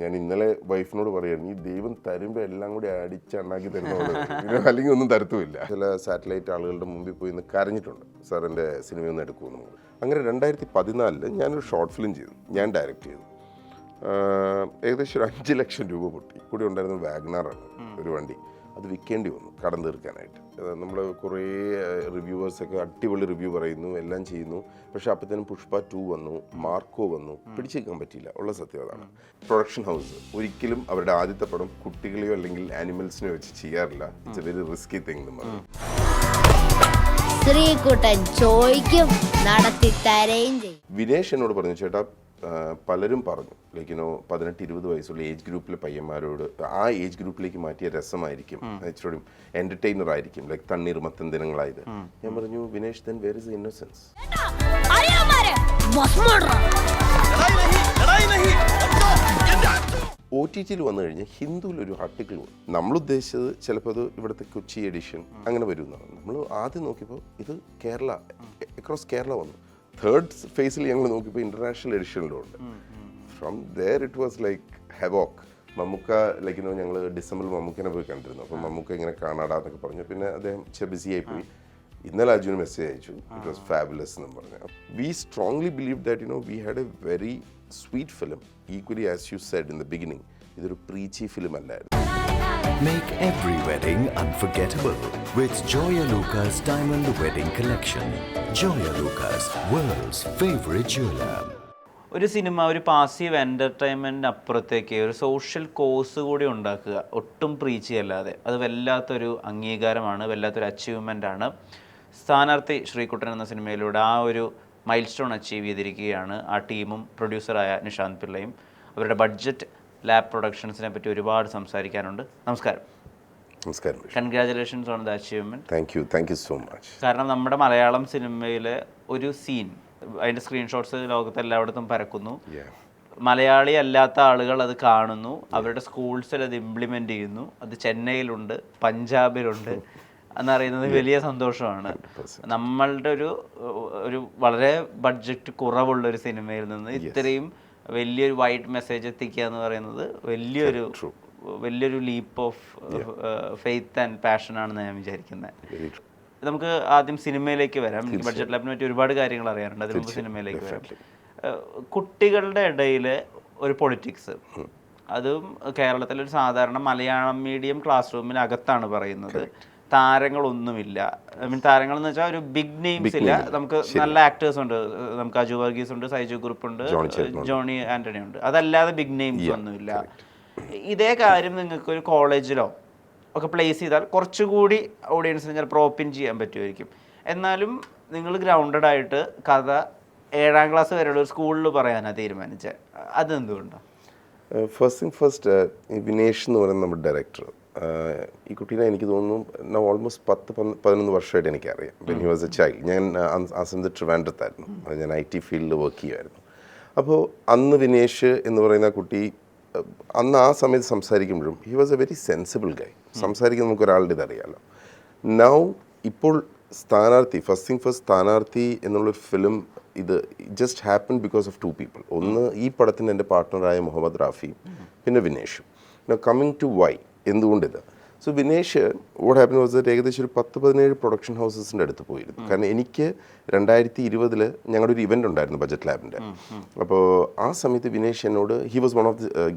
ഞാൻ ഇന്നലെ വൈഫിനോട് പറയുകയാണ്, ഈ ദൈവം തരുമ്പോൾ എല്ലാം കൂടി അടിച്ചുണ്ടാക്കി തരുന്നതുകൊണ്ട് അല്ലെങ്കിൽ ഒന്നും തരത്തുമില്ല. ചില സാറ്റലൈറ്റ് ആളുകളുടെ മുമ്പിൽ പോയി ഇന്ന് കരഞ്ഞിട്ടുണ്ട്, സാർ എൻ്റെ സിനിമയൊന്നും എടുക്കുമെന്ന്. അങ്ങനെ 2014 ഞാനൊരു ഷോർട്ട് ഫിലിം ചെയ്തു, ഞാൻ ഡയറക്റ്റ് ചെയ്തു. ഏകദേശം ഒരു 5 ലക്ഷം രൂപ പൊട്ടി. കൂടി ഉണ്ടായിരുന്ന വാഗ്നാറാണ് ഒരു വണ്ടി. അത് വിൽക്കേണ്ടി വന്നു കടം തീർക്കാനായിട്ട്. നമ്മൾ കുറേ റിവ്യൂവേഴ്സൊക്കെ അടിപൊളി റിവ്യൂ പറയുന്നു, എല്ലാം ചെയ്യുന്നു. പക്ഷേ അപ്പോഴത്തേനും പുഷ്പ 2 വന്നു, മാർക്കോ വന്നു. പിടിച്ചേക്കാൻ പറ്റിയില്ല, ഉള്ള സത്യം അതാണ്. പ്രൊഡക്ഷൻ ഹൗസ് ഒരിക്കലും അവരുടെ ആദ്യത്തെ പടം കുട്ടികളെയോ അല്ലെങ്കിൽ ആനിമൽസിനെയോ വെച്ച് ചെയ്യാറില്ല. It's a very risky thing എന്ന് പറഞ്ഞു. ശ്രീകുട്ടൻ ചോദിക്കും, നടത്തി തരുകയും ചെയ്യും. വിനേഷ് എന്നോട് പറഞ്ഞു, ചേട്ടാ പലരും പറഞ്ഞു ലൈക്ക് 18-20 വയസ്സുള്ള ഏജ് ഗ്രൂപ്പിലെ പയ്യന്മാരോട് ആ ഏജ് ഗ്രൂപ്പിലേക്ക് മാറ്റിയ രസമായിരിക്കും, ഇച്ചിരി എന്റർടൈനർ ആയിരിക്കും, ലൈക്ക് തണ്ണീർ മത്തൻ ദിനങ്ങളായത്. ഞാൻ പറഞ്ഞു, Vinesh then where is innocence? OTT വന്നു കഴിഞ്ഞാൽ ഹിന്ദുവിലൊരു ആർട്ടിക്കിൾ വന്നു. നമ്മൾ ഉദ്ദേശിച്ചത് ചിലപ്പോൾ അത് ഇവിടുത്തെ കൊച്ചി എഡിഷൻ അങ്ങനെ വരുന്നതാണ്. നമ്മൾ ആദ്യം നോക്കിയപ്പോൾ ഇത് കേരള, അക്രോസ് കേരള വന്നു. തേർഡ് ഫേസിൽ ഞങ്ങൾ നോക്കിയപ്പോൾ ഇന്റർനാഷണൽ എഡിഷനിലും ഉണ്ട്. From there it was like havoc. Mammookka like ഞങ്ങൾ ഡിസംബറിൽ മമ്മൂക്കനെ പോയി കണ്ടിരുന്നു. അപ്പം മമ്മൂക്ക ഇങ്ങനെ കാണാടാന്നൊക്കെ പറഞ്ഞു. പിന്നെ അദ്ദേഹം ബിസിയായി പോയി. ഇന്നലെ അർജുന് മെസ്സേജ് അയച്ചു, ഇറ്റ് വാസ് ഫാബുലസ് എന്ന് പറഞ്ഞു. V strongly believe that we had A very sweet film. Equally as you said in the beginning, ഇതൊരു പ്രീച്ചി ഫിലിം അല്ലായിരുന്നു. Make every wedding unforgettable with Joya Lucas Diamond Wedding Collection. Joya Lucas, world's favorite jeweler. ഒരു cinema ഒരു passive എൻ്റർടൈൻമെൻറ്റിന് അപ്പുറത്തേക്ക് ഒരു social cos കൂടി ഉണ്ടാക്കുക, ഒട്ടും preach ചെയ്യല്ലാതെ, അത് വല്ലാത്തൊരു അംഗീകാരമാണ്, വല്ലാത്തൊരു അച്ചീവ്മെൻ്റാണ്. സ്ഥാനാർത്ഥി ശ്രീകുട്ടൻ എന്ന സിനിമയിലൂടെ ആ ഒരു മൈൽ സ്റ്റോൺ അച്ചീവ് ചെയ്തിരിക്കുകയാണ് ആ ടീമും പ്രൊഡ്യൂസറായ നിഷാന്ത് പിള്ളയും. അവരുടെ ബഡ്ജറ്റ് ലാബ് പ്രൊഡക്ഷൻസിനെ പറ്റി ഒരുപാട് സംസാരിക്കാനുണ്ട്. നമസ്കാരം. നമസ്കാരം. Congratulations on the achievement. Thank you so much. കാരണം നമ്മുടെ മലയാളം സിനിമയിലെ ഒരു സീൻ, അതിൻ്റെ സ്ക്രീൻഷോട്ട്സ് ലോകത്ത് എല്ലായിടത്തും പരക്കുന്നു. മലയാളി അല്ലാത്ത ആളുകൾ അത് കാണുന്നു, അവരുടെ സ്കൂൾസിൽ അത് ഇംപ്ലിമെൻ്റ് ചെയ്യുന്നു. അത് ചെന്നൈയിലുണ്ട്, പഞ്ചാബിലുണ്ട് എന്നറിയുന്നത് വലിയ സന്തോഷമാണ്. നമ്മളുടെ ഒരു വളരെ ബഡ്ജറ്റ് കുറവുള്ളൊരു സിനിമയിൽ നിന്ന് ഇത്രയും വലിയൊരു വൈഡ് മെസ്സേജ് എത്തിക്കുക എന്ന് പറയുന്നത് വലിയൊരു ലീപ്പ് ഓഫ് ഫെയ്ത്ത് ആൻഡ് പാഷനാണെന്ന് ഞാൻ വിചാരിക്കുന്നത്. നമുക്ക് ആദ്യം സിനിമയിലേക്ക് വരാം. എനിക്ക് ബഡ്ജറ്റ് ലാബിനെ പറ്റി ഒരുപാട് കാര്യങ്ങൾ അറിയാറുണ്ട്, അതിന് മുമ്പ് സിനിമയിലേക്ക് വരാം. കുട്ടികളുടെ ഇടയിൽ ഒരു പൊളിറ്റിക്സ്, അതും കേരളത്തിലൊരു സാധാരണ മലയാളം മീഡിയം ക്ലാസ് റൂമിനകത്താണ് പറയുന്നത്. താരങ്ങളൊന്നുമില്ല. താരങ്ങൾ എന്ന് വെച്ചാൽ ഒരു ബിഗ് നെയിംസ് ഇല്ല. നമുക്ക് നല്ല ആക്ടേഴ്സ് ഉണ്ട്, നമുക്ക് അജു വർഗീസ് ഉണ്ട്, സൈജു ഗ്രൂപ്പ് ഉണ്ട്, ജോണി ആന്റണി ഉണ്ട്. അതല്ലാതെ ബിഗ് നെയിംസ് ഒന്നുമില്ല. ഇതേ കാര്യം നിങ്ങൾക്ക് ഒരു കോളേജിലോ ഒക്കെ പ്ലേസ് ചെയ്താൽ കുറച്ചുകൂടി ഓഡിയൻസിന് ചിലപ്പോൾ ഓപ്പൺ ചെയ്യാൻ പറ്റുമായിരിക്കും. എന്നാലും നിങ്ങൾ ഗ്രൗണ്ടഡ് ആയിട്ട് കഥ 7ാം ക്ലാസ് വരെയുള്ള ഒരു സ്കൂളിൽ പറയാനാണ് തീരുമാനിച്ചത്. അതെന്തുകൊണ്ടാണ്? ഫസ്റ്റ് വിനേഷ് എന്ന് പറയുന്ന നമ്മുടെ ഡയറക്ടർ, ഈ കുട്ടീനെ എനിക്ക് തോന്നുന്നു ഓൾമോസ്റ്റ് 10-11 വർഷമായിട്ട് എനിക്കറിയാം. When he was A child. ഞാൻ ആ സമയത്ത് ട്രിവാൻഡ്രത്തായിരുന്നു, ഞാൻ IT ഫീൽഡിൽ വർക്ക് ചെയ്യുമായിരുന്നു. അപ്പോൾ അന്ന് വിനേഷ് എന്ന് പറയുന്ന കുട്ടി അന്ന് ആ സമയത്ത് സംസാരിക്കുമ്പോഴും he was a very sensible guy. സംസാരിക്കുന്ന നമുക്ക് ഒരാളുടെ ഇതറിയാമല്ലോ. നൗ ഇപ്പോൾ ഫസ്റ്റ് സ്ഥാനാർത്ഥി എന്നുള്ള ഫിലിം ഇത് just happen because of 2 people. ഒന്ന്, ഈ പടത്തിന് എൻ്റെ പാർട്ട്ണറായ മുഹമ്മദ് റാഫി, പിന്നെ വിനേഷും. കമ്മിങ് ടു വൈ, എന്തുകൊണ്ടിത്? So Vinesh what happen was that ഏകദേശം ഒരു 10-17 പ്രൊഡക്ഷൻ ഹൗസസിൻ്റെ അടുത്ത് പോയിരുന്നു. കാരണം എനിക്ക് 2020 ഞങ്ങളുടെ ഒരു ഇവൻ്റ് ഉണ്ടായിരുന്നു ബഡ്ജറ്റ് ലാബിൻ്റെ. അപ്പോൾ ആ സമയത്ത് വിനേഷ് എന്നോട്, he was one of the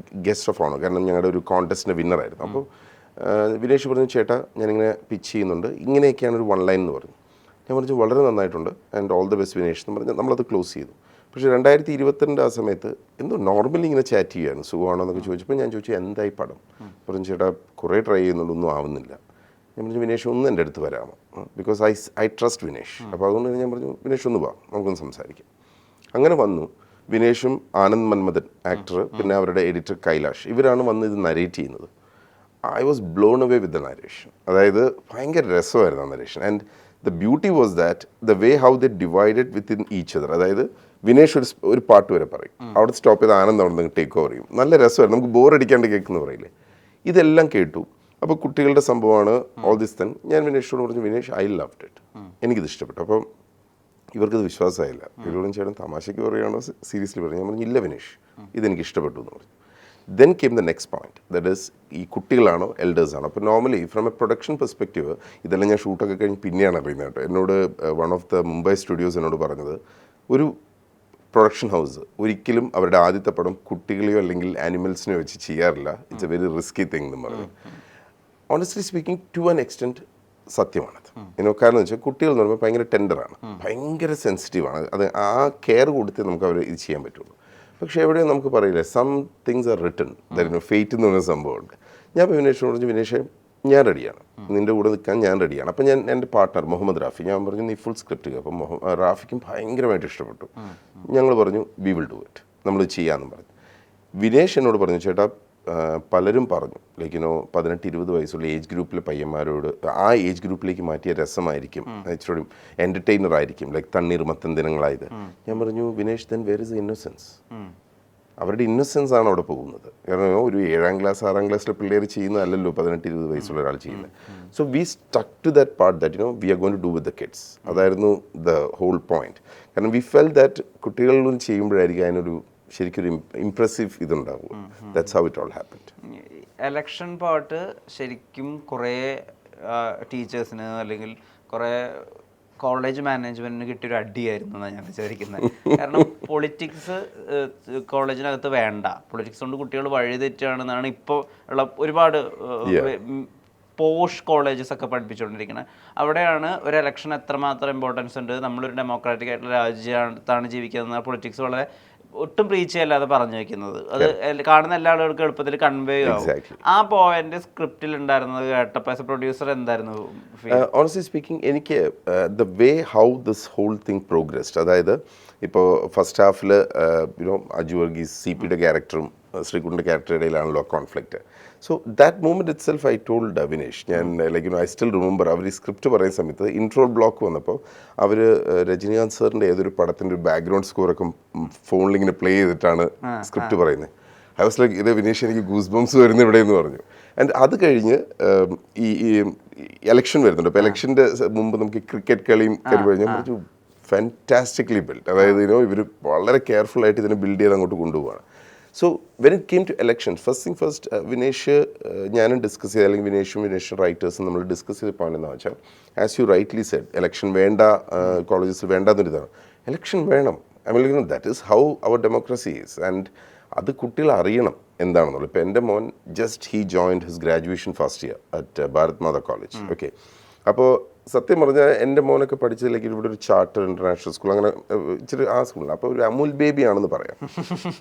guest of owner, കാരണം ഞങ്ങളുടെ ഒരു കോൺടെസ്റ്റിൻ്റെ വിന്നറായിരുന്നു. അപ്പോൾ വിനേഷ് പറഞ്ഞു, ചേട്ടാ ഞാനിങ്ങനെ പിച്ച് ചെയ്യുന്നുണ്ട്, ഇങ്ങനെയൊക്കെയാണ് ഒരു 1 ലൈൻ എന്ന് പറഞ്ഞു. ഞാൻ പറഞ്ഞു വളരെ നന്നായിട്ടുണ്ട് and all the best Vinesh എന്ന് പറഞ്ഞ് നമ്മളത് ക്ലോസ് ചെയ്തു. പക്ഷേ 2022 ആ സമയത്ത് എന്തോ നോർമലി ഇങ്ങനെ ചാറ്റ് ചെയ്യുകയാണ്, സുഖമാണോ എന്നൊക്കെ ചോദിച്ചപ്പോൾ ഞാൻ ചോദിച്ചു എന്തായി പടം? പറഞ്ഞു, ചേട്ടാ കുറേ ട്രൈ ചെയ്യുന്നുണ്ട്, ഒന്നും ആവുന്നില്ല. ഞാൻ പറഞ്ഞു, വിനേഷ് ഒന്ന് എൻ്റെ അടുത്ത് വരാമോ? Because I trust Vinesh. അപ്പോൾ അതുകൊണ്ട് ഞാൻ പറഞ്ഞു, വിനേഷ് ഒന്ന് വാ, നമുക്കൊന്ന് സംസാരിക്കാം. അങ്ങനെ വന്നു. വിനേഷും ആനന്ദ് മന്മഥൻ ആക്ടർ, പിന്നെ അവരുടെ എഡിറ്റർ കൈലാഷ്, ഇവരാണ് വന്ന് ഇത് നരേറ്റ് ചെയ്യുന്നത്. I was blown away with the narration. അതായത് ഭയങ്കര രസമായിരുന്നു ആ narration. And the beauty was that the way how the divided within each other. അതായത് വിനേഷ് ഒരു പാട്ട് വരെ പറയും, അവിടെ സ്റ്റോപ്പ് ചെയ്ത് ആനന്ദ് അവിടെ നിന്ന് ടേക്ക് ഓവർ ചെയ്യും. നല്ല രസമായിരുന്നു, നമുക്ക് ബോറടിക്കാണ്ട് കേൾക്കുന്ന പറയില്ലേ. ഇതെല്ലാം കേട്ടു. അപ്പോൾ കുട്ടികളുടെ സംഭവമാണ് ഓൾ ദിസ് തൻ. ഞാൻ വിനേഷിനോട് പറഞ്ഞു, വിനേഷ് ഐ ലവ്ഡ് ഇറ്റ്, എനിക്കിത് ഇഷ്ടപ്പെട്ടു. അപ്പം ഇവർക്കത് വിശ്വാസമായില്ല. ഇവരോടും ചേട്ടൻ തമാശയ്ക്ക് പറയുകയാണോ സീരിയസ്ലി പറഞ്ഞു? ഞാൻ പറഞ്ഞു, ഇല്ല വിനേഷ്, ഇതെനിക്ക് ഇഷ്ടപ്പെട്ടു എന്ന് പറഞ്ഞു. Then came the next point, that is ഈ കുട്ടികളാണോ എൽഡേഴ്സ് ആണോ. അപ്പോൾ normally from A production perspective ഇതെല്ലാം ഞാൻ ഷൂട്ടൊക്കെ കഴിഞ്ഞ് പിന്നെയാണ് അറിയുന്നത് കേട്ടോ. എന്നോട് one of the Mumbai studios എന്നോട് പറഞ്ഞത്, ഒരു പ്രൊഡക്ഷൻ ഹൗസ് ഒരിക്കലും അവരുടെ ആദ്യത്തെ പടം കുട്ടികളെയോ അല്ലെങ്കിൽ ആനിമൽസിനെയോ വെച്ച് ചെയ്യാറില്ല. It's a very risky thing എന്ന് പറഞ്ഞു. Honestly speaking to an extent സത്യമാണത്. കാരണം വെച്ചാൽ കുട്ടികൾ എന്ന് പറയുമ്പോൾ ഭയങ്കര ടെൻഡറാണ്, ഭയങ്കര സെൻസിറ്റീവാണ്. അത് ആ കെയർ കൊടുത്ത് നമുക്ക് അവർ ഇത് ചെയ്യാൻ പറ്റുള്ളൂ. പക്ഷേ എവിടെയും നമുക്ക് പറയില്ല, some things are written, fate എന്ന് പറയുന്ന സംഭവമുണ്ട്. ഞാൻ ഇപ്പോൾ വിനേഷിനോട് പറഞ്ഞു, വിനേഷ് ഞാൻ റെഡിയാണ്, നിൻ്റെ കൂടെ നിൽക്കാൻ ഞാൻ റെഡിയാണ്. അപ്പം ഞാൻ എൻ്റെ പാർട്ട്ണർ മുഹമ്മദ് റാഫി, ഞാൻ പറഞ്ഞു നീ ഫുൾ സ്ക്രിപ്റ്റ് ചെയ്യുക. അപ്പം റാഫിക്കും ഭയങ്കരമായിട്ട് ഇഷ്ടപ്പെട്ടു. ഞങ്ങൾ പറഞ്ഞു വി വിൽ ഡു ഇറ്റ്, നമ്മൾ ചെയ്യാമെന്നും പറഞ്ഞു. വിനേഷ് എന്നോട് പറഞ്ഞു, ചേട്ടാ പലരും പറഞ്ഞു ലൈക്ക് 18-20 വയസ്സുള്ള ഏജ് ഗ്രൂപ്പിലെ പയ്യന്മാരോട് ആ ഏജ് ഗ്രൂപ്പിലേക്ക് മാറ്റിയ രസമായിരിക്കും, ഇച്ചിരി എൻ്റർടൈനർ ആയിരിക്കും, ലൈക്ക് തണ്ണീർ മത്തൻ ദിനങ്ങളായത്. ഞാൻ പറഞ്ഞു Vinesh then where is innocence? അവരുടെ ഇന്നസെൻസ് ആണ് അവിടെ പോകുന്നത്. കാരണം ഒരു 7ാം ക്ലാസ് 6ാം ക്ലാസ്സിലെ പിള്ളേർ ചെയ്യുന്നതല്ലല്ലോ 18-20 വയസ്സുള്ള ഒരാൾ ചെയ്യുന്നത്. So we stuck to that part that we are going to do with the kids. അതായിരുന്നു ദ ഹോൾ പോയിന്റ്. കാരണം വി ഫെൽ ദാറ്റ് കുട്ടികളിലും ചെയ്യുമ്പോഴായിരിക്കും അതിനൊരു ശരിക്കൊരു ഇംപ്രസീവ് ഇതുണ്ടാവും. That's how it all happened. Election part ശരിക്കും കുറേ ടീച്ചേഴ്സിന് അല്ലെങ്കിൽ കുറേ കോളേജ് മാനേജ്മെന്റിന് കിട്ടിയൊരു അടിയായിരുന്നു എന്നാണ് ഞാൻ വിചാരിക്കുന്നത്. കാരണം പൊളിറ്റിക്സ് കോളേജിനകത്ത് വേണ്ട, പൊളിറ്റിക്സ് കൊണ്ട് കുട്ടികൾ വഴിതെറ്റാണെന്നാണ് ഇപ്പോൾ ഉള്ള ഒരുപാട് പോഷ് കോളേജസ് ഒക്കെ പഠിപ്പിച്ചുകൊണ്ടിരിക്കുന്നത്. അവിടെയാണ് ഒരു ഇലക്ഷൻ എത്രമാത്രം ഇമ്പോർട്ടൻസ് ഉണ്ട്, നമ്മളൊരു ഡെമോക്രാറ്റിക് ആയിട്ടുള്ള രാജ്യത്താണ് ജീവിക്കുന്നത്, പൊളിറ്റിക്സ് വളരെ ഒട്ടും പ്രീച്ച് ചെയ്യല്ലാതെ പറഞ്ഞു വെക്കുന്നത്. അത് കാണുന്ന എല്ലാ ആളുകൾക്കും എളുപ്പത്തിൽ കൺവേ ആവും. ആ പോയിന്റ് സ്ക്രിപ്റ്റിൽ ഉണ്ടായിരുന്നത് കേട്ടപ്പോൾ ആസ് എ പ്രൊഡ്യൂസർ എന്തായിരുന്നു? ഓണസ്റ്റ്ലി സ്പീക്കിംഗ് എനിക്ക് the way how this whole thing progressed, അതായത് ഇപ്പോൾ ഫസ്റ്റ് ഹാഫിൽ അജു വർഗീസ് CPയുടെ ക്യാരക്ടറും ശ്രീകുട്ടിൻ്റെ ക്യാരക്ടറുടെ ഇടയിലാണല്ലോ conflict. So that moment itself I told Vinesh, ഞാൻ ലൈക്ക് ഐ സ്റ്റിൽ റിമെമ്പർ അവർ ഈ സ്ക്രിപ്റ്റ് പറയുന്ന സമയത്ത് ഇൻട്രോ ബ്ലോക്ക് വന്നപ്പോൾ അവർ രജനീകാന്ത് സാറിൻ്റെ ഏതൊരു പടത്തിൻ്റെ ഒരു ബാക്ക്ഗ്രൗണ്ട് സ്കോറൊക്കെ ഫോണിലിങ്ങനെ പ്ലേ ചെയ്തിട്ടാണ് സ്ക്രിപ്റ്റ് പറയുന്നത്. ഐ വാസ് ലൈക്ക് ഇത് വിനേഷ് എനിക്ക് ഗൂസ് ബംസ് വരുന്നു ഇവിടെ എന്ന് പറഞ്ഞു. ആൻഡ് അത് കഴിഞ്ഞ് ഈ എലക്ഷൻ വരുന്നുണ്ട്. അപ്പോൾ എലക്ഷൻ്റെ മുമ്പ് നമുക്ക് ക്രിക്കറ്റ് കളിയും കഴിഞ്ഞാൽ പറഞ്ഞു ഫാൻറ്റാസ്റ്റിക്കലി ബിൽഡ്, അതായത് ഇവർ വളരെ കെയർഫുൾ ആയിട്ട് ഇതിനെ ബിൽഡ് ചെയ്ത് അങ്ങോട്ട് കൊണ്ടുപോവാണ്. So when it came to elections first Vinesh ഞാനും ഡിസ്കസ് ചെയ്ത്, അല്ലെങ്കിൽ വിനേഷും റൈറ്റേഴ്സും നമ്മൾ ഡിസ്കസ് ചെയ്ത പോയിന്റ് എന്താണെന്ന് വെച്ചാൽ, as you rightly said, election വേണ്ട, കോളേജസ് വേണ്ടാന്നൊരിതാണ്. എലക്ഷൻ വേണം. I mean that is how our democracy is. And അത് കുട്ടികൾ അറിയണം എന്താണെന്നുള്ളത്. ഇപ്പോൾ എൻ്റെ മോൻ just he joined his graduation first year at Bharat Mata college. Okay, അപ്പോൾ സത്യം പറഞ്ഞാൽ എൻ്റെ മോനൊക്കെ പഠിച്ചതിലേക്ക് ഇവിടെ ഒരു ചാർട്ടർ ഇൻ്റർനാഷണൽ സ്കൂൾ, അങ്ങനെ ഇച്ചിരി ആ സ്കൂളിൽ. അപ്പോൾ ഒരു അമൂൽ ബേബി ആണെന്ന് പറയാം.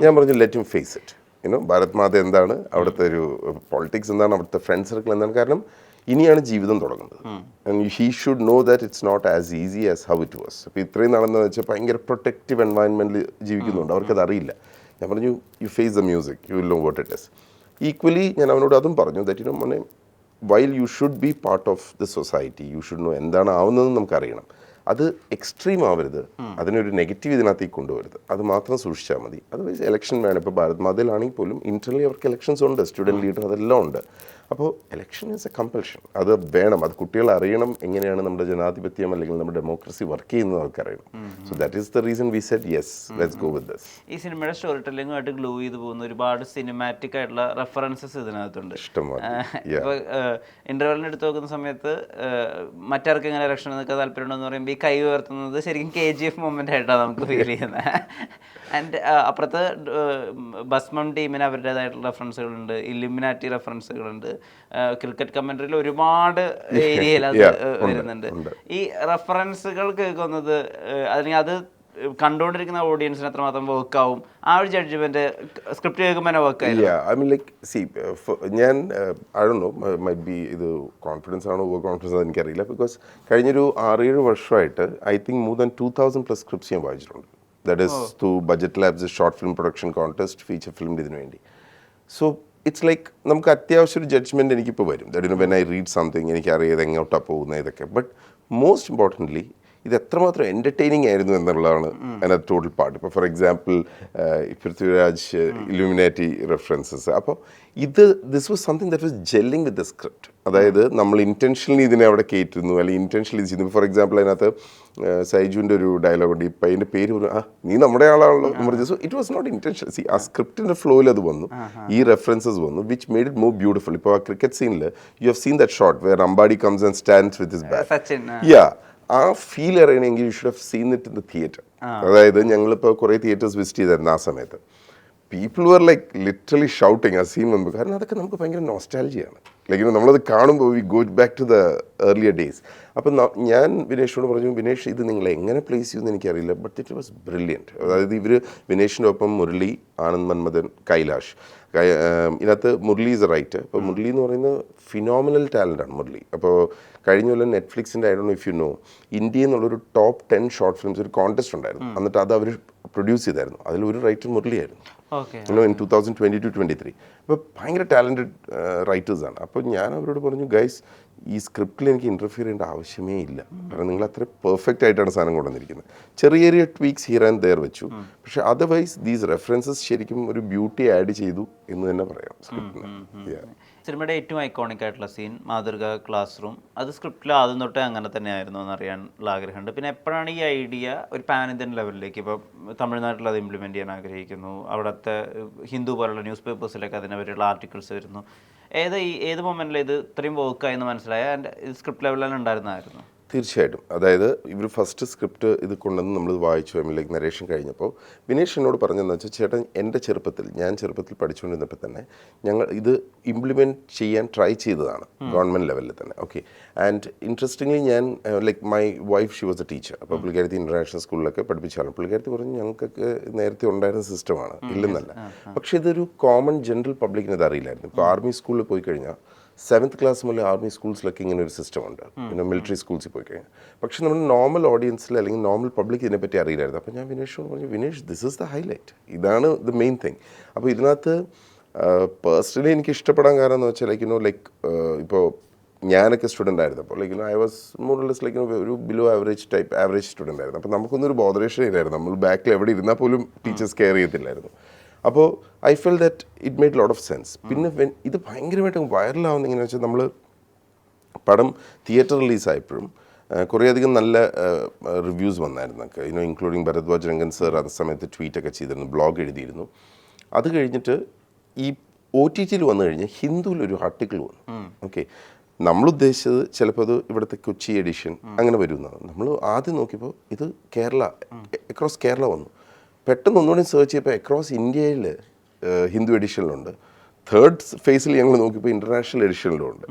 ഞാൻ പറഞ്ഞു let him face it, Bharat Mata എന്താണ്, അവിടുത്തെ ഒരു പൊളിറ്റിക്സ് എന്താണ്, അവിടുത്തെ ഫ്രണ്ട് സർക്കിൾ എന്താണ്. കാരണം ഇനിയാണ് ജീവിതം തുടങ്ങുന്നത്. And he should know that it's not as easy as how it was. അപ്പോൾ ഇത്രയും നാളെന്ന് വെച്ചാൽ ഭയങ്കര പ്രൊട്ടക്റ്റീവ് എൻവയൺമെൻറ്റിൽ ജീവിക്കുന്നുണ്ട്, അവർക്കത് അറിയില്ല. ഞാൻ പറഞ്ഞു you face the music, you will know what it is. Equally ഞാൻ അവനോട് അതും പറഞ്ഞു ദാറ്റ് മോനെ while you should be part of the society, you should know എന്താണ് ആവുന്നതെന്ന് നമുക്കറിയണം. അത് എക്സ്ട്രീം ആവരുത്, അതിനൊരു നെഗറ്റീവ് ഇതിനകത്തേക്ക് കൊണ്ടുവരുത്, അത് മാത്രം സൂക്ഷിച്ചാൽ മതി. അതർവൈസ് എലക്ഷൻ വേണം. ഇപ്പോൾ ഭാരത് മാതയിലാണെങ്കിൽ പോലും ഇന്റർണലി അവർക്ക് എലക്ഷൻസ് ഉണ്ട്, സ്റ്റുഡൻറ് ലീഡർ അതെല്ലാം ഉണ്ട്. അപ്പോൾ എലക്ഷൻ ഈസ് എ കമ്പൽഷൻ, അത് വേണം. അത് കുട്ടികൾ അറിയണം എങ്ങനെയാണ് നമ്മുടെ ജനാധിപത്യം അല്ലെങ്കിൽ നമ്മുടെ ഡെമോക്രസി വർക്ക് ചെയ്യുന്നത് അവർക്കറിയണം. So that is the reason we said yes let's go with this. ഈ സിനിമയുടെ സ്റ്റോറി ടെല്ലിങ്ങുമായിട്ട് ഗ്ലൂ ചെയ്ത് പോകുന്ന ഒരുപാട് സിനിമാറ്റിക് ആയിട്ടുള്ള റെഫറൻസസ് ഇതിനകത്തുണ്ട്. ഇപ്പോൾ ഇന്റർവെല്ലിന് എടുത്ത് നോക്കുന്ന സമയത്ത് മറ്റാർക്ക് എങ്ങനെ ഇലക്ഷൻ നിൽക്കാൻ താല്പര്യമുണ്ടെന്ന് പറയുമ്പോൾ ഈ കൈ ഉയർത്തുന്നത് ശരിക്കും KGF മൊമെന്റ് ആയിട്ടാണ് നമുക്ക് ഫീൽ ചെയ്യുന്നത്. ആൻഡ് അപ്പുറത്ത് ബസ്മം ടീമിന് അവരുടേതായിട്ടുള്ള റെഫറൻസുകളുണ്ട്, ഇല്ലുമിനാറ്റി റെഫറൻസുകളുണ്ട്, ക്രിക്കറ്റ് കമന്ററിയിൽ ഒരുപാട് ഏരിയയിൽ അത് വരുന്നുണ്ട്. ഈ റെഫറൻസുകൾ കേൾക്കുന്നത് അല്ലെങ്കിൽ അത് കണ്ടുകൊണ്ടിരിക്കുന്ന ഓഡിയൻസിന് എത്രമാത്രം വർക്ക് ആവും, ആ ഒരു ജഡ്ജ്മെന്റ് സ്ക്രിപ്റ്റ് കേൾക്കുമ്പോൾ വർക്ക് ആയില്ല. ഐ മീൻ ലൈക്ക് സി ഞാൻ I don't no might be ഇത് കോൺഫിഡൻസ് ആണോ ഓവർ കോൺഫിഡൻസ് ആണോ എനിക്കറിയില്ല. ബിക്കോസ് കഴിഞ്ഞൊരു 6-7 വർഷമായിട്ട് I think more than 2000+ scripts ഞാൻ വായിച്ചിട്ടുണ്ട്. That is through budget labs short film production contest, feature film ഇതിനു വേണ്ടി. സോ ഇറ്റ്സ് ലൈക്ക് നമുക്ക് അത്യാവശ്യം ഒരു ജഡ്ജ്മെൻറ്റ് എനിക്കിപ്പോൾ വരും. That when I read something എനിക്കറിയാതെ എങ്ങോട്ടാണ് പോകുന്നത് ഇതൊക്കെ. ബട്ട് മോസ്റ്റ് ഇമ്പോർട്ടൻ്റ്ലി ഇത് എത്രമാത്രം എൻ്റർടൈനിങ് ആയിരുന്നു എന്നുള്ളതാണ് അതിനകത്ത് ടോട്ടൽ പാർട്ട്. ഇപ്പോൾ for example Prithviraj illuminati references. അപ്പോൾ this was something that was jelling with the script. അതായത് നമ്മൾ ഇൻറ്റൻഷനലി ഇതിനെ അവിടെ കയറ്റുന്നു, അല്ലെങ്കിൽ ഇൻറ്റൻഷനലി ഇത് ചെയ്യുന്നു. ഫോർ എക്സാമ്പിൾ അതിനകത്ത് സൈജുവിൻ്റെ ഒരു ഡയലോഗ് ഉണ്ട്, ഈ പയ്യൻ്റെ പേര് പറഞ്ഞു, നീ നമ്മുടെ ആളാണല്ലോ എന്ന് പറഞ്ഞു. So it was not intention. See ആ സ്ക്രിപ്റ്റിൻ്റെ ഫ്ലോയിൽ അത് വന്നു, ഈ റെഫറൻസസ് വന്നു, which made it more beautiful. ഇപ്പോൾ ആ ക്രിക്കറ്റ് സീനിൽ you have seen that shot where Ambadi comes and stands with his bat. Yeah, ആ ഫീൽ അറിയണമെങ്കിൽ you should have seen it in the theatre. അതായത് ഞങ്ങളിപ്പോൾ കുറേ തിയേറ്റേഴ്സ് വിസിറ്റ് ചെയ്തായിരുന്നു ആ സമയത്ത്. People were like literally shouting ആ സീൻ വന്നു. കാരണം അതൊക്കെ നമുക്ക് ഭയങ്കര നോസ്റ്റാൾജിയാണ്. ലൈക്ക് നമ്മളത് കാണുമ്പോൾ we go back to the earlier days. അപ്പം ഞാൻ വിനേഷിനോട് പറഞ്ഞു, വിനേഷ് ഇത് നിങ്ങൾ എങ്ങനെ പ്ലേസ് ചെയ്യുമെന്ന് എനിക്കറിയില്ല, ബട്ട് ഇറ്റ് വാസ് ബ്രില്യൻറ്റ്. അതായത് ഇവർ വിനേഷിൻ്റെ ഒപ്പം മുരളി, ആനന്ദ് മന്മഥൻ, കൈലാഷ്. ഇതിനകത്ത് മുരളി ഈസ് എ റൈറ്റർ. അപ്പോൾ മുരളി എന്ന് പറയുന്നത് ഫിനോമിനൽ ടാലൻ്റാണ് മുരളി. അപ്പോൾ കഴിഞ്ഞ കൊല്ലം നെറ്റ്ഫ്ലിക്സിൻ്റെ I don't know if you know, ഇന്ത്യയിൽ നിന്നുള്ളൊരു ടോപ്പ് 10 ഷോർട്ട് ഫിലിംസ് ഒരു കോൺടെസ്റ്റ് ഉണ്ടായിരുന്നു. എന്നിട്ട് അത് അവർ പ്രൊഡ്യൂസ് ചെയ്തായിരുന്നു. അതിലൊരു റൈറ്റർ മുരളിയായിരുന്നു ഇൻ 2022-23. അപ്പോൾ ഭയങ്കര ടാലൻറ്റഡ് റൈറ്റേഴ്സാണ്. അപ്പോൾ ഞാൻ അവരോട് പറഞ്ഞു, ഗൈസ് ഈ സ്ക്രിപ്റ്റിൽ എനിക്ക് ഇൻ്റർഫിയർ ചെയ്യേണ്ട ആവശ്യമേ ഇല്ല. കാരണം നിങ്ങൾ അത്ര പെർഫെക്റ്റ് ആയിട്ടാണ് സാധനം കൊണ്ടുവന്നിരിക്കുന്നത്. ചെറിയ ചെറിയ ട്വീക്സ് ഹിയർ ആൻഡ് ദെയർ വെച്ചു, പക്ഷെ അതർവൈസ് ദീസ് റെഫറൻസസ് ശരിക്കും ഒരു ബ്യൂട്ടി ആഡ് ചെയ്തു എന്ന് തന്നെ പറയാം സ്ക്രിപ്റ്റിന്. സിനിമയുടെ ഏറ്റവും ഐക്കോണിക് ആയിട്ടുള്ള സീൻ മാതൃക ക്ലാസ് റൂം, അത് സ്ക്രിപ്റ്റിൽ ആദ്യം തൊട്ടേ അങ്ങനെ തന്നെ ആയിരുന്നു എന്നറിയാനുള്ള ആഗ്രഹമുണ്ട്. പിന്നെ എപ്പോഴാണ് ഈ ഐഡിയ ഒരു പാൻ ഇന്ത്യൻ ലെവലിലേക്ക്, ഇപ്പോൾ തമിഴ്നാട്ടിൽ അത് ഇംപ്ലിമെൻറ്റ് ചെയ്യാൻ ആഗ്രഹിക്കുന്നു, അവിടുത്തെ ഹിന്ദു പോലുള്ള ന്യൂസ് പേപ്പേഴ്സിലൊക്കെ അതിനെ പറ്റിയുള്ള ആർട്ടിക്കിൾസ് വരുന്നു, ഏത് മൊമെൻറ്റിൽ ഇത് ഇത്രയും വർക്കായെന്ന് മനസ്സിലായ ആൻഡ് ഇത് സ്ക്രിപ്റ്റ് ലെവലിൽ തന്നെ ഉണ്ടായിരുന്നായിരുന്നു? തീർച്ചയായിട്ടും. അതായത് ഇവർ ഫസ്റ്റ് സ്ക്രിപ്റ്റ് ഇത് കൊണ്ടുവന്ന് നമ്മൾ വായിച്ചു, ലൈക്ക് നരേഷൻ കഴിഞ്ഞപ്പോൾ വിനേഷ് എന്നോട് പറഞ്ഞതെന്ന് വെച്ചാൽ, ചേട്ടൻ എൻ്റെ ഞാൻ ചെറുപ്പത്തിൽ പഠിച്ചുകൊണ്ടിരുന്നപ്പോൾ തന്നെ ഞങ്ങൾ ഇത് ഇംപ്ലിമെൻറ്റ് ചെയ്യാൻ ട്രൈ ചെയ്തതാണ് ഗവൺമെൻറ് ലെവലിൽ തന്നെ. ഓക്കെ, ആൻഡ് ഇൻട്രസ്റ്റിംഗ്ലി ഞാൻ like my wife she was A teacher. അപ്പോൾ പുള്ളിക്കാരത്തി ഇൻ്റർനാഷണൽ സ്കൂളിലൊക്കെ പഠിപ്പിച്ചാണ്. പുള്ളിക്കാരത്തി പറഞ്ഞു ഞങ്ങൾക്കൊക്കെ നേരത്തെ ഉണ്ടായിരുന്ന സിസ്റ്റമാണ്, ഇല്ലെന്നല്ല. പക്ഷേ ഇതൊരു കോമൺ ജനറൽ പബ്ലിക്കിന് ഇത് അറിയില്ലായിരുന്നു. ഇപ്പോൾ ആർമി സ്കൂളിൽ പോയി കഴിഞ്ഞാൽ 7th ക്ലാസ് മുതൽ ആർമി സ്കൂൾസിലൊക്കെ ഇങ്ങനെ ഒരു സിസ്റ്റം ഉണ്ട്, പിന്നെ മിലിറ്ററി സ്കൂൾസിൽ പോയി കഴിഞ്ഞാൽ. പക്ഷെ നമ്മൾ നോർമൽ ഓഡിയൻസിൽ അല്ലെങ്കിൽ നോർമൽ പബ്ലിക് ഇതിനെപ്പറ്റി അറിയില്ലായിരുന്നു. അപ്പോൾ ഞാൻ വിനേഷിനോട് പറഞ്ഞു, Vinesh this is the highlight, ഇതാണ് ദ മെയിൻ തിങ്. അപ്പോൾ ഇതിനകത്ത് പേഴ്സണലി എനിക്ക് ഇഷ്ടപ്പെടാൻ കാരണം എന്ന് വെച്ചാൽ ലൈക്ക് ഇപ്പോൾ ഞാനൊക്കെ സ്റ്റുഡൻ്റ് ആയിരുന്നപ്പോൾ I was more or less ഒരു ബിലോ ആവറേജ് സ്റ്റുഡൻ്റ് ആയിരുന്നു. അപ്പോൾ നമുക്കൊന്നും ഒരു ബോധറേഷൻ ഇല്ലായിരുന്നു. നമ്മൾ ബാക്കിൽ എവിടെ ഇരുന്നാൽ പോലും ടീച്ചേഴ്സ് കെയർ ചെയ്യത്തില്ലായിരുന്നു. അപ്പോൾ I felt that it made lot of sense. പിന്നെ ഇത് ഭയങ്കരമായിട്ട് വൈറലാവുന്ന എങ്ങനെയാണെന്ന് വെച്ചാൽ, നമ്മൾ പടം തിയേറ്റർ റിലീസായപ്പോഴും കുറേയധികം നല്ല റിവ്യൂസ് വന്നായിരുന്നു, ഇൻക്ലൂഡിങ് ഭരദ്വാജ് രംഗൻ സർ ആ സമയത്ത് ട്വീറ്റൊക്കെ ചെയ്തിരുന്നു, ബ്ലോഗ് എഴുതിയിരുന്നു. അത് കഴിഞ്ഞിട്ട് ഈ OTT വന്നു കഴിഞ്ഞ് ഹിന്ദുവിലൊരു ആർട്ടിക്കിൾ വന്നു. ഓക്കെ, നമ്മൾ ഉദ്ദേശിച്ചത് ചിലപ്പോൾ അത് ഇവിടുത്തെ കൊച്ചി എഡിഷൻ അങ്ങനെ വരുന്നതാണ്. നമ്മൾ ആദ്യം നോക്കിയപ്പോൾ ഇത് അക്രോസ് കേരള വന്നു. പെട്ടെന്ന് ഒന്നുകൂടി സെർച്ച് ചെയ്യപ്പോൾ അക്രോസ് ഇന്ത്യയിൽ ഹിന്ദു എഡിഷനിലുണ്ട്. 3rd ഫേസിൽ ഞങ്ങൾ നോക്കിയപ്പോൾ ഇൻ്റർനാഷണൽ എഡിഷനിലും ഉണ്ട്.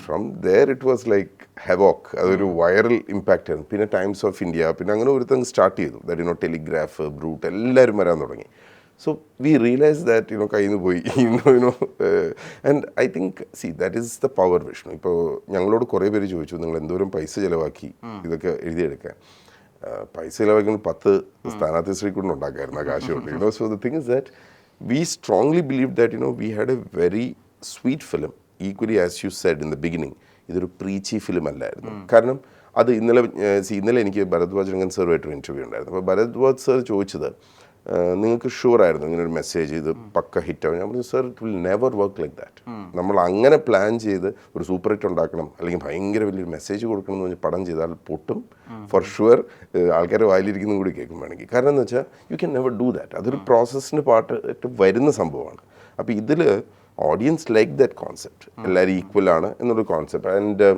From there it was like havoc. അതൊരു വൈറൽ ഇമ്പാക്റ്റ് ആയിരുന്നു. പിന്നെ ടൈംസ് ഓഫ് ഇന്ത്യ, പിന്നെ അങ്ങനെ ഒരുത്തങ്ങ് സ്റ്റാർട്ട് ചെയ്തു. ദാറ്റ് ടെലിഗ്രാഫ്, ബ്രൂട്ട് എല്ലാവരും വരാൻ തുടങ്ങി. സോ വി റിയലൈസ് ദാറ്റ് കയ്യിൽ നിന്ന് പോയി and I think that is the power Vishnu. ഇപ്പോൾ ഞങ്ങളോട് കുറേ പേര് ചോദിച്ചു, നിങ്ങൾ എന്തോരം പൈസ ചിലവാക്കി ഇതൊക്കെ എഴുതിയെടുക്കാൻ. പൈസ ചിലവാക്കുന്നത് 10 സ്ഥാനാർത്ഥി ശ്രീകുണ്ട് ഉണ്ടാക്കായിരുന്നു ആ കാശ് കൊണ്ട്. So the thing is that we strongly believe that we had A very sweet film. Equally as you said in the beginning, ഇതൊരു പ്രീച്ചി ഫിലിം അല്ലായിരുന്നു. കാരണം അത് ഇന്നലെ എനിക്ക് ഭരദ്വാജ് രംഗൻ സാറുമായിട്ടൊരു ഇൻ്റർവ്യൂ ഉണ്ടായിരുന്നു. അപ്പോൾ ഭരദ്വാജ് സാർ ചോദിച്ചത്, നിങ്ങൾക്ക് ഷുവറായിരുന്നു ഇങ്ങനെ ഒരു മെസ്സേജ് ഇത് പക്ക ഹിറ്റാവും? ഞാൻ പറഞ്ഞു, sir it will never work like that. നമ്മൾ അങ്ങനെ പ്ലാൻ ചെയ്ത് ഒരു സൂപ്പർ ഹിറ്റ് ഉണ്ടാക്കണം, അല്ലെങ്കിൽ ഭയങ്കര വലിയൊരു മെസ്സേജ് കൊടുക്കണം എന്ന് പറഞ്ഞ് പടം ചെയ്താൽ പൊട്ടും ഫോർ ഷുവർ. ആൾക്കാരെ വായിലിരിക്കുന്നതും കൂടി കേൾക്കും വേണമെങ്കിൽ. കാരണം എന്ന് വെച്ചാൽ you can never do that. അതൊരു പ്രോസസ്സിൻ്റെ പാർട്ട് വരുന്ന സംഭവമാണ്. അപ്പോൾ ഇതിൽ ഓഡിയൻസ് ലൈക്ക് ദാറ്റ് കോൺസെപ്റ്റ്, എല്ലാവരും ഈക്വലാണ് എന്നൊരു കോൺസെപ്റ്റ്. ആൻഡ്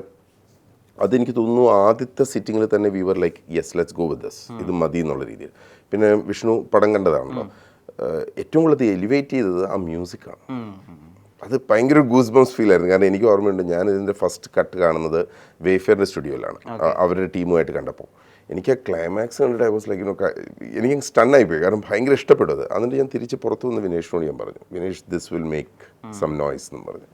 അതെനിക്ക് തോന്നുന്നു ആദ്യത്തെ സിറ്റിങ്ങിൽ തന്നെ we were like yes let's go with this, ഇത് മതി എന്നുള്ള രീതിയിൽ. പിന്നെ വിഷ്ണു പടം കണ്ടതാണല്ലോ, ഏറ്റവും കൂടുതൽ എലിവേറ്റ് ചെയ്തത് ആ മ്യൂസിക്കാണ്. അത് ഭയങ്കര ഗൂസ് ബംസ് ഫീൽ ആയിരുന്നു. കാരണം എനിക്ക് ഓർമ്മയുണ്ട്, ഞാൻ ഇതിൻ്റെ ഫസ്റ്റ് കട്ട് കാണുന്നത് വേഫെയറിൻ്റെ സ്റ്റുഡിയോയിലാണ്, അവരുടെ ടീമുമായിട്ട് കണ്ടപ്പോൾ. എനിക്ക് ആ ക്ലൈമാക്സ് കണ്ടിട്ട് ഐ വാസ് ലൈക്ക് എനിക്ക് സ്റ്റണ്ണായി പോയി. കാരണം ഭയങ്കര ഇഷ്ടപ്പെട്ടത്. എന്നിട്ട് ഞാൻ തിരിച്ച് പുറത്തു വന്ന് വിനേഷിനോട് ഞാൻ പറഞ്ഞു, Vinesh this will make some noise എന്നും പറഞ്ഞു.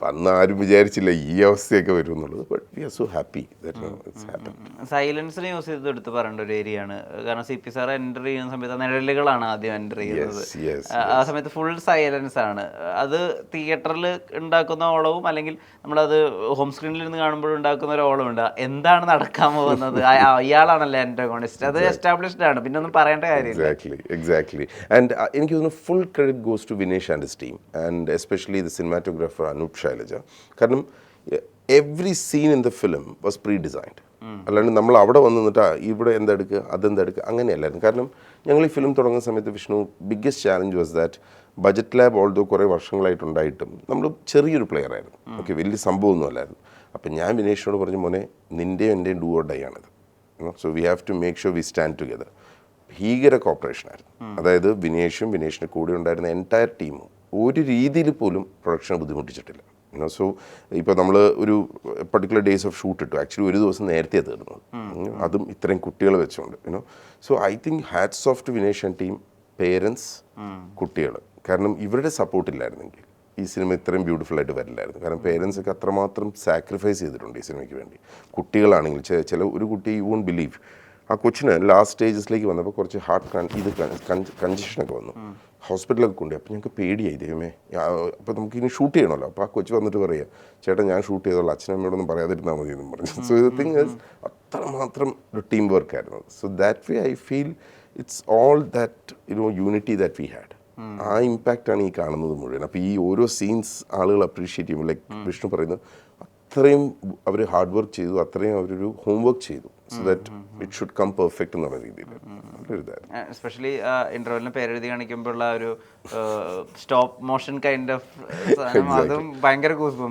അപ്പം അന്ന് ആരും വിചാരിച്ചില്ല ഈ അവസ്ഥയൊക്കെ വരും എന്നുള്ളത്. But we are so happy that it's happen. സൈലൻസിനെ യൂസ് ചെയ്ത് എടുത്ത് പറയേണ്ട ഒരു ഏരിയ ആണ്. കാരണം CP സാർ എൻ്റർ ചെയ്യുന്ന സമയത്ത് നിഴലുകളാണ് ആദ്യം എൻ്റർ ചെയ്യുന്നത്. ആ സമയത്ത് ഫുൾ സൈലൻസ് ആണ്. അത് തിയേറ്ററിൽ ഉണ്ടാക്കുന്ന ഓളവും അല്ലെങ്കിൽ നമ്മളത് ഹോം സ്ക്രീനിൽ നിന്ന് കാണുമ്പോൾ ഉണ്ടാക്കുന്ന ഒരു ഓളം ഉണ്ട്. എന്താണ് നടക്കാൻ പോകുന്നത്? ഇയാളാണല്ലോ ആന്റഗോണിസ്റ്റ്. അത് എസ്റ്റാബ്ലിഷ്ഡ് ആണ്, പിന്നെ ഒന്നും പറയേണ്ട കാര്യമില്ല. Exactly. And എനിക്ക് തോന്നുന്നു full credit goes to Vinesh and his team, and especially the cinematographer Anup Shailaja. കാരണം every scene in the film was pre-designed. അല്ലാണ്ട് നമ്മൾ അവിടെ വന്ന് നിന്നിട്ട് ഇവിടെ എന്തെടുക്കുക അതെന്തെടുക്കുക അങ്ങനെയല്ലായിരുന്നു. കാരണം ഞങ്ങൾ ഈ ഫിലിം തുടങ്ങുന്ന സമയത്ത് Vishnu biggest challenge was that budget lab although കുറേ വർഷങ്ങളായിട്ടുണ്ടായിട്ടും നമ്മൾ ചെറിയൊരു പ്ലെയർ ആയിരുന്നു. ഓക്കെ, വലിയ സംഭവമൊന്നും അല്ലായിരുന്നു. അപ്പം ഞാൻ വിനേഷിനോട് പറഞ്ഞു, മോനെ നിൻ്റെയും എൻ്റെയും ഡൂ ഓർ ഡൈ ആണിത്. So we have to make sure we stand together. ഭീകര കോപ്പറേഷനായിരുന്നു. അതായത് വിനേഷിന് കൂടെ ഉണ്ടായിരുന്ന എൻറ്റയർ ടീമും ഒരു രീതിയിൽ പോലും പ്രൊഡക്ഷനെ ബുദ്ധിമുട്ടിച്ചിട്ടില്ല. സോ ഇപ്പോൾ നമ്മൾ ഒരു പർട്ടിക്കുലർ ഡേയ്സ് ഓഫ് ഷൂട്ട് ഇട്ടു, ആക്ച്വലി ഒരു ദിവസം നേരത്തെ തീർന്നത്, അതും ഇത്രയും കുട്ടികൾ വെച്ചുകൊണ്ട്. So I think hats of two Vinesh and team, parents, കുട്ടികൾ. കാരണം ഇവരുടെ സപ്പോർട്ടില്ലായിരുന്നെങ്കിൽ ഈ സിനിമ ഇത്രയും ബ്യൂട്ടിഫുൾ ആയിട്ട് വരില്ലായിരുന്നു. കാരണം പേരൻസ് ഒക്കെ അത്രമാത്രം സാക്രിഫൈസ് ചെയ്തിട്ടുണ്ട് ഈ സിനിമയ്ക്ക് വേണ്ടി. കുട്ടികളാണെങ്കിൽ ചില ഒരു കുട്ടി യു വോണ്ട് ബിലീവ്, ആ കൊച്ചിന് ലാസ്റ്റ് സ്റ്റേജസിലേക്ക് വന്നപ്പോൾ കുറച്ച് ഹാർട്ട് കൺജഷനൊക്കെ വന്നു, ഹോസ്പിറ്റലൊക്കെ കൊണ്ടുപോയി. അപ്പോൾ ഞങ്ങൾക്ക് പേടിയായി, ദൈവമേ അപ്പോൾ നമുക്ക് ഇനി ഷൂട്ട് ചെയ്യണമല്ലോ. അപ്പോൾ ആ കൊച്ചു വന്നിട്ട് പറയുക, ചേട്ടാ ഞാൻ ഷൂട്ട് ചെയ്തോളൂ, അച്ഛനമ്മയോടൊന്നും പറയാതിരുന്നാൽ മതി എന്നും പറഞ്ഞു. സോ ദ തിങ് ഈസ് അത്രമാത്രം ഒരു ടീം വർക്കായിരുന്നു. So that way I feel it's all that unity that we had. ആ ഇമ്പാക്റ്റാണ് ഈ കാണുന്നത് മുഴുവൻ. അപ്പോൾ ഈ ഓരോ സീൻസ് ആളുകൾ അപ്രീഷിയേറ്റ് ചെയ്യുമ്പോൾ, ലൈക്ക് വിഷ്ണു പറയുന്നത്, അത്രയും അവർ ഹാർഡ് വർക്ക് ചെയ്തു, അത്രയും അവരൊരു ഹോംവർക്ക് ചെയ്തു. So that it should come perfect എന്നുള്ള രീതിയിൽ എസ്പെഷ്യലി ഇന്റർവെല്ലിന് പേരെഴുതി കാണിക്കുമ്പോഴുള്ള ഒരു സ്റ്റോപ്പ് മോഷൻ കൈൻഡ് ഓഫ് അതും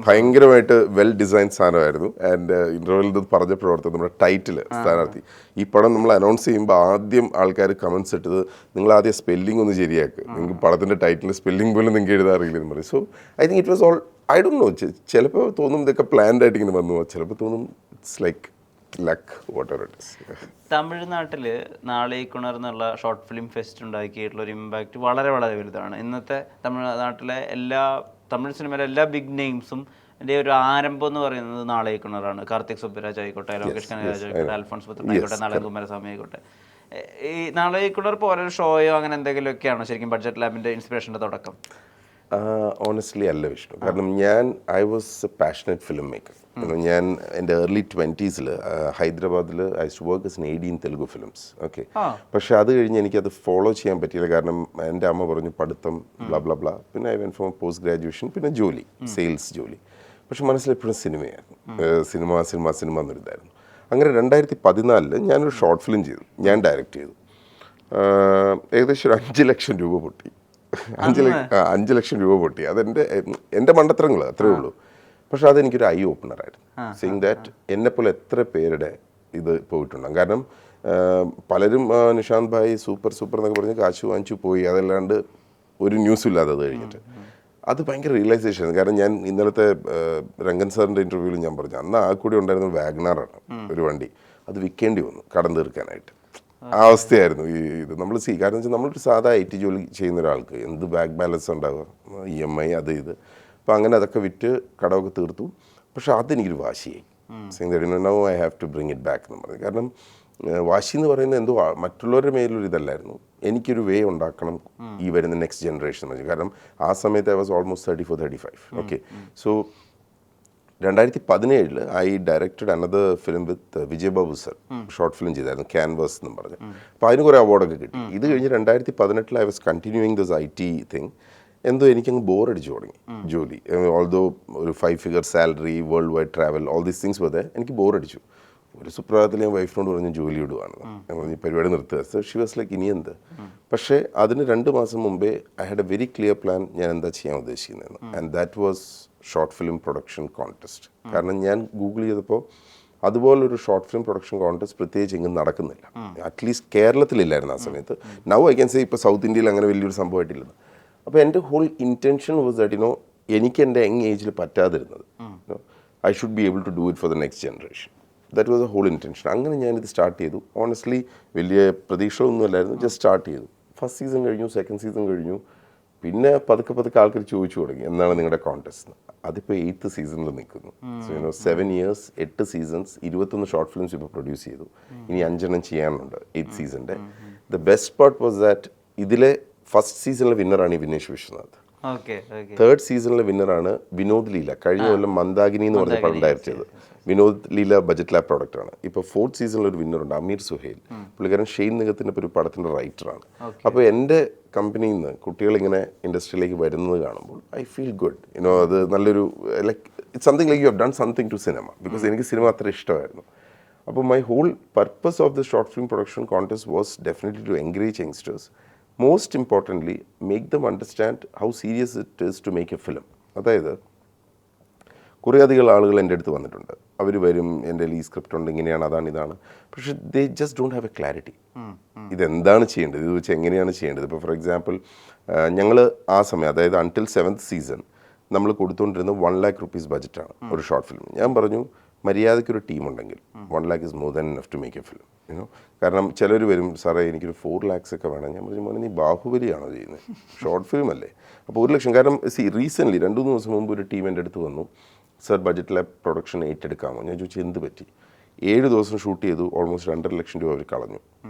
ഭയങ്കരമായിട്ട് വെൽ ഡിസൈൻ സാധനമായിരുന്നു. ആൻഡ് ഇന്റർവെല്ലിൽ ഇത് പറഞ്ഞപ്പോഴത്തെ നമ്മുടെ ടൈറ്റില് സ്ഥാനാർത്ഥി, ഈ പടം നമ്മൾ അനൗൺസ് ചെയ്യുമ്പോൾ ആദ്യം ആൾക്കാർ കമൻസ് ഇട്ടത്, നിങ്ങൾ ആദ്യം സ്പെല്ലിംഗ് ഒന്ന് ശരിയാക്കുക, നിങ്ങൾക്ക് പടത്തിൻ്റെ ടൈറ്റിൽ സ്പെല്ലിംഗ് പോലും നിങ്ങൾക്ക് എഴുതാറില്ലെന്ന് പറയും. So I think it was all, I don't no, ചിലപ്പോൾ തോന്നും ഇതൊക്കെ പ്ലാൻഡ് ആയിട്ട് ഇങ്ങനെ വന്നു, ചിലപ്പോൾ തോന്നും it's like luck, whatever it is. തമിഴ്നാട്ടിൽ നാളേക്കുണർ എന്നുള്ള ഷോർട്ട് ഫിലിം ഫെസ്റ്റ് ഉണ്ടാക്കിയിട്ടുള്ള ഒരു ഇമ്പാക്റ്റ് വളരെ വളരെ വലുതാണ്. ഇന്നത്തെ തമിഴ്നാട്ടിലെ തമിഴ് സിനിമയിലെ എല്ലാ ബിഗ് നെയിംസും എൻ്റെ ഒരു ആരംഭം എന്ന് പറയുന്നത് നാളേക്കുണറാണ്. കാർത്തിക് സുബ്ബരാജ് ആയിക്കോട്ടെ, ലോകേഷ് കനകരാജ് ആയിക്കോട്ടെ, അൽഫോൺസ് പുത്രൻ ആയിക്കോട്ടെ, നളൻ കുമാരസ്വാമി ആയിക്കോട്ടെ. ഈ നാളേക്കുണർ പോലെ ഒരു ഷോയോ അങ്ങനെ എന്തെങ്കിലുമൊക്കെയാണോ ശരിക്കും ബഡ്ജറ്റ് ലാബിൻ്റെ ഇൻസ്പിറേഷൻ്റെ തുടക്കം? ഓണസ്റ്റ്ലി അല്ല വിഷ്ണു. കാരണം I was a passionate film maker. ഞാൻ എൻ്റെ ഏർലി 20s ഹൈദരാബാദിൽ I to work as an AD in Telugu films. Okay, പക്ഷെ അത് കഴിഞ്ഞ് എനിക്കത് ഫോളോ ചെയ്യാൻ പറ്റിയില്ല. കാരണം എൻ്റെ അമ്മ പറഞ്ഞു പഠിത്തം ബ്ലാ ബ്ലാ ബ്ലാ. പിന്നെ I went four post graduation, പിന്നെ ജോലി, സെയിൽസ് ജോലി. പക്ഷെ മനസ്സിലെപ്പോഴും സിനിമയായിരുന്നു, സിനിമ എന്നൊരിതായിരുന്നു. അങ്ങനെ 2014 ഞാനൊരു ഷോർട്ട് ഫിലിം ചെയ്തു, ഞാൻ ഡയറക്റ്റ് ചെയ്തു. ഏകദേശം ഒരു 5 ലക്ഷം രൂപ പൊട്ടി. 5 ലക്ഷം രൂപ പൊട്ടി. അതെൻ്റെ മണ്ടത്തരങ്ങൾ അത്രേ ഉള്ളൂ. പക്ഷെ അതെനിക്കൊരു ഐ ഓപ്പണറായിരുന്നു. സെയിങ് ദാറ്റ് എന്നെപ്പോലെ എത്ര പേരുടെ ഇത് പോയിട്ടുണ്ടാകും. കാരണം പലരും നിഷാന്ത് ഭായ് സൂപ്പർ എന്നൊക്കെ പറഞ്ഞ് കാശ് വാങ്ങിച്ചു പോയി, അതല്ലാണ്ട് ഒരു ന്യൂസും ഇല്ലാതെ അത് കഴിഞ്ഞിട്ട്. അത് ഭയങ്കര റിയലൈസേഷൻ. കാരണം ഞാൻ ഇന്നലത്തെ രംഗൻ സാറിൻ്റെ ഇൻ്റർവ്യൂവിൽ ഞാൻ പറഞ്ഞു, അന്ന് ആ കൂടി ഉണ്ടായിരുന്ന വാഗ്നാറാണ് ഒരു വണ്ടി, അത് വിൽക്കേണ്ടി വന്നു കടം തീർക്കാനായിട്ട്. ആ അവസ്ഥയായിരുന്നു ഇത് നമ്മൾ കാരണം വെച്ചാൽ നമ്മളൊരു സാധാ IT ജോലി ചെയ്യുന്ന ഒരാൾക്ക് എന്ത് ബാങ്ക് ബാലൻസ് ഉണ്ടാവുക, EMI അത് ഇത്. അപ്പോൾ അങ്ങനെ അതൊക്കെ വിറ്റ് കടമൊക്കെ തീർത്തു. പക്ഷെ അതെനിക്കൊരു വാശിയായി. Now I have to bring it back എന്ന് പറഞ്ഞു. കാരണം വാശി എന്ന് പറയുന്നത് എന്തോ മറ്റുള്ളവരുടെ മേലൊരു ഇതല്ലായിരുന്നു, എനിക്കൊരു വേ ഉണ്ടാക്കണം ഈ വരുന്ന നെക്സ്റ്റ് ജനറേഷൻ എന്ന് വെച്ചാൽ. കാരണം ആ സമയത്ത് I was almost 34-35. Okay, so 2017 I directed another film with Vijay Babu sir, short film ചെയ്തായിരുന്നു, ക്യാൻവാസ് എന്നും പറഞ്ഞ്. അപ്പോൾ അതിന് കുറേ അവാർഡൊക്കെ കിട്ടി. ഇത് കഴിഞ്ഞ് 2018 I was continuing this IT thing. എന്തോ എനിക്കങ്ങ് ബോറടിച്ചു തുടങ്ങി ജോലി. ഓൾദോ ഒരു 5 figure salary, world wide travel, all these things വെറുതെ എനിക്ക് ബോറടിച്ചു. ഒരു സുപ്രഭാതത്തിൽ ഞാൻ വൈഫിനോട് പറഞ്ഞു ജോലി വിടുവാണെന്ന്. ഞാൻ പറഞ്ഞു പരിപാടി നിർത്തുക. സോ ഷി വാസ് ലൈക്ക് ഇനി എന്ത്. പക്ഷേ അതിന് 2 മാസം മുമ്പേ I had A very clear plan, ഞാൻ എന്താ ചെയ്യാൻ ഉദ്ദേശിക്കുന്നതെന്ന്. And that was short film production contest. കാരണം ഞാൻ ഗൂഗിൾ ചെയ്തപ്പോൾ അതുപോലൊരു ഷോർട്ട് ഫിലിം പ്രൊഡക്ഷൻ കോൺടെസ്റ്റ് പ്രത്യേകിച്ച് എങ്ങും നടക്കുന്നില്ല. അറ്റ്ലീസ്റ്റ് കേരളത്തിലില്ലായിരുന്നു ആ സമയത്ത്. നൗ ഐ ക്യാൻ സേ ഇപ്പോൾ സൗത്ത് ഇന്ത്യയിൽ അങ്ങനെ വലിയൊരു സംഭവമായിട്ടില്ലെന്ന്. അപ്പോൾ എൻ്റെ ഹോൾ ഇൻറ്റൻഷൻ വാസ് ദാറ്റ് എനിക്ക് എൻ്റെ യങ് ഏജിൽ പറ്റാതിരുന്നത്, I should be able to do it for the next generation. That was a whole intention. അങ്ങനെ ഞാനിത് സ്റ്റാർട്ട് ചെയ്തു. ഓണസ്റ്റ്ലി വലിയ പ്രതീക്ഷ ഒന്നും അല്ലായിരുന്നു, ജസ്റ്റ് സ്റ്റാർട്ട് ചെയ്തു. ഫസ്റ്റ് സീസൺ കഴിഞ്ഞു, സെക്കൻഡ് സീസൺ കഴിഞ്ഞു, പിന്നെ പതുക്കെ ആൾക്കാർ ചോദിച്ചു തുടങ്ങി എന്നാണ് നിങ്ങളുടെ കോൺടെസ്റ്റ്. അതിപ്പോൾ 8th സീസണിൽ നിൽക്കുന്നു. So 7 years 8 seasons 21 short films ഇപ്പോൾ പ്രൊഡ്യൂസ് ചെയ്തു. ഇനി 5 ചെയ്യാനുണ്ട് 8th സീസണിൻ്റെ. The best part was that ഇതിലെ ഫസ്റ്റ് സീസണിലെ വിന്നറാണ് ഈ വിനേഷ് വിശ്വനാഥ്. 3rd സീസണിലെ വിന്നറാണ് വിനോദ് ലീല. കഴിഞ്ഞ കൊല്ലം മന്ദാകിനി എന്ന് പറഞ്ഞ പടം ഡയറക്റ്റ് ചെയ്തത് വിനോദ് ലീല ബജറ്റ് ലാബ് പ്രോഡക്റ്റാണ്. ഇപ്പോൾ 4th സീസണിൽ ഒരു വിന്നറുണ്ട്, അമീർ സുഹൈൽ. പുള്ളിക്കാരൻ ഷെയ്ൻ നിഗത്തിൻ്റെ ഒരു പടത്തിൻ്റെ റൈറ്ററാണ്. അപ്പോൾ എൻ്റെ കമ്പനിയിൽ നിന്ന് കുട്ടികളിങ്ങനെ ഇൻഡസ്ട്രിയിലേക്ക് വരുന്നത് കാണുമ്പോൾ ഐ ഫീൽ ഗുഡ്. അത് നല്ലൊരു like it's something like you have done something to cinema, because എനിക്ക് സിനിമ അത്ര ഇഷ്ടമായിരുന്നു. അപ്പോൾ my whole purpose of the short film production contest was definitely to encourage youngsters. Most importantly make them understand how serious it is to make a film. അതായത് കുറേ അധികം ആളുകൾ എൻ്റെ അടുത്ത് വന്നിട്ടുണ്ട്. അവർ വരും, എൻ്റെ ഈ സ്ക്രിപ്റ്റ് ഉണ്ട്, ഇങ്ങനെയാണ്, അതാണ്, ഇതാണ്. പക്ഷേ they just don't have A clarity. ഇതെന്താണ് ചെയ്യേണ്ടത്, ഇത് വെച്ച് എങ്ങനെയാണ് ചെയ്യേണ്ടത്. ഇപ്പോൾ ഫോർ എക്സാമ്പിൾ ഞങ്ങൾ ആ സമയം, അതായത് അൺടിൽ 7th സീസൺ നമ്മൾ കൊടുത്തുകൊണ്ടിരുന്നത് 1 lakh rupees ബജറ്റാണ് ഒരു ഷോർട്ട് ഫിലിം. ഞാൻ പറഞ്ഞു മര്യാദയ്ക്കൊരു ടീമുണ്ടെങ്കിൽ 1 lakh is more than enough to make a film. കാരണം ചിലർ വരും, സാറേ എനിക്കൊരു 4 lakhs ഒക്കെ വേണം. ഞാൻ പറഞ്ഞു മോനെ നീ ബാഹുബലിയാണോ ചെയ്യുന്നത്, ഷോർട്ട് ഫിലിം അല്ലേ. അപ്പോൾ 1 ലക്ഷം. കാരണം റീസെൻ്റ്ലി 2-3 ദിവസം മുമ്പ് ഒരു ടീം എൻ്റെ അടുത്ത് വന്നു, സർ ബജറ്റ് ലാബ് പ്രൊഡക്ഷൻ ഏറ്റെടുക്കാമോ. ഞാൻ ചോദിച്ചു എന്ത് പറ്റി. 7 ദിവസം ഷൂട്ട് ചെയ്തു, ഓൾമോസ്റ്റ് 2.5 ലക്ഷം രൂപ അവർ കളഞ്ഞു.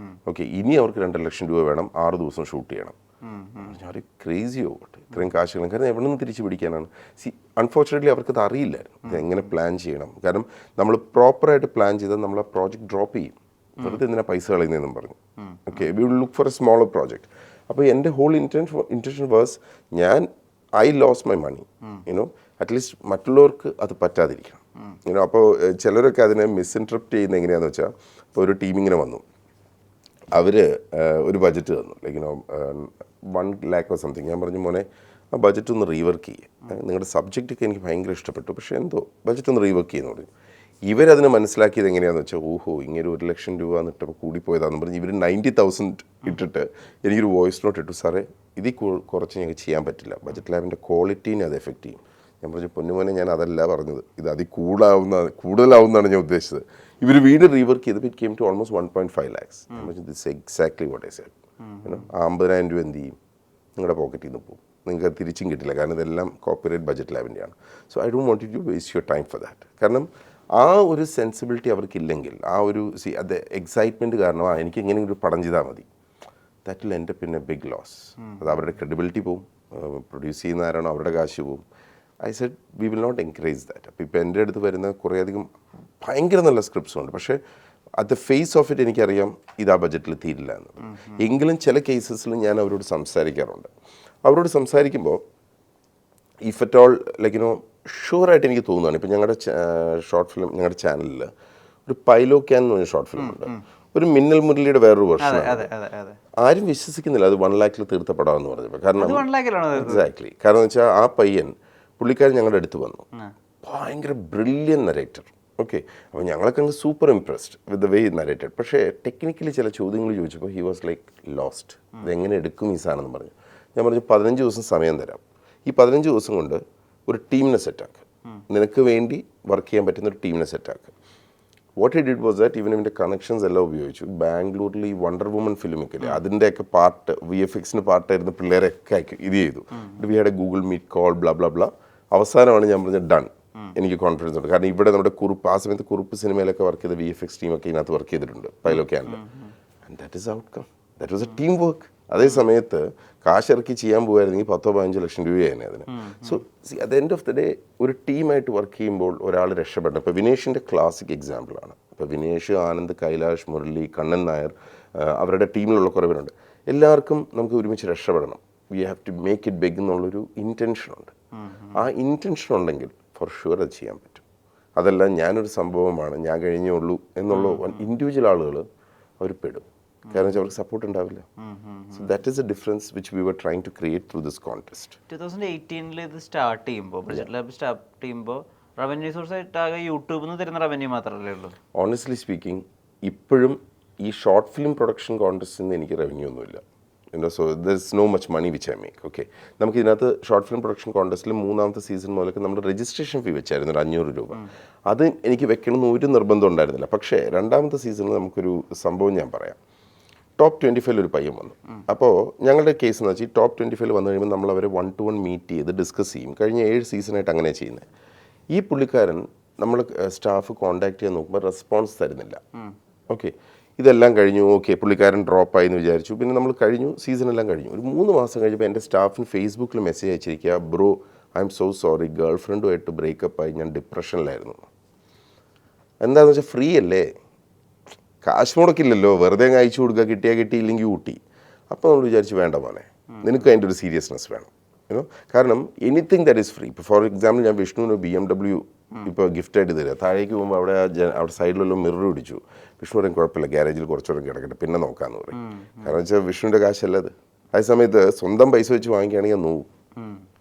ഓക്കെ, ഇനി അവർക്ക് 2.5 ലക്ഷം രൂപ വേണം, 6 ദിവസം ഷൂട്ട് ചെയ്യണം. ഞാൻ ക്രേസി ആവട്ടെ, ഇത്രയും കാശുകളും. കാരണം എവിടെ നിന്ന് തിരിച്ചു പിടിക്കാനാണ്. അൺഫോർച്ചുനേറ്റ്ലി അവർക്കത് അറിയില്ലായിരുന്നു ഇത് എങ്ങനെ പ്ലാൻ ചെയ്യണം. കാരണം നമ്മൾ പ്രോപ്പറായിട്ട് പ്ലാൻ ചെയ്താൽ നമ്മൾ ആ പ്രോജക്റ്റ് ഡ്രോപ്പ് ചെയ്യും. വെറുതെ എന്തിനാ പൈസ കളയുന്നതെന്നും പറഞ്ഞു. Okay, we will look for a smaller project. അപ്പോൾ എൻ്റെ whole intention was I lose my money, at least മറ്റുള്ളവർക്ക് അത് പറ്റാതിരിക്കണം. അപ്പോൾ ചിലരൊക്കെ അതിനെ മിസ്ഇൻറ്റർപ്റ്റ് ചെയ്യുന്നത് എങ്ങനെയാണെന്ന് വെച്ചാൽ, ഇപ്പോൾ ഒരു ടീമിങ്ങനെ വന്നു, അവർ ഒരു ബജറ്റ് തന്നു, ലൈക്ക് 1 lakh or സംതിങ്. ഞാൻ പറഞ്ഞു മോനെ ആ ബജറ്റ് ഒന്ന് റീവർക്ക് ചെയ്യുക, നിങ്ങളുടെ സബ്ജക്റ്റൊക്കെ എനിക്ക് ഭയങ്കര ഇഷ്ടപ്പെട്ടു, പക്ഷേ എന്തോ ബജറ്റ് ഒന്ന് റീവർക്ക് ചെയ്യുന്നു പറഞ്ഞു. ഇവരതിനെ മനസ്സിലാക്കിയത് എങ്ങനെയാണെന്ന് വെച്ചാൽ, ഓഹോ ഇങ്ങനെ 1 ലക്ഷം രൂപ എന്നിട്ടപ്പോൾ കൂടിപ്പോയതാണെന്ന് പറഞ്ഞ് ഇവർ 90,000 ഇട്ടിട്ട് എനിക്കൊരു വോയിസ് നോട്ട് ഇട്ടു, സാറേ ഇതിൽ കുറച്ച് ഞങ്ങൾക്ക് ചെയ്യാൻ പറ്റില്ല, ബജറ്റ് ലാബിൻ്റെ ക്വാളിറ്റീനെ അത് എഫക്റ്റ് ചെയ്യും. ഞാൻ പറഞ്ഞു പൊന്നുമോനെ ഞാൻ അതല്ല പറഞ്ഞത്, ഇത് അതിൽ കൂടുതലാവുന്നതാണ് ഞാൻ ഉദ്ദേശിച്ചത്. ഇവർ വീണ്ടും റീവർക്ക് ചെയ്തപ്പോൾ it came to almost 1.5 lakhs. ഞാൻ പറഞ്ഞു this exactly what I said. ആ 50,000 രൂപ എന്ത് ചെയ്യും, നിങ്ങളുടെ പോക്കറ്റിൽ നിന്ന് പോകും, നിങ്ങൾക്ക് അത് തിരിച്ചും കിട്ടില്ല. കാരണം ഇതെല്ലാം കോപ്പറേറ്റ് ബജറ്റ് ലാബിൻ്റെയാണ്. So I don't want you waste your time for that. കാരണം ആ ഒരു സെൻസിബിലിറ്റി അവർക്കില്ലെങ്കിൽ, ആ ഒരു അത് എക്സൈറ്റ്മെൻറ്റ് കാരണം എനിക്ക് എങ്ങനെയെങ്കിലും ഒരു പടം ചെയ്താൽ മതി, that will end up in a big loss. അത് അവരുടെ ക്രെഡിബിലിറ്റി പോവും, പ്രൊഡ്യൂസ് ചെയ്യുന്ന ആരാണോ അവരുടെ കാശ് പോവും. I said we will not encourage that. അപ്പോൾ ഇപ്പോൾ എൻ്റെ അടുത്ത് വരുന്ന കുറേയധികം ഭയങ്കര നല്ല സ്ക്രിപ്റ്റ്സ് ഉണ്ട്, പക്ഷേ at the face of it എനിക്കറിയാം ഇത് ആ ബജറ്റിൽ തീരില്ല എന്നത്. എങ്കിലും ചില കേസസിൽ ഞാൻ അവരോട് സംസാരിക്കാറുണ്ട്. അവരോട് സംസാരിക്കുമ്പോൾ ഇഫ് അറ്റ് ഓൾ ലൈക്ക് ഷുവറായിട്ട് എനിക്ക് തോന്നുകയാണ്. ഇപ്പോൾ ഞങ്ങളുടെ ഷോർട്ട് ഫിലിം, ഞങ്ങളുടെ ചാനലിൽ ഒരു പൈലോക്യാൻ എന്ന് പറഞ്ഞ ഷോർട്ട് ഫിലിം ഉണ്ട്, ഒരു മിന്നൽ മുരളിയുടെ വേറൊരു വെർഷൻ. ആരും വിശ്വസിക്കുന്നില്ല അത് 1 lakhൽ തീർത്ത പടമെന്ന് പറഞ്ഞപ്പോൾ. കാരണം എക്സാക്ട്ലി, കാരണം എന്ന് വെച്ചാൽ ആ പയ്യൻ പുള്ളിക്കാരൻ ഞങ്ങളുടെ അടുത്ത് വന്നു, ഭയങ്കര ബ്രില്യൻ നരേറ്റർ. ഓക്കെ, അപ്പോൾ ഞങ്ങളൊക്കെ അങ്ങ് super impressed with the way narrated. പക്ഷേ ടെക്നിക്കലി ചില ചോദ്യങ്ങൾ ചോദിച്ചപ്പോൾ ഹി വാസ് ലൈക്ക് ലോസ്റ്റ്. ഇതെങ്ങനെ എടുക്കും ഈ സാധനം എന്ന് പറഞ്ഞു. ഞാൻ പറഞ്ഞു 15 ദിവസം സമയം തരാം, ഈ 15 ദിവസം കൊണ്ട് ഒരു ടീമിനെ സെറ്റാക്കുക, നിനക്ക് വേണ്ടി വർക്ക് ചെയ്യാൻ പറ്റുന്ന ഒരു ടീമിനെ സെറ്റാക്കുക. What he did was that ഇവൻ ഇവൻ്റെ കണക്ഷൻസ് എല്ലാം ഉപയോഗിച്ചു. ബാംഗ്ലൂരിൽ ഈ വണ്ടർ വുമൻ ഫിലിമൊക്കെ ഇല്ലേ, അതിൻ്റെയൊക്കെ പാർട്ട് VFXൻ്റെ പാർട്ടായിരുന്ന പിള്ളേരൊക്കെ ഇത് ചെയ്തു. We had a Google meet call blah blah blah. അവസാനമാണ് ഞാൻ പറഞ്ഞത് ഡൺ, എനിക്ക് കോൺഫിഡൻസ് ഉണ്ട്. കാരണം ഇവിടെ നമ്മുടെ കുറുപ്പ്, ആ സമയത്ത് കുറുപ്പ് സിനിമയിലൊക്കെ വർക്ക് ചെയ്ത VFX ടീമൊക്കെ ഇതിനകത്ത് വർക്ക് ചെയ്തിട്ടുണ്ട് പൈലോക്യാനിൽ. And that is outcome, that was a team work. അതേ സമയത്ത് കാശിറക്കി ചെയ്യാൻ പോകുമായിരുന്നെങ്കിൽ 10-15 ലക്ഷം രൂപയായിരുന്നു അതിന്. So at the end of the day ഒരു ടീമായിട്ട് വർക്ക് ചെയ്യുമ്പോൾ ഒരാൾ രക്ഷപ്പെടണം. ഇപ്പോൾ വിനേഷിൻ്റെ ക്ലാസിക് എക്സാമ്പിളാണ്. ഇപ്പോൾ വിനേഷ്, ആനന്ദ്, കൈലാഷ്, മുരളി, കണ്ണൻ നായർ, അവരുടെ ടീമിലുള്ള കുറേ പേരുണ്ട്. എല്ലാവർക്കും നമുക്ക് ഒരുമിച്ച് രക്ഷപ്പെടണം. We have to make it big എന്നുള്ളൊരു ഇൻറ്റൻഷനുണ്ട്. ആ ഇൻറ്റൻഷൻ ഉണ്ടെങ്കിൽ ഫോർ ഷുവർ അത് ചെയ്യാൻ പറ്റും. അതല്ല ഞാനൊരു സംഭവമാണ്, ഞാൻ കഴിഞ്ഞേ ഉള്ളൂ എന്നുള്ള ഇൻഡിവിജ്വൽ ആളുകൾ അവർ പെടും. കാരണം വെച്ചാൽ അവർക്ക് സപ്പോർട്ട് ഉണ്ടാവില്ല. So that is a difference which we were trying to create through this contest. 2018 ഇത് സ്റ്റാർട്ട് ചെയ്യുമ്പോൾ, ബജറ്റ് ലാബ് സ്റ്റാർട്ട് ചെയ്യുമ്പോൾ റവന്യൂ സോഴ്സ് ആയിട്ട് ആകെ യൂട്യൂബിൽ നിന്ന് തരുന്ന റവന്യൂ മാത്രമല്ലേ ഉള്ളൂ? ഓണസ്റ്റ്ലി സ്പീക്കിംഗ് ഇപ്പോഴും ഈ ഷോർട്ട് ഫിലിം പ്രൊഡക്ഷൻ കോൺടെസ്റ്റിൽ നിന്ന് എനിക്ക് റവന്യൂ ഒന്നുമില്ല. So there is no much money which I make. Okay, നമുക്ക് ഇതിനകത്ത് ഷോർട്ട് ഫിലിം പ്രൊഡക്ഷൻ കോൺടെസ്റ്റിൽ 3ാമത്തെ സീസൺ മുതലൊക്കെ നമ്മൾ രജിസ്ട്രേഷൻ ഫീ വെച്ചായിരുന്നു, ഒരു 500 രൂപ. അത് എനിക്ക് വെക്കണമെന്ന് ഒരു നിർബന്ധം ഉണ്ടായിരുന്നില്ല. പക്ഷേ 2ാമത്തെ സീസണിൽ നമുക്കൊരു സംഭവം ഞാൻ പറയാം. ടോപ്പ് 25 ഒരു പയ്യൻ വന്നു. അപ്പോൾ ഞങ്ങളുടെ കേസ് എന്ന് വെച്ചാൽ ടോപ്പ് 25 വന്നു കഴിയുമ്പോൾ നമ്മൾ അവരെ 1-to-1 മീറ്റ് ചെയ്ത് ഡിസ്കസ് ചെയ്യും. കഴിഞ്ഞ 7 സീസണായിട്ട് അങ്ങനെ ചെയ്യുന്നത്. ഈ പുള്ളിക്കാരൻ നമ്മൾ സ്റ്റാഫ് കോൺടാക്ട് ചെയ്യാൻ നോക്കുമ്പോൾ റെസ്പോൺസ് തരുന്നില്ല. ഓക്കെ, ഇതെല്ലാം കഴിഞ്ഞു. ഓക്കെ, പുള്ളിക്കാരൻ ഡ്രോപ്പായി എന്ന് വിചാരിച്ചു. പിന്നെ നമ്മൾ കഴിഞ്ഞു, സീസണെല്ലാം കഴിഞ്ഞു. ഒരു 3 മാസം കഴിഞ്ഞപ്പോൾ എൻ്റെ സ്റ്റാഫിന് ഫേസ്ബുക്കിൽ മെസ്സേജ് അയച്ചിരിക്കുക, bro I am so sorry, girl ഫ്രണ്ടുമായിട്ട് ബ്രേക്കപ്പായി, ഞാൻ ഡിപ്രഷനിലായിരുന്നു. എന്താണെന്ന് വെച്ചാൽ ഫ്രീ അല്ലേ, കാശ് മുടക്കില്ലല്ലോ, വെറുതെ അങ്ങ് അയച്ചു കൊടുക്കുക, കിട്ടിയാൽ കിട്ടിയില്ലെങ്കിൽ ഊട്ടി. അപ്പോൾ നമ്മൾ വിചാരിച്ച് വേണ്ട മോനെ, നിനക്ക് അതിൻ്റെ ഒരു സീരിയസ്നെസ് വേണം. കാരണം എനിത്തിങ് ദാറ്റ് ഈസ് ഫ്രീ. ഇപ്പോൾ ഫോർ എക്സാമ്പിൾ ഞാൻ വിഷ്ണുവിന് BMW ഇപ്പോൾ ഗിഫ്റ്റായിട്ട് തരിക, താഴേക്ക് പോകുമ്പോൾ അവിടെ സൈഡിലെല്ലാം മിറർ പിടിച്ചു. വിഷ്ണു പറയും കുഴപ്പമില്ല, ഗ്യാരേജിൽ കുറച്ചുകൂടെ കിടക്കട്ടെ, പിന്നെ നോക്കാമെന്ന് പറയും. കാരണം വെച്ചാൽ വിഷ്ണുവിൻ്റെ കാശല്ല അത്. അതേ സമയത്ത് സ്വന്തം പൈസ വെച്ച് വാങ്ങിക്കുകയാണെങ്കിൽ നോവും.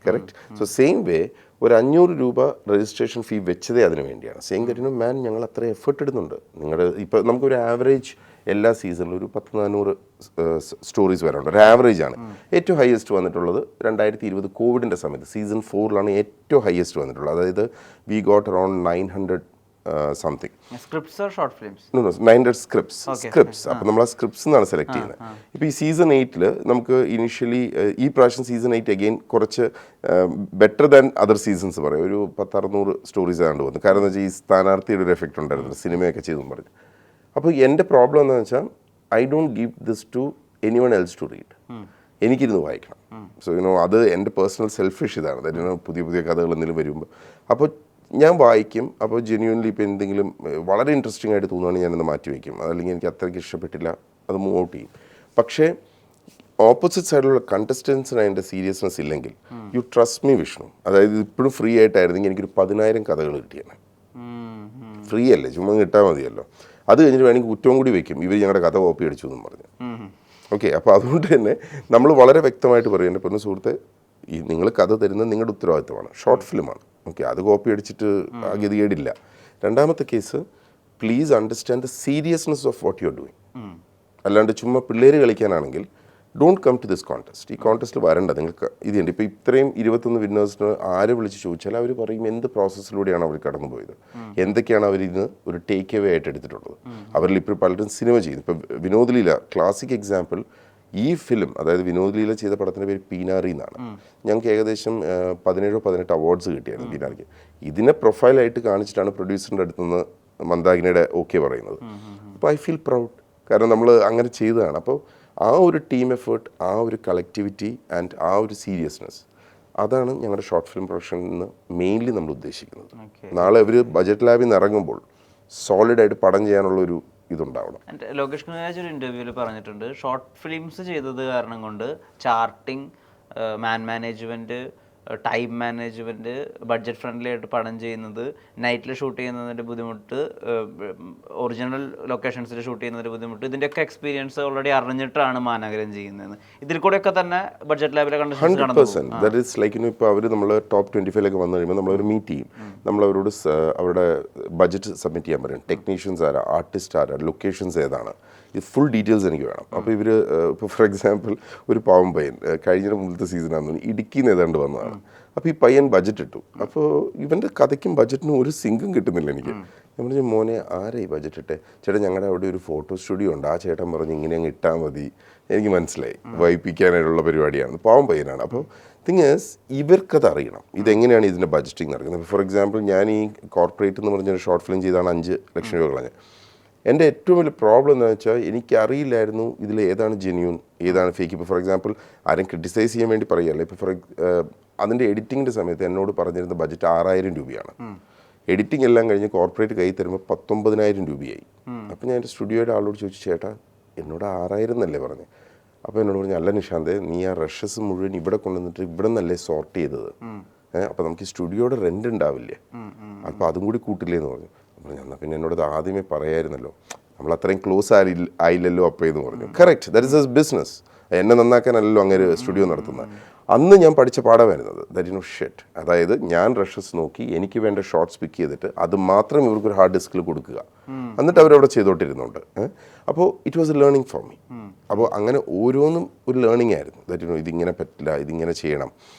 കറക്റ്റ്. സോ സെയിം വേ ഒരു 500 രൂപ രജിസ്ട്രേഷൻ ഫീ വെച്ചതേ അതിന് വേണ്ടിയാണ്. സെയിം കാര്യമാണ് മാൻ, ഞങ്ങൾ അത്ര എഫേർട്ട് ഇടുന്നുണ്ട്. നിങ്ങളുടെ ഇപ്പോൾ നമുക്കൊരു ആവറേജ് എല്ലാ സീസണിലും ഒരു 1000-400 സ്റ്റോറീസ് വരാറുണ്ട്. ഒരു ആവറേജ് ആണ്. ഏറ്റവും ഹയസ്റ്റ് വന്നിട്ടുള്ളത് 2020 കോവിഡിൻ്റെ സമയത്ത് സീസൺ 4 ഏറ്റവും ഹയസ്റ്റ് വന്നിട്ടുള്ളത്. അതായത് we got around 900 something scripts or short films. 900 scripts. അപ്പോൾ നമ്മൾ ആ സ്ക്രിപ്റ്റ്സ് എന്നാണ് സെലക്ട് ചെയ്യുന്നത്. ഇപ്പോൾ ഈ സീസൺ 8 നമുക്ക് ഇനിഷ്യലി ഈ പ്രാവശ്യം സീസൺ 8 അഗെയിൻ കുറച്ച് ബെറ്റർ ദാൻ അതർ സീസൺസ് പറയും. ഒരു 1000-600 സ്റ്റോറീസ് ആണ്ട് വന്നു. കാരണം എന്ന് വെച്ചാൽ ഈ സ്ഥാനാർത്ഥിയുടെ ഒരു എഫക്റ്റ് ഉണ്ടായിരുന്നു, സിനിമയൊക്കെ ചെയ്തെന്ന് പറഞ്ഞു. അപ്പോൾ എൻ്റെ പ്രോബ്ലം എന്താണെന്ന് വെച്ചാൽ I don't give this to anyone else to read. എനിക്കിരുന്ന് വായിക്കണം. സോ അത് എൻ്റെ പേഴ്സണൽ സെൽഫിഷ് ഇതാണ്. അതായത് പുതിയ പുതിയ കഥകൾ എന്തെങ്കിലും വരുമ്പോൾ അപ്പോൾ ഞാൻ വായിക്കും. അപ്പോൾ ജെന്യൂൻലി ഇപ്പോൾ എന്തെങ്കിലും വളരെ ഇൻട്രസ്റ്റിംഗ് ആയിട്ട് തോന്നുകയാണെങ്കിൽ ഞാനത് മാറ്റി വയ്ക്കും. അതല്ലെങ്കിൽ എനിക്ക് അത്രയ്ക്ക് ഇഷ്ടപ്പെട്ടില്ല, അത് മൂവ് ഔട്ട് ചെയ്യും. പക്ഷേ ഓപ്പോസിറ്റ് സൈഡിലുള്ള കണ്ടസ്റ്റൻസിന് അതിൻ്റെ സീരിയസ്നെസ് ഇല്ലെങ്കിൽ യു ട്രസ്റ്റ് മീ വിഷ്ണു, അതായത് ഇപ്പോഴും ഫ്രീ ആയിട്ടായിരുന്നെങ്കിൽ എനിക്കൊരു 10,000 കഥകൾ കിട്ടിയാണ്. ഫ്രീ അല്ലേ, ചുമ്മാ കിട്ടാൽ മതിയല്ലോ. അത് കഴിഞ്ഞിട്ട് വേണമെങ്കിൽ കുറ്റവും കൂടി വെക്കും, ഇവർ ഞങ്ങളുടെ കഥ കോപ്പി അടിച്ചു എന്നും പറഞ്ഞു. ഓക്കെ, അപ്പോൾ അതുകൊണ്ട് തന്നെ നമ്മൾ വളരെ വ്യക്തമായിട്ട് പറയും, എൻ്റെ പൊന്നു സുഹൃത്തെ, ഈ നിങ്ങൾ കഥ തരുന്നത് നിങ്ങളുടെ ഉത്തരവാദിത്തമാണ്, ഷോർട്ട് ഫിലിമാണ്. ഓക്കെ, അത് കോപ്പി അടിച്ചിട്ട് ആ ഗതികേടില്ല. രണ്ടാമത്തെ case, please understand the seriousness of what you are doing. അല്ലാണ്ട് ചുമ്മാ പിള്ളേർ കളിക്കാനാണെങ്കിൽ don't come to this contest. ഈ കോൺടെസ്റ്റിൽ വരണ്ട നിങ്ങൾക്ക്. ഇതുണ്ട് ഇപ്പോൾ ഇത്രയും 21 വിന്നേഴ്സിന് ആരെ വിളിച്ച് ചോദിച്ചാൽ അവർ പറയും എന്ത് പ്രോസസ്സിലൂടെയാണ് അവർ കടന്നു പോയത്, എന്തൊക്കെയാണ് അവർ ഇന്ന് ഒരു ടേക്ക് അവേ ആയിട്ട് എടുത്തിട്ടുള്ളത്. അവരിൽ ഇപ്പോൾ പലരും സിനിമ ചെയ്യുന്നു. ഇപ്പോൾ വിനോദ് ലീല ക്ലാസിക് എക്സാമ്പിൾ. ഈ ഫിലിം, അതായത് വിനോദ് ലീല ചെയ്ത പടത്തിൻ്റെ പേര് പീനാറി എന്നാണ്. ഞങ്ങൾക്ക് ഏകദേശം 17-18 അവാർഡ്സ് കിട്ടിയായിരുന്നു പീനാറിക്ക്. ഇതിനെ പ്രൊഫൈലായിട്ട് കാണിച്ചിട്ടാണ് പ്രൊഡ്യൂസറിൻ്റെ അടുത്തുനിന്ന് മന്ദാകിനിയുടെ ഓക്കെ പറയുന്നത്. അപ്പോൾ ഐ ഫീൽ പ്രൗഡ്, കാരണം നമ്മൾ അങ്ങനെ ചെയ്തതാണ്. അപ്പോൾ ആ ഒരു ടീം എഫേർട്ട്, ആ ഒരു കളക്ടിവിറ്റി ആൻഡ് ആ ഒരു സീരിയസ്നെസ്, അതാണ് ഞങ്ങളുടെ ഷോർട്ട് ഫിലിം പ്രൊഡക്ഷനിൽ നിന്ന് മെയിൻലി നമ്മൾ ഉദ്ദേശിക്കുന്നത്. നാളെ അവർ ബജറ്റ് ലാബിൽ നിന്ന് ഇറങ്ങുമ്പോൾ സോളിഡായിട്ട് പടം ചെയ്യാനുള്ളൊരു ഇതുണ്ടാവണം. ലോകേഷ് കനകരാജ് ഒരു ഇൻ്റർവ്യൂവിൽ പറഞ്ഞിട്ടുണ്ട്, ഷോർട്ട് ഫിലിംസ് ചെയ്തത് കാരണം കൊണ്ട് charting, management, time management, budget friendly ആയിട്ട് പടം ചെയ്യുന്നത്, നൈറ്റിൽ ഷൂട്ട് ചെയ്യുന്നതിൻ്റെ ബുദ്ധിമുട്ട്, ഒറിജിനൽ ലൊക്കേഷൻസിൽ ഷൂട്ട് ചെയ്യുന്നതിൻ്റെ ബുദ്ധിമുട്ട്, ഇതിൻ്റെയൊക്കെ എക്സ്പീരിയൻസ് ഓൾറെഡി അറിഞ്ഞിട്ടാണ് മാനഗരം ചെയ്യുന്നത്. ഇതിൽ കൂടെയൊക്കെ തന്നെ ബഡ്ജറ്റ് ലാബിലെ 100%. ദാറ്റ് ഈസ് ലൈക്ക് ഇപ്പോൾ അവർ നമ്മൾ ടോപ്പ് 25 വന്നു കഴിയുമ്പോൾ നമ്മളവർ മീറ്റ് ചെയ്യും. നമ്മളവരോട് അവരുടെ ബഡ്ജറ്റ് സബ്മിറ്റ് ചെയ്യാൻ പറയും. ടെക്നീഷ്യൻസ് ആരാ, ആർട്ടിസ്റ്റ് ആരാ, ലൊക്കേഷൻസ് ഏതാണ്, ഇത് ഫുൾ ഡീറ്റെയിൽസ് എനിക്ക് വേണം. അപ്പോൾ ഇവർ ഇപ്പോൾ ഫോർ എക്സാമ്പിൾ ഒരു പാവം പയ്യൻ കഴിഞ്ഞ മുമ്പത്തെ സീസണാണെന്ന് ഇടുക്കിയിൽ നിന്ന് ഏതാണ്ട് വന്നതാണ്. അപ്പോൾ ഈ പയ്യൻ ബഡ്ജറ്റ് ഇട്ടു. അപ്പോൾ ഇവൻ്റെ കഥയ്ക്കും ബഡ്ജറ്റിനും ഒരു സിങ്കും കിട്ടുന്നില്ല എനിക്ക്. ഞാൻ പറഞ്ഞു, മോനെ ആരാ ഈ ബഡ്ജറ്റ് ഇട്ടെ? ചേട്ടാ ഞങ്ങളുടെ അവിടെ ഒരു ഫോട്ടോ സ്റ്റുഡിയോ ഉണ്ട്, ആ ചേട്ടൻ പറഞ്ഞു ഇങ്ങനെ അങ്ങ് ഇട്ടാൽ മതി. എനിക്ക് മനസ്സിലായി, വൈപ്പിക്കാനായിട്ടുള്ള പരിപാടിയാണ്. പാവം പയ്യനാണ്. അപ്പോൾ തിങ് ഈസ് ഇവർക്കത് അറിയണം, ഇതെങ്ങനെയാണ് ഇതിൻ്റെ ബഡ്ജറ്റിംഗ് നടക്കുന്നത്. ഫോർ എക്സാമ്പിൾ ഞാൻ ഈ കോർപ്പറേറ്റ് എന്ന് പറഞ്ഞൊരു ഷോർട്ട് ഫിലിം ചെയ്താണ് 5 ലക്ഷം രൂപ കളഞ്ഞത്. എൻ്റെ ഏറ്റവും വലിയ പ്രോബ്ലം എന്താണെന്ന് വെച്ചാൽ എനിക്കറിയില്ലായിരുന്നു ഇതിൽ ഏതാണ് ജെന്യൂൻ, ഏതാണ് ഫേക്ക്. ഇപ്പോൾ ഫോർ എക്സാമ്പിൾ ആരും ക്രിട്ടിസൈസ് ചെയ്യാൻ വേണ്ടി പറയുകയല്ല. ഇപ്പോൾ അതിൻ്റെ എഡിറ്റിങ്ങിൻ്റെ സമയത്ത് എന്നോട് പറഞ്ഞിരുന്ന ബഡ്ജറ്റ് 6000 രൂപയാണ്. എഡിറ്റിംഗ് എല്ലാം കഴിഞ്ഞ് കോർപ്പറേറ്റ് കയ്യിൽ തരുമ്പോൾ 19,000 രൂപയായി. അപ്പോൾ ഞാൻ എൻ്റെ സ്റ്റുഡിയോയുടെ ആളോട് ചോദിച്ചു, ചേട്ടാ എന്നോട് 6000 എന്നല്ലേ പറഞ്ഞത്? അപ്പോൾ എന്നോട് പറഞ്ഞു, അല്ല നിഷാന്തേ, നീ ആ റഷസ് മുഴുവൻ ഇവിടെ കൊണ്ടുവന്നിട്ട് ഇവിടെ നിന്നല്ലേ സോർട്ട് ചെയ്തത്. അപ്പോൾ നമുക്ക് സ്റ്റുഡിയോയുടെ റെൻ്റ് ഉണ്ടാവില്ലേ, അപ്പോൾ അതും കൂടി കൂട്ടില്ലേന്ന് പറഞ്ഞു. അപ്പോൾ എന്നാൽ പിന്നെ എന്നോട് അത് ആദ്യമേ പറയായിരുന്നല്ലോ, നമ്മൾ അത്രയും ക്ലോസ് ആയില്ലല്ലോ അപ്പോൾ എന്ന് പറഞ്ഞു. Correct, that is A business. എന്നെ നന്നാക്കാനല്ലോ അങ്ങനെ സ്റ്റുഡിയോ നടത്തുന്നത്. അന്ന് ഞാൻ പഠിച്ച പാഠമായിരുന്നത് ദാറ്റ് നോ ഷെറ്റ്. അതായത് ഞാൻ റഷസ് നോക്കി എനിക്ക് വേണ്ട ഷോർട്സ് പിക്ക് ചെയ്തിട്ട് അത് മാത്രം ഇവർക്കൊരു ഹാർഡ് ഡിസ്കിൽ കൊടുക്കുക, എന്നിട്ട് അവരവിടെ ചെയ്തോണ്ടിരുന്നുണ്ട്. അപ്പോൾ it was A learning for me. അപ്പോൾ അങ്ങനെ ഓരോന്നും ഒരു ലേണിംഗ് ആയിരുന്നു. ദാറ്റ് ഇതിങ്ങനെ പറ്റില്ല, ഇതിങ്ങനെ ചെയ്യണം.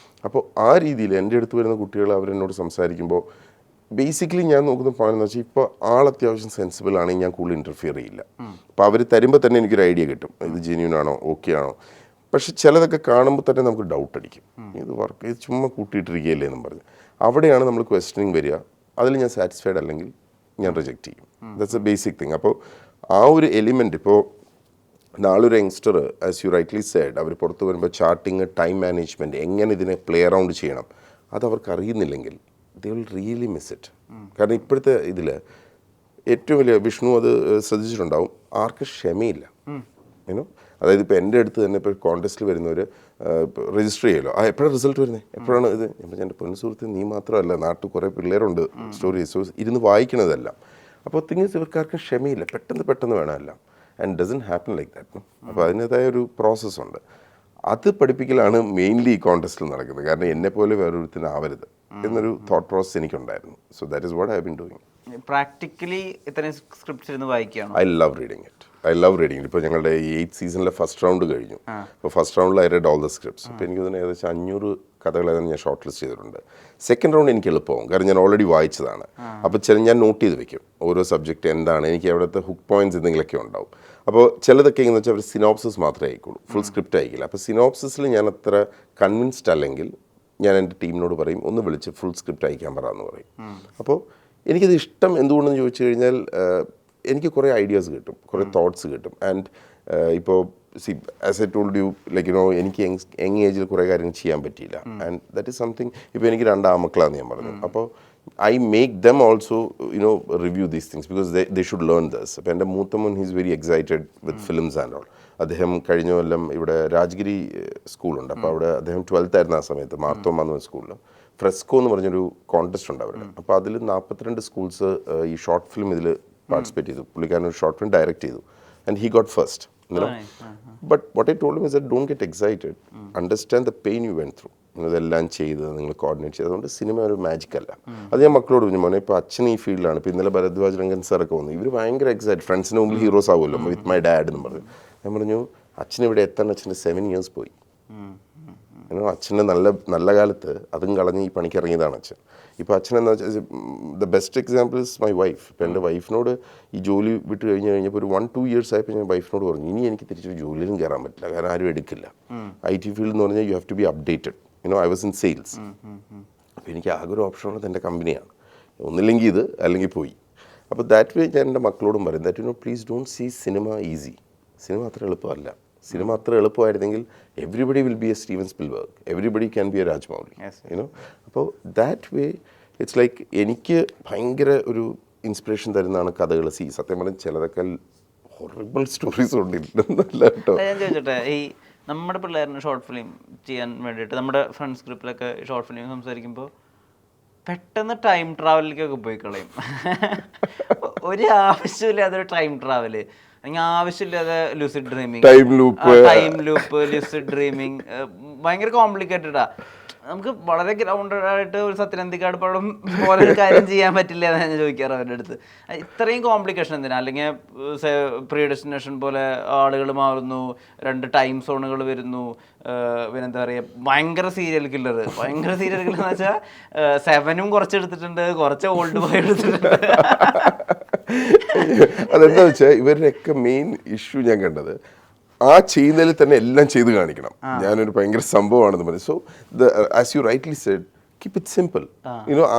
അപ്പോൾ ആ രീതിയിൽ എൻ്റെ അടുത്ത് വരുന്ന കുട്ടികൾ അവരെന്നോട് സംസാരിക്കുമ്പോൾ ബേസിക്കലി ഞാൻ നോക്കുന്ന പോയിന്റ് എന്ന് വെച്ചാൽ ഇപ്പോൾ ആൾ അത്യാവശ്യം സെൻസിബിൾ ആണെങ്കിൽ ഞാൻ കൂടുതൽ ഇൻ്റർഫിയർ ചെയ്യില്ല. അപ്പോൾ അവർ തരുമ്പോൾ തന്നെ എനിക്കൊരു ഐഡിയ കിട്ടും, ഇത് ജെന്യൂൻ ആണോ ഓക്കെ ആണോ. പക്ഷെ ചിലതൊക്കെ കാണുമ്പോൾ തന്നെ നമുക്ക് ഡൗട്ട് അടിക്കും, ഇത് ചുമ്മാ കൂട്ടിയിട്ടിരിക്കുകയല്ലേ എന്നും പറഞ്ഞ്. അവിടെയാണ് നമ്മൾ ക്വസ്റ്റനിങ് വരിക. അതിൽ ഞാൻ സാറ്റിസ്ഫൈഡ് അല്ലെങ്കിൽ ഞാൻ റിജക്റ്റ് ചെയ്യും. That's a basic thing. അപ്പോൾ ആ ഒരു എലിമെൻറ്റ്, ഇപ്പോൾ നാളൊരു youngster as you rightly said, അവർ പുറത്ത് വരുമ്പോൾ ചാർട്ടിങ്, ടൈം മാനേജ്മെൻറ്റ്, എങ്ങനെ ഇതിനെ പ്ലേ അറൗണ്ട് ചെയ്യണം, അത് അവർക്ക് അറിയുന്നില്ലെങ്കിൽ they will really miss it. കാരണം ഇപ്പോഴത്തെ ഇതിൽ ഏറ്റവും വലിയ, വിഷ്ണു അത് ശ്രദ്ധിച്ചിട്ടുണ്ടാവും, ആർക്ക് ക്ഷമയില്ല. യുനോ, അതായത് ഇപ്പോൾ എൻ്റെ അടുത്ത് തന്നെ ഇപ്പോൾ കോൺടെസ്റ്റിൽ വരുന്നവർ രജിസ്റ്റർ ചെയ്യുമല്ലോ, എപ്പോഴാണ് റിസൾട്ട് വരുന്നത്, എപ്പോഴാണ് ഇത്. എൻ്റെ പൊന്നു സുഹൃത്ത്, നീ മാത്രമല്ല, നാട്ടിൽ കുറേ പിള്ളേരുണ്ട് സ്റ്റോറീസ് ഇരുന്ന് വായിക്കണതെല്ലാം. അപ്പോൾ തിങ്സ് ഇവർക്കാർക്കും ക്ഷമയില്ല, പെട്ടെന്ന് വേണമെല്ലാം. And doesn't happen like that. അപ്പോൾ അതിൻ്റെതായ ഒരു പ്രോസസ്സുണ്ട്. അത് പഠിപ്പിക്കലാണ് മെയിൻലി ഈ കോൺടെസ്റ്റിൽ നടക്കുന്നത്. കാരണം എന്നെപ്പോലെ വേറൊരുത്തിനാവരുത് എന്നൊരു തോട്ട് പ്രോസസ് എനിക്കുണ്ടായിരുന്നു. So that is what I have been doing. Practically ഇത്രയും സ്ക്രിപ്റ്റ്സ് ഇരുന്ന് വായിക്കുകയാണ്. I love reading it. ഇപ്പോൾ ഞങ്ങളുടെ ഈ 8th സീസണിലെ ഫസ്റ്റ് റൗണ്ട് കഴിഞ്ഞു. അപ്പോൾ ഫസ്റ്റ് റൗണ്ടിൽ I read all the scripts. അപ്പോൾ എനിക്ക് തന്നെ ഏകദേശം 500 കഥകളായിരുന്നു ഞാൻ ഷോർട്ട് ലിസ്റ്റ് ചെയ്തിട്ടുണ്ട്. സെക്കൻഡ് റൗണ്ട് എനിക്ക് എളുപ്പമാവും, കാരണം ഞാൻ ഓൾറെഡി വായിച്ചതാണ്. അപ്പോൾ ഞാൻ നോട്ട് ചെയ്ത് വെക്കും ഓരോ സബ്ജക്റ്റ് എന്താണ്, എനിക്ക് അവിടുത്തെ ഹുക്ക് പോയിന്റ്സ് എന്തെങ്കിലുമൊക്കെ ഉണ്ടാവും. അപ്പോൾ ചിലതൊക്കെ എന്ന് വെച്ചാൽ അവർ സിനോപ്സിസ് മാത്രമേ അയക്കുള്ളൂ, ഫുൾ സ്ക്രിപ്റ്റ് അയക്കില്ല. അപ്പോൾ സിനോപ്സിസിൽ ഞാൻ അത്ര കൺവിൻസ്ഡ് അല്ലെങ്കിൽ ഞാൻ എൻ്റെ ടീമിനോട് പറയും, ഒന്ന് വിളിച്ച് ഫുൾ സ്ക്രിപ്റ്റ് അയക്കാൻ പറയാമെന്ന് പറയും. അപ്പോൾ എനിക്കത് ഇഷ്ടം എന്തുകൊണ്ടെന്ന് ചോദിച്ചു കഴിഞ്ഞാൽ എനിക്ക് കുറേ ഐഡിയാസ് കിട്ടും, കുറേ തോട്ട്സ് കിട്ടും. ആൻഡ് ഇപ്പോൾ as I told you, like you know, എനിക്ക് യങ് ഏജിൽ കുറേ കാര്യങ്ങൾ ചെയ്യാൻ പറ്റിയില്ല. And that is something. ഇപ്പോൾ എനിക്ക് 2 ആമക്കളാന്ന് ഞാൻ പറഞ്ഞു. അപ്പോൾ I make them also you know review these things because they should learn thus. അപ്പോൾ എൻ്റെ മൂത്തമോൻ he's very excited with films and all. അദ്ദേഹം കഴിഞ്ഞ കൊല്ലം ഇവിടെ രാജ്ഗിരി സ്കൂളുണ്ട്, അപ്പോൾ അവിടെ അദ്ദേഹം 12th ആയിരുന്ന ആ സമയത്ത് മാർത്തോമ എന്ന സ്കൂളിൽ ഫ്രെസ്കോ എന്ന് പറഞ്ഞൊരു കോൺടെസ്റ്റ് ഉണ്ട് അവരുടെ. അപ്പോൾ അതിൽ 42 സ്കൂൾസ് ഈ ഷോർട്ട് ഫിലിം ഇതിൽ പാർട്ടിസിപ്പേറ്റ് ചെയ്തു. പുള്ളിക്കാരൻ ഒരു ഷോർട്ട് ഫിലിം ഡയറക്റ്റ് ചെയ്തു. And he got first. But what I told him is that don't get excited, understand the pain U went through. ഇതെല്ലാം ചെയ്ത് നിങ്ങൾ കോർഡിനേറ്റ് ചെയ്ത്, അതുകൊണ്ട് സിനിമ ഒരു മാജിക് അല്ല. അത് ഞാൻ മക്കളോട് പറഞ്ഞു, മോനെ ഇപ്പോൾ അച്ഛൻ ഈ ഫീൽഡിലാണ്. ഇപ്പോൾ ഇന്നലെ ഭരദ്വാജ് രംഗൻ സാറൊക്കെ വന്നു, ഇവർ ഭയങ്കര എക്സൈറ്റ്, ഫ്രണ്ട്സിന് മുമ്പിൽ ഹീറോസ് ആവുമല്ലോ വിത്ത് മൈ ഡാഡ് എന്ന് പറഞ്ഞു. ഞാൻ പറഞ്ഞു, അച്ഛൻ ഇവിടെ എത്താൻ അച്ഛൻ്റെ 7 years പോയി. അച്ഛൻ്റെ നല്ല കാലത്ത് അതും കളഞ്ഞ് ഈ പണിക്ക് ഇറങ്ങിയതാണ് അച്ഛൻ. ഇപ്പോൾ അച്ഛൻ എന്താ വെച്ചാൽ the best example is my wife. ഇപ്പോൾ എൻ്റെ വൈഫിനോട് ഈ ജോലി വിട്ട് കഴിഞ്ഞപ്പോൾ ഒരു 1-2 years ആയപ്പോൾ ഞാൻ വൈഫിനോട് പറഞ്ഞു, ഇനി എനിക്ക് തിരിച്ചൊരു ജോലിയിലും കയറാൻ പറ്റില്ല, കാരണം ആരും എടുക്കില്ല. IT ഫീൽഡ് എന്ന് പറഞ്ഞാൽ you have to be updated. I was in sales. അപ്പോൾ എനിക്ക് ആകെ ഒരു ഓപ്ഷൻ ഉള്ളത് എൻ്റെ കമ്പനിയാണ്, ഒന്നില്ലെങ്കിൽ ഇത് അല്ലെങ്കിൽ പോയി. അപ്പോൾ ദാറ്റ് വേ ഞാൻ എൻ്റെ മക്കളോടും പറയും that please don't see cinema easy. Cinema അത്ര എളുപ്പമല്ല. സിനിമ അത്ര എളുപ്പമായിരുന്നെങ്കിൽ everybody will be a Steven Spielberg, everybody can be a Rajamouli. അപ്പോൾ ദാറ്റ് വേ ഇറ്റ്സ് ലൈക്ക് എനിക്ക് ഭയങ്കര ഒരു ഇൻസ്പിറേഷൻ തരുന്നതാണ് കഥകൾ. സത്യം പറഞ്ഞാൽ ചിലതൊക്കെ ഹൊറിബിൾ സ്റ്റോറീസ് കൊണ്ടില്ല കേട്ടോ. ഞാൻ ചോദിച്ചോട്ടെ, ഈ നമ്മുടെ പിള്ളേരിന് ഷോർട്ട് ഫിലിം ചെയ്യാൻ വേണ്ടിയിട്ട് നമ്മുടെ ഫ്രണ്ട്സ് ഗ്രൂപ്പിലൊക്കെ ഷോർട്ട് ഫിലിം സംസാരിക്കുമ്പോൾ പെട്ടെന്ന് ടൈം ട്രാവലിലേക്കൊക്കെ പോയി കളയും. ഒരു ആവശ്യമില്ലാതെ ഒരു ടൈം ട്രാവല്, അല്ലെങ്കിൽ ആവശ്യമില്ലാതെ lucid dreaming, time loop, lucid dreaming ഭയങ്കര കോംപ്ലിക്കേറ്റഡാ. നമുക്ക് വളരെ ഗ്രൗണ്ടഡ് ആയിട്ട് ഒരു സത്യനന്ദിക്കാട് പടം പോലെ ഒരു കാര്യം ചെയ്യാൻ പറ്റില്ല എന്നാണ് ഞാൻ ചോദിക്കാറ് അവരുടെ അടുത്ത്. ഇത്രയും കോംപ്ലിക്കേഷൻ എന്തിനാ? അല്ലെങ്കിൽ പ്രീ ഡെസ്റ്റിനേഷൻ പോലെ ആളുകൾ മാറുന്നു, 2 ടൈം സോണുകൾ വരുന്നു, പിന്നെ എന്താ പറയുക, ഭയങ്കര സീരിയൽ കില്ലർ എന്ന് വെച്ചാൽ 7 കുറച്ചെടുത്തിട്ടുണ്ട്, കുറച്ച് ഓൾഡ് ബോയ് എടുത്തിട്ടുണ്ട്. അതെന്താ വെച്ചാൽ ഇവരുടെയൊക്കെ മെയിൻ ഇഷ്യൂ ഞാൻ കണ്ടത് ആ ചെയ്യുന്നതിൽ തന്നെ എല്ലാം ചെയ്ത് കാണിക്കണം. ഞാനൊരു ഭയങ്കര സംഭവമാണെന്ന് പറഞ്ഞു. So as you rightly said, keep it simple.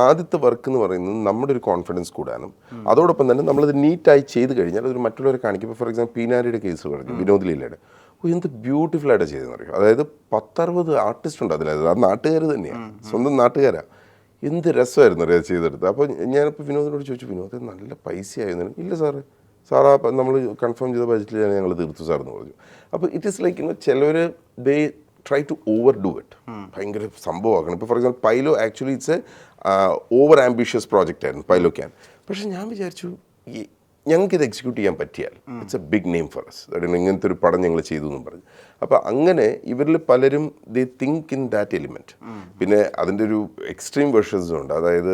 ആദ്യത്തെ വർക്ക് എന്ന് പറയുന്നത് നമ്മുടെ ഒരു കോൺഫിഡൻസ് കൂടാനും അതോടൊപ്പം തന്നെ നമ്മളത് നീറ്റായി ചെയ്ത് കഴിഞ്ഞാൽ അതൊരു മറ്റുള്ളവരെ കാണിക്കും. ഇപ്പോൾ ഫോർ എക്സാമ്പിൾ പീനാരിയുടെ കേസ് പറഞ്ഞു, വിനോദ് ലീലയുടെ, എന്ത് ബ്യൂട്ടിഫുൾ ആയിട്ട് ചെയ്തെന്ന് പറയും. അതായത് 10-60 ആർട്ടിസ്റ്റ് ഉണ്ട് അതിലത്, ആ നാട്ടുകാർ തന്നെയാണ്, സ്വന്തം നാട്ടുകാരാണ്. എന്ത് രസമായിരുന്നു അറിയാം ചെയ്തെടുത്ത്. അപ്പോൾ ഞാനിപ്പോൾ വിനോദിനോട് ചോദിച്ചു, വിനോദ് നല്ല പൈസയായിരുന്നു. ഇല്ല സാറാ നമ്മൾ കൺഫേം ചെയ്ത ബഡ്ജറ്റിൽ ഞങ്ങൾ തീർത്തു സാറെന്ന് പറഞ്ഞു. അപ്പോൾ ഇറ്റ് ഈസ് ലൈക്ക് ചിലവർ they try to over do it, ഭയങ്കര സംഭവമാക്കണം. ഇപ്പോൾ for example Pailo actually it's a over ambitious project ആയിരുന്നു പൈലോ ക്യാൻ. പക്ഷേ ഞാൻ വിചാരിച്ചു ഞങ്ങൾക്കിത് എക്സിക്യൂട്ട് ചെയ്യാൻ പറ്റിയാൽ it's a big name for us, ഇങ്ങനത്തെ ഒരു പടം ഞങ്ങൾ ചെയ്തു എന്നും പറഞ്ഞു. അപ്പോൾ അങ്ങനെ ഇവരിൽ പലരും they think in that element. പിന്നെ അതിൻ്റെ ഒരു എക്സ്ട്രീം വേർഷൻസും ഉണ്ട്. അതായത്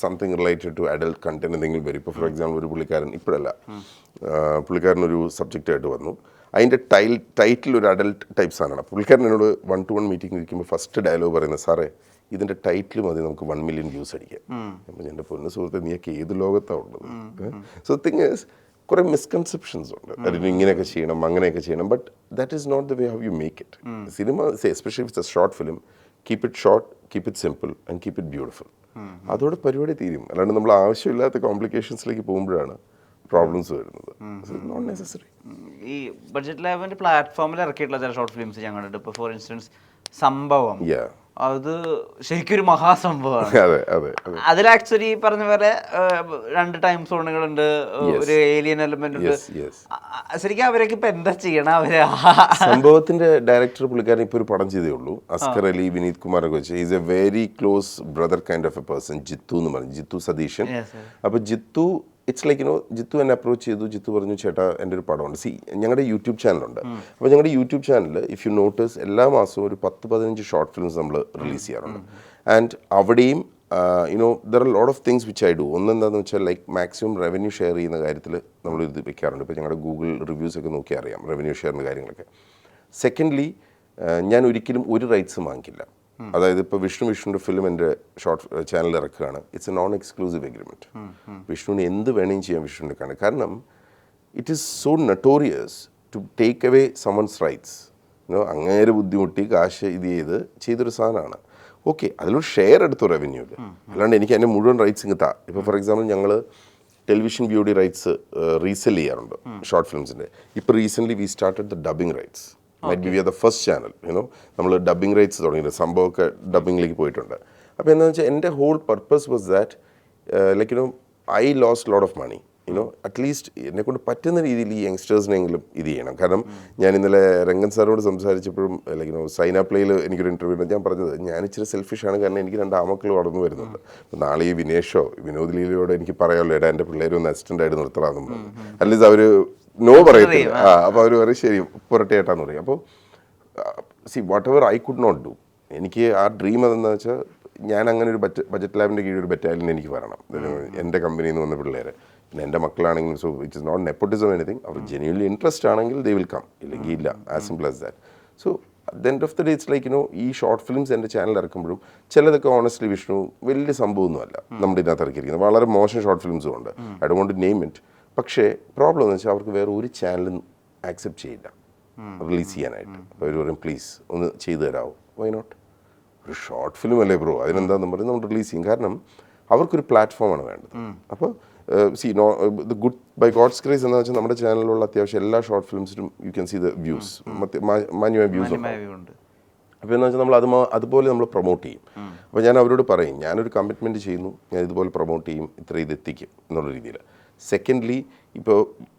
something related to adult content എന്തെങ്കിലും വരും. ഇപ്പോൾ ഫോർ എക്സാമ്പിൾ ഒരു പുള്ളിക്കാരൻ, ഇപ്പോഴല്ല, പുള്ളിക്കാരനൊരു സബ്ജക്റ്റായിട്ട് വന്നു, അതിൻ്റെ ടൈറ്റിൽ ഒരു അഡൽട്ട് ടൈപ്പ് സാധനമാണ്. പുള്ളിക്കാരൻ എന്നോട് 1-to-1 മീറ്റിംഗ് ഇരിക്കുമ്പോൾ ഫസ്റ്റ് ഡയലോഗ് പറയുന്നത്, സാറേ ഇതിൻ്റെ ടൈറ്റിൽ മതി നമുക്ക് 1 million വ്യൂസ് അടിക്കാം. അപ്പം എൻ്റെ പൊന്നു സുഹൃത്തെ നീയൊക്കെ ഏത് ലോകത്താണ് ഉള്ളത്? സോ തിങ് ഈസ് കുറേ മിസ്കൺസെപ്ഷൻസ് ഉണ്ട്. അതിന് ഇങ്ങനെയൊക്കെ ചെയ്യണം അങ്ങനെയൊക്കെ ചെയ്യണം. But that is not the way how you make it. Cinema especially with a short film, keep it short, keep it simple and keep it beautiful. അതോടെ പരിപാടി തീരും. അല്ലാണ്ട് നമ്മൾ ആവശ്യമില്ലാത്ത കോംപ്ലിക്കേഷൻസിലേക്ക് പോകുമ്പോഴാണ് പ്രോബ്ലംസ് വരുന്നത്. Not necessary. ഈ ബഡ്ജറ്റ് ലാബിന്റെ പ്ലാറ്റ്ഫോമിൽ ഇറക്കിയിട്ടുള്ള ചില ഷോർട്ട് ഫിലിംസ് ഞാൻ കണ്ടിട്ട്, ഇപ്പോൾ ഫോർ ഇൻസ്റ്റൻസ് സംഭവം, അത് ശരിക്കും ഒരു മഹാസംഭവമാണ്. അതെ അതെ അതെ. അതിൽ ആക്ച്വലി പറഞ്ഞ പോലെ 2 ടൈം സോണുകളുണ്ട്, ഒരു ഏലിയൻ എലമെന്റ് ഉണ്ട്. ശരിക്കും അവരൊക്കെ ഇപ്പൊ എന്താ ചെയ്യണം? അവര് സംഭവത്തിന്റെ ഡയറക്ടർ പുള്ളിക്കാരൻ ഇപ്പൊ ഒരു പടം ചെയ്തേ ഉള്ളൂ, അസ്കർ അലി, വിനീത് കുമാർ ഒക്കെ വെച്ച്. Is a very close brother kind of a person, Jithu എന്ന് പറഞ്ഞു, ജിത്തു സതീശൻ. അപ്പൊ ജിത്തു ഇറ്റ്സ് ലൈക്ക് ജിത്തു എന്നെ അപ്രോച്ച് ചെയ്തു. ജിത്തു പറഞ്ഞു, ചേട്ടാ എൻ്റെ ഒരു പടമുണ്ട്. ഞങ്ങളുടെ യൂട്യൂബ് ചാനലുണ്ട്. അപ്പോൾ ഞങ്ങളുടെ യൂട്യൂബ് ചാനലിൽ ഇഫ് യു നോട്ടീസ് എല്ലാ മാസവും ഒരു 10-15 ഷോർട്ട് ഫിലിംസ് നമ്മൾ റിലീസ് ചെയ്യാറുണ്ട്. ആൻഡ് അവിടെയും there are lot of things which I do. ഒന്നെന്താണെന്ന് വെച്ചാൽ ലൈക്ക് മാക്സിമം റവന്യൂ ഷെയർ ചെയ്യുന്ന കാര്യത്തിൽ നമ്മൾ ഇത് വെക്കാറുണ്ട്. ഇപ്പോൾ ഞങ്ങളുടെ ഗൂഗിൾ റിവ്യൂസ് ഒക്കെ നോക്കിയാൽ അറിയാം റവന്യൂ ഷെയറിൻ്റെ കാര്യങ്ങളൊക്കെ. സെക്കൻഡ്ലി ഞാൻ ഒരിക്കലും ഒരു റൈറ്റ്സും വാങ്ങിക്കില്ല. അതായത് ഇപ്പോൾ വിഷ്ണുവിൻ്റെ ഫിലിം എൻ്റെ ഷോർട്ട് ചാനലിൽ ഇറക്കുകയാണ്. It's a non exclusive agreement. വിഷ്ണുവിന് എന്ത് വേണമെങ്കിലും ചെയ്യാൻ വിഷ്ണുവിൻ്റെ കാണും. കാരണം it is so notorious to take away someone's rights. അങ്ങേരെ ബുദ്ധിമുട്ടി കാശ് ഇത് ചെയ്തൊരു സാധനമാണ്. ഓക്കെ, അതിലൊരു ഷെയർ എടുത്തു റവന്യൂവിൽ, അല്ലാണ്ട് എനിക്ക് അതിൻ്റെ മുഴുവൻ റൈറ്റ്സ് ഇങ്ങ് താ. ഇപ്പോൾ ഫോർ എക്സാമ്പിൾ ഞങ്ങൾ ടെലിവിഷൻ ബ്യൂട്ടി റൈറ്റ്സ് റീസെൽ ചെയ്യാറുണ്ട് ഷോർട്ട് ഫിലിംസിൻ്റെ. ഇപ്പോൾ recently we started the dubbing rights. Might be we are the first channel. നമ്മൾ ഡബിങ് റൈറ്റ്സ് തുടങ്ങിയിട്ട് സംഭവമൊക്കെ ഡബിങ്ങിലേക്ക് പോയിട്ടുണ്ട്. അപ്പോൾ എന്താണെന്ന് വെച്ചാൽ എൻ്റെ whole purpose was that like I lost lot of money. At least എന്നെക്കൊണ്ട് പറ്റുന്ന രീതിയിൽ ഈ യങ്സ്റ്റേഴ്സിനെങ്കിലും ഇത് ചെയ്യണം. കാരണം ഞാൻ ഇന്നലെ രംഗൻ സാറിനോട് സംസാരിച്ചപ്പോഴും ലൈക്ക് സൈന പ്ലേയിൽ എനിക്കൊരു ഇൻ്റർവ്യൂ ഉണ്ട്. ഞാൻ പറഞ്ഞത് ഞാൻ ഇച്ചിരി സെൽഫിഷാണ്, കാരണം എനിക്ക് 2 ആമക്കൾ വളർന്നു വരുന്നുണ്ട്. അപ്പോൾ നാളെ ഈ വിനേഷോ വിനോദ് ലീലയോട് എനിക്ക് പറയാമല്ലോ, എടാ എൻ്റെ പിള്ളേർ ഒന്ന് അസിസ്റ്റൻ്റായിട്ട് നിർത്തണമെന്ന് പറഞ്ഞു. അറ്റ്ലീസ്റ്റ് അവർ നോ പറയത്തില്ല. അപ്പോൾ അവർ പറയും ശരി പുരട്ടേട്ടാന്ന് പറയും. അപ്പോൾ see whatever I could not do, എനിക്ക് ആ ഡ്രീം അതെന്ന് വെച്ചാൽ ഞാൻ അങ്ങനെ ഒരു ബഡ്ജറ്റ് ലാബിൻ്റെ കീഴിൽ ഒരു ബറ്റാലിയൻ എനിക്ക് വരണം. എൻ്റെ കമ്പനിയിൽ നിന്ന് വന്ന പിള്ളേർ, പിന്നെ എൻ്റെ മക്കളാണെങ്കിലും. So it is not nepotism anything. അവർ ജെന്യൂൻലി ഇൻട്രസ്റ്റ് ആണെങ്കിൽ ദേ വിൽ കം, ഇല്ലെങ്കിൽ ഇല്ല. As simple as that. So at the end of the day it's like ഈ ഷോർട്ട് ഫിലിംസ് എൻ്റെ ചാനൽ ഇറക്കുമ്പോഴും ചിലതൊക്കെ ഓണസ്റ്റ്ലി വിഷ്ണു വലിയ സംഭവമൊന്നുമല്ല നമ്മുടെ ഇതിനകത്ത് ഇറക്കിയിരിക്കുന്നത്. വളരെ മോശം ഷോർട്ട് ഫിലിംസും ഉണ്ട്. I don't want to name it. പക്ഷേ പ്രോബ്ലം എന്ന് വെച്ചാൽ അവർക്ക് വേറെ ഒരു ചാനലും ആക്സെപ്റ്റ് ചെയ്യില്ല റിലീസ് ചെയ്യാനായിട്ട്. അപ്പോൾ അവർ പറയും പ്ലീസ് ഒന്ന് ചെയ്തു തരാമോ? Why not? ഒരു ഷോർട്ട് ഫിലിം അല്ലേ ബ്രോ, അതിനെന്താണെന്ന് പറഞ്ഞ് നമ്മൾ റിലീസ് ചെയ്യും. കാരണം അവർക്കൊരു പ്ലാറ്റ്ഫോമാണ് വേണ്ടത്. അപ്പോൾ the good by God's grace എന്ന് വെച്ചാൽ നമ്മുടെ ചാനലിലുള്ള അത്യാവശ്യം എല്ലാ ഷോർട്ട് ഫിലിംസിലും you can see the views, മാന്യമായ വ്യൂസ് ഉണ്ട്. അപ്പോൾ എന്ന് വെച്ചാൽ നമ്മൾ അതുപോലെ നമ്മൾ പ്രൊമോട്ട് ചെയ്യും. അപ്പോൾ ഞാൻ അവരോട് പറയും, ഞാനൊരു കമ്മിറ്റ്മെൻറ്റ് ചെയ്യുന്നു, ഞാൻ ഇതുപോലെ പ്രൊമോട്ട് ചെയ്യും, ഇത്ര ഇത് എത്തിക്കും എന്നുള്ള രീതിയിൽ. സെക്കൻഡ്ലി ഇപ്പോൾ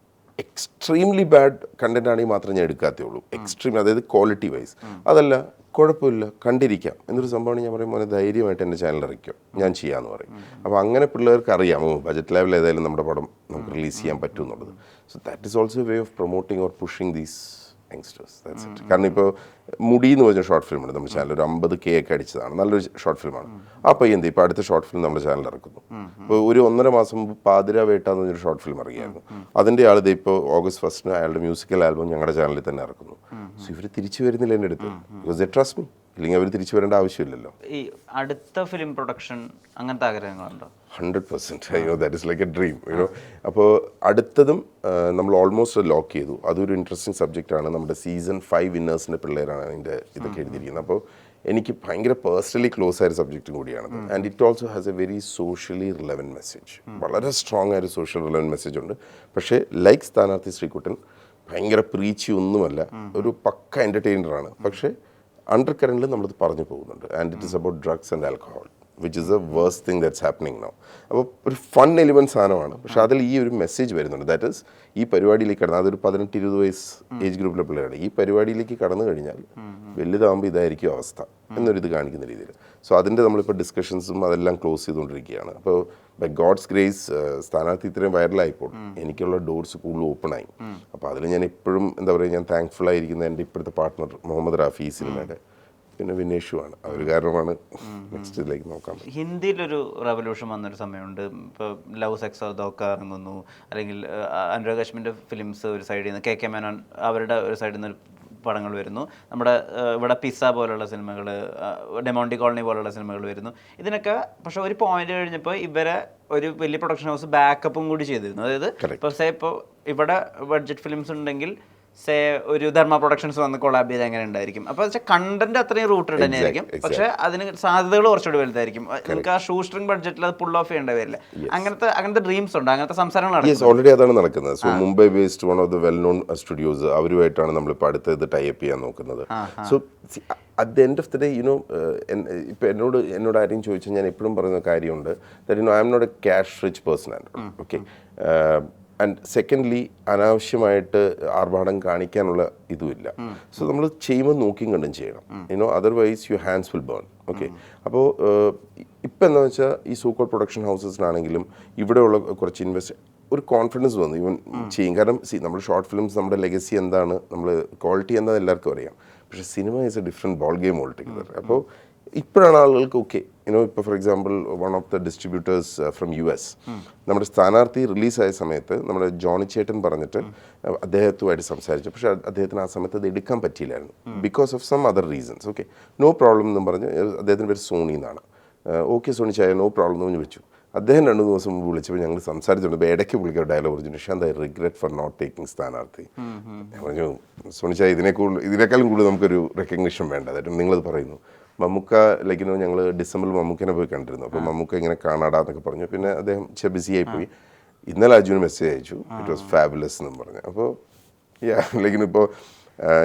എക്സ്ട്രീംലി ബാഡ് കണ്ടന്റ് ആണെങ്കിൽ മാത്രമേ ഞാൻ എടുക്കാത്തേ ഉള്ളൂ. എക്സ്ട്രീം, അതായത് ക്വാളിറ്റി വൈസ്. അതല്ല കുഴപ്പമില്ല, കണ്ടിരിക്കാം എന്നൊരു സംഭവമാണ്. ഞാൻ പറയും മോനെ ധൈര്യമായിട്ട് എൻ്റെ ചാനൽ ഇറക്കും, ഞാൻ ചെയ്യാമെന്ന് പറയും. അപ്പോൾ അങ്ങനെ പിള്ളേർക്ക് അറിയാമോ ബഡ്ജറ്റ് ലെവൽ ഏതായാലും നമ്മുടെ പടം നമുക്ക് റിലീസ് ചെയ്യാൻ പറ്റും എന്നുള്ളത്. So that is also a way of promoting or pushing these youngsters. That's it. കാരണം ഇപ്പോൾ മുടി എന്ന് പറഞ്ഞ ഷോർട്ട് ഫിലിം ഉണ്ട് നമ്മുടെ ചാനൽ, ഒരു 50K ഒക്കെ അടിച്ചതാണ്, നല്ലൊരു ഷോർട്ട് ഫിലിമാണ്. ആ പയ്യന്ത് ഇപ്പോൾ അടുത്ത ഷോർട്ട് ഫിലിം നമ്മുടെ ചാനൽ ഇറക്കുന്നു. ഇപ്പോൾ ഒരു 1.5 മാസം മുമ്പ് പാതിര വേട്ട എന്ന് പറഞ്ഞൊരു ഷോർട്ട് ഫിലിം ഇറങ്ങിയായിരുന്നു. അതിൻ്റെ ആളിത് ഇപ്പോൾ August 1 അയാളുടെ മ്യൂസിക്കൽ ആൽബം ഞങ്ങളുടെ ചാനലിൽ തന്നെ ഇറക്കുന്നു. സോ ഇവർ തിരിച്ചു വരുന്നില്ല എൻ്റെ അടുത്ത്, ബിക്കോസ് ദേ ട്രസ്റ്റ് മീ. ഇല്ലെങ്കിൽ അവർ തിരിച്ചു വരേണ്ട ആവശ്യമില്ലല്ലോ. ഈ അടുത്ത ഫിലിം പ്രൊഡക്ഷൻ അങ്ങനത്തെ ആഗ്രഹങ്ങളുണ്ടോ? 100%. That is like A dream. അപ്പോൾ അടുത്തതും നമ്മൾ ഓൾമോസ്റ്റ് ലോക്ക് ചെയ്തു. അതൊരു ഇൻട്രസ്റ്റിംഗ് സബ്ജക്റ്റാണ്. നമ്മുടെ സീസൺ 5 വിന്നേഴ്സിൻ്റെ പിള്ളേരാണ് അതിൻ്റെ ഇതൊക്കെ എഴുതിയിരിക്കുന്നത്. അപ്പോൾ എനിക്ക് ഭയങ്കര പേഴ്സണലി ക്ലോസ് ആയൊരു സബ്ജക്റ്റും കൂടിയാണത്. And it also has A very socially relevant message. വളരെ സ്ട്രോങ് ആയൊരു സോഷ്യൽ റിലവൻറ്റ് മെസ്സേജ് ഉണ്ട്. പക്ഷേ ലൈക്ക് സ്ഥാനാർത്ഥി ശ്രീകുട്ടൻ ഭയങ്കര പ്രീച്ചി ഒന്നുമല്ല, ഒരു പക്ക എൻ്റർടൈനറാണ്. പക്ഷേ അണ്ടർ കറൻറ്റിൽ നമ്മളത് പറഞ്ഞു പോകുന്നുണ്ട്. And it is about drugs and alcohol, which is A worst thing that's happening now. അപ്പോൾ ഒരു ഫൺ എലിമെൻറ്റ് സാധനമാണ്. പക്ഷേ അതിൽ ഈ ഒരു മെസ്സേജ് വരുന്നുണ്ട്. ദാറ്റ് ഈസ് ഈ പരിപാടിയിലേക്ക് കടന്ന്, അതൊരു 18-20 വയസ്സ് ഏജ് ഗ്രൂപ്പിലെ പിള്ളേരാണ്. ഈ പരിപാടിയിലേക്ക് കടന്നു കഴിഞ്ഞാൽ വലുതാകുമ്പോൾ ഇതായിരിക്കും അവസ്ഥ എന്നൊരിത് കാണിക്കുന്ന രീതിയിൽ. സോ അതിൻ്റെ നമ്മളിപ്പോൾ ഡിസ്കഷൻസും അതെല്ലാം ക്ലോസ് ചെയ്തുകൊണ്ടിരിക്കുകയാണ്. അപ്പോൾ ബൈ ഗോഡ്സ് ഗ്രേസ് സ്ഥാനാർത്ഥി ഇത്രയും വൈറലായിപ്പോൾ എനിക്കുള്ള ഡോർസ് കൂടുതൽ ഓപ്പൺ ആയി. അപ്പോൾ അതിൽ ഞാൻ എപ്പോഴും എന്താ പറയുക, ഞാൻ താങ്ക്ഫുൾ ആയിരിക്കുന്ന എൻ്റെ ഇപ്പോഴത്തെ പാർട്ട്ണർ മുഹമ്മദ് റാഫി ഈ സിനിമയുടെ, പിന്നെ വിനേഷുമാണ്. അവർ കാരണമാണ് നെക്സ്റ്റ് ഇതിലേക്ക് നോക്കാൻ. ഹിന്ദിയിലൊരു റെവല്യൂഷൻ വന്നൊരു സമയമുണ്ട്. ഇപ്പോൾ ലവ് സെക്സ് അതൊക്കെ ഇറങ്ങുന്നു, അല്ലെങ്കിൽ അനുരാഗ് കാശ്മീരിൻ്റെ ഫിലിംസ് ഒരു സൈഡിൽ നിന്ന്, KK മേനോൻ അവരുടെ ഒരു സൈഡിൽ നിന്ന് പടങ്ങൾ വരുന്നു. നമ്മുടെ ഇവിടെ പിസ്സ പോലുള്ള സിനിമകൾ, ഡെമോണ്ടി കോളനി പോലുള്ള സിനിമകൾ വരുന്നു. ഇതിനൊക്കെ പക്ഷെ ഒരു പോയിന്റ് കഴിഞ്ഞപ്പോൾ ഇവരെ ഒരു വലിയ പ്രൊഡക്ഷൻ ഹൗസ് ബാക്കപ്പും കൂടി ചെയ്തിരുന്നു. അതായത് ഇപ്പോൾ ഇവിടെ ബഡ്ജറ്റ് ഫിലിംസ് ഉണ്ടെങ്കിൽ ഒരു ധർമ്മ പ്രൊഡക്ഷൻസ് വന്ന് കൊളാബ് ചെയ്ത് എങ്ങനെ ഉണ്ടായിരിക്കും. അപ്പോൾ വെച്ചാൽ കണ്ടന്റ് അത്രയും റൂട്ടഡ് തന്നെയായിരിക്കും, പക്ഷെ അതിന് സാധ്യതകൾ കുറച്ചുകൂടി വലുതായിരിക്കും. നമുക്ക് ആ ഷൂ സ്ട്രിംഗ് ബഡ്ജറ്റിൽ അത് പുൾ ഓഫ് ചെയ്യേണ്ടി വരില്ല. അങ്ങനത്തെ ഡ്രീംസ് ഉണ്ട്, അങ്ങനത്തെ സംസാരങ്ങൾ ഓൾറെഡി അതാണ് നടക്കുന്നത്. So Mumbai based one of the well known studios, അവരുമായിട്ടാണ് നമ്മളിപ്പോൾ അടുത്ത ഇത് ടൈപ്പ് ചെയ്യാൻ നോക്കുന്നത്. So at the end of the day ഇപ്പോൾ എന്നോട് ആരെയും ചോദിച്ചാൽ ഞാൻ എപ്പോഴും പറയുന്ന കാര്യമുണ്ട്, that I am not a cash rich person and okay. And secondly അനാവശ്യമായിട്ട് ആർഭാടം കാണിക്കാനുള്ള ഇതുമില്ല. സോ നമ്മൾ ചെയ്യുമ്പോൾ നോക്കിയും കണ്ടും ചെയ്യണം. Otherwise your hands will burn. Okay. അപ്പോൾ ഇപ്പം എന്താ വെച്ചാൽ ഈ സൂക്കോൾ പ്രൊഡക്ഷൻ ഹൗസസിനാണെങ്കിലും ഇവിടെയുള്ള കുറച്ച് ഒരു കോൺഫിഡൻസ് വന്നു ഇവൻ ചെയ്യും. കാരണം നമ്മുടെ ഷോർട്ട് ഫിലിംസ്, നമ്മുടെ ലെഗസി എന്താണ്, നമ്മൾ ക്വാളിറ്റി എന്താണെന്ന് എല്ലാവർക്കും അറിയാം. പക്ഷേ cinema is a different ball game altogether. അപ്പോൾ ഇപ്പോഴാണ് ആളുകൾക്ക് ഓക്കെ. ഇപ്പോൾ for example one of the distributors from US, നമ്മുടെ സ്ഥാനാർത്ഥി റിലീസായ സമയത്ത് നമ്മുടെ ജോണി ചേട്ടൻ പറഞ്ഞിട്ട് അദ്ദേഹത്തുമായിട്ട് സംസാരിച്ചു. പക്ഷേ അദ്ദേഹത്തിന് ആ സമയത്ത് അത് എടുക്കാൻ പറ്റിയില്ലായിരുന്നു because of some other reasons. Okay, no problem എന്നും പറഞ്ഞ്, അദ്ദേഹത്തിൻ്റെ പേര് സോണി എന്നാണ്. ഓക്കെ സോണി ചായ, നോ പ്രോബ്ലം എന്ന് പറഞ്ഞ് വെച്ചു. അദ്ദേഹം 2 ദിവസം മുമ്പ് വിളിച്ചപ്പോൾ ഞങ്ങൾ സംസാരിച്ചിട്ടുണ്ട്. ഇടയ്ക്ക് വിളിക്കാൻ ഡയലോഗ് പറഞ്ഞു, Nishanth I regret for not taking സ്ഥാനാർത്ഥി. ഞാൻ പറഞ്ഞു, സോണി ചായ ഇതിനേക്കാളും കൂടുതൽ നമുക്കൊരു റെക്കഗ്നിഷൻ വേണ്ട. അതായത് നിങ്ങളത് പറയുന്നു. മമ്മൂക്ക ഞങ്ങൾ ഡിസംബറിൽ മമ്മൂക്കനെ പോയി കണ്ടിരുന്നു. അപ്പോൾ മമ്മൂക്ക ഇങ്ങനെ കാണാടാന്നൊക്കെ പറഞ്ഞു. പിന്നെ അദ്ദേഹം ബിസി ആയിപ്പോയി. ഇന്നലെ അജുവിന് മെസ്സേജ് അയച്ചു, ഇറ്റ് വാസ് ഫാബുലസ് എന്നും പറഞ്ഞു. അപ്പോൾ ഇപ്പോൾ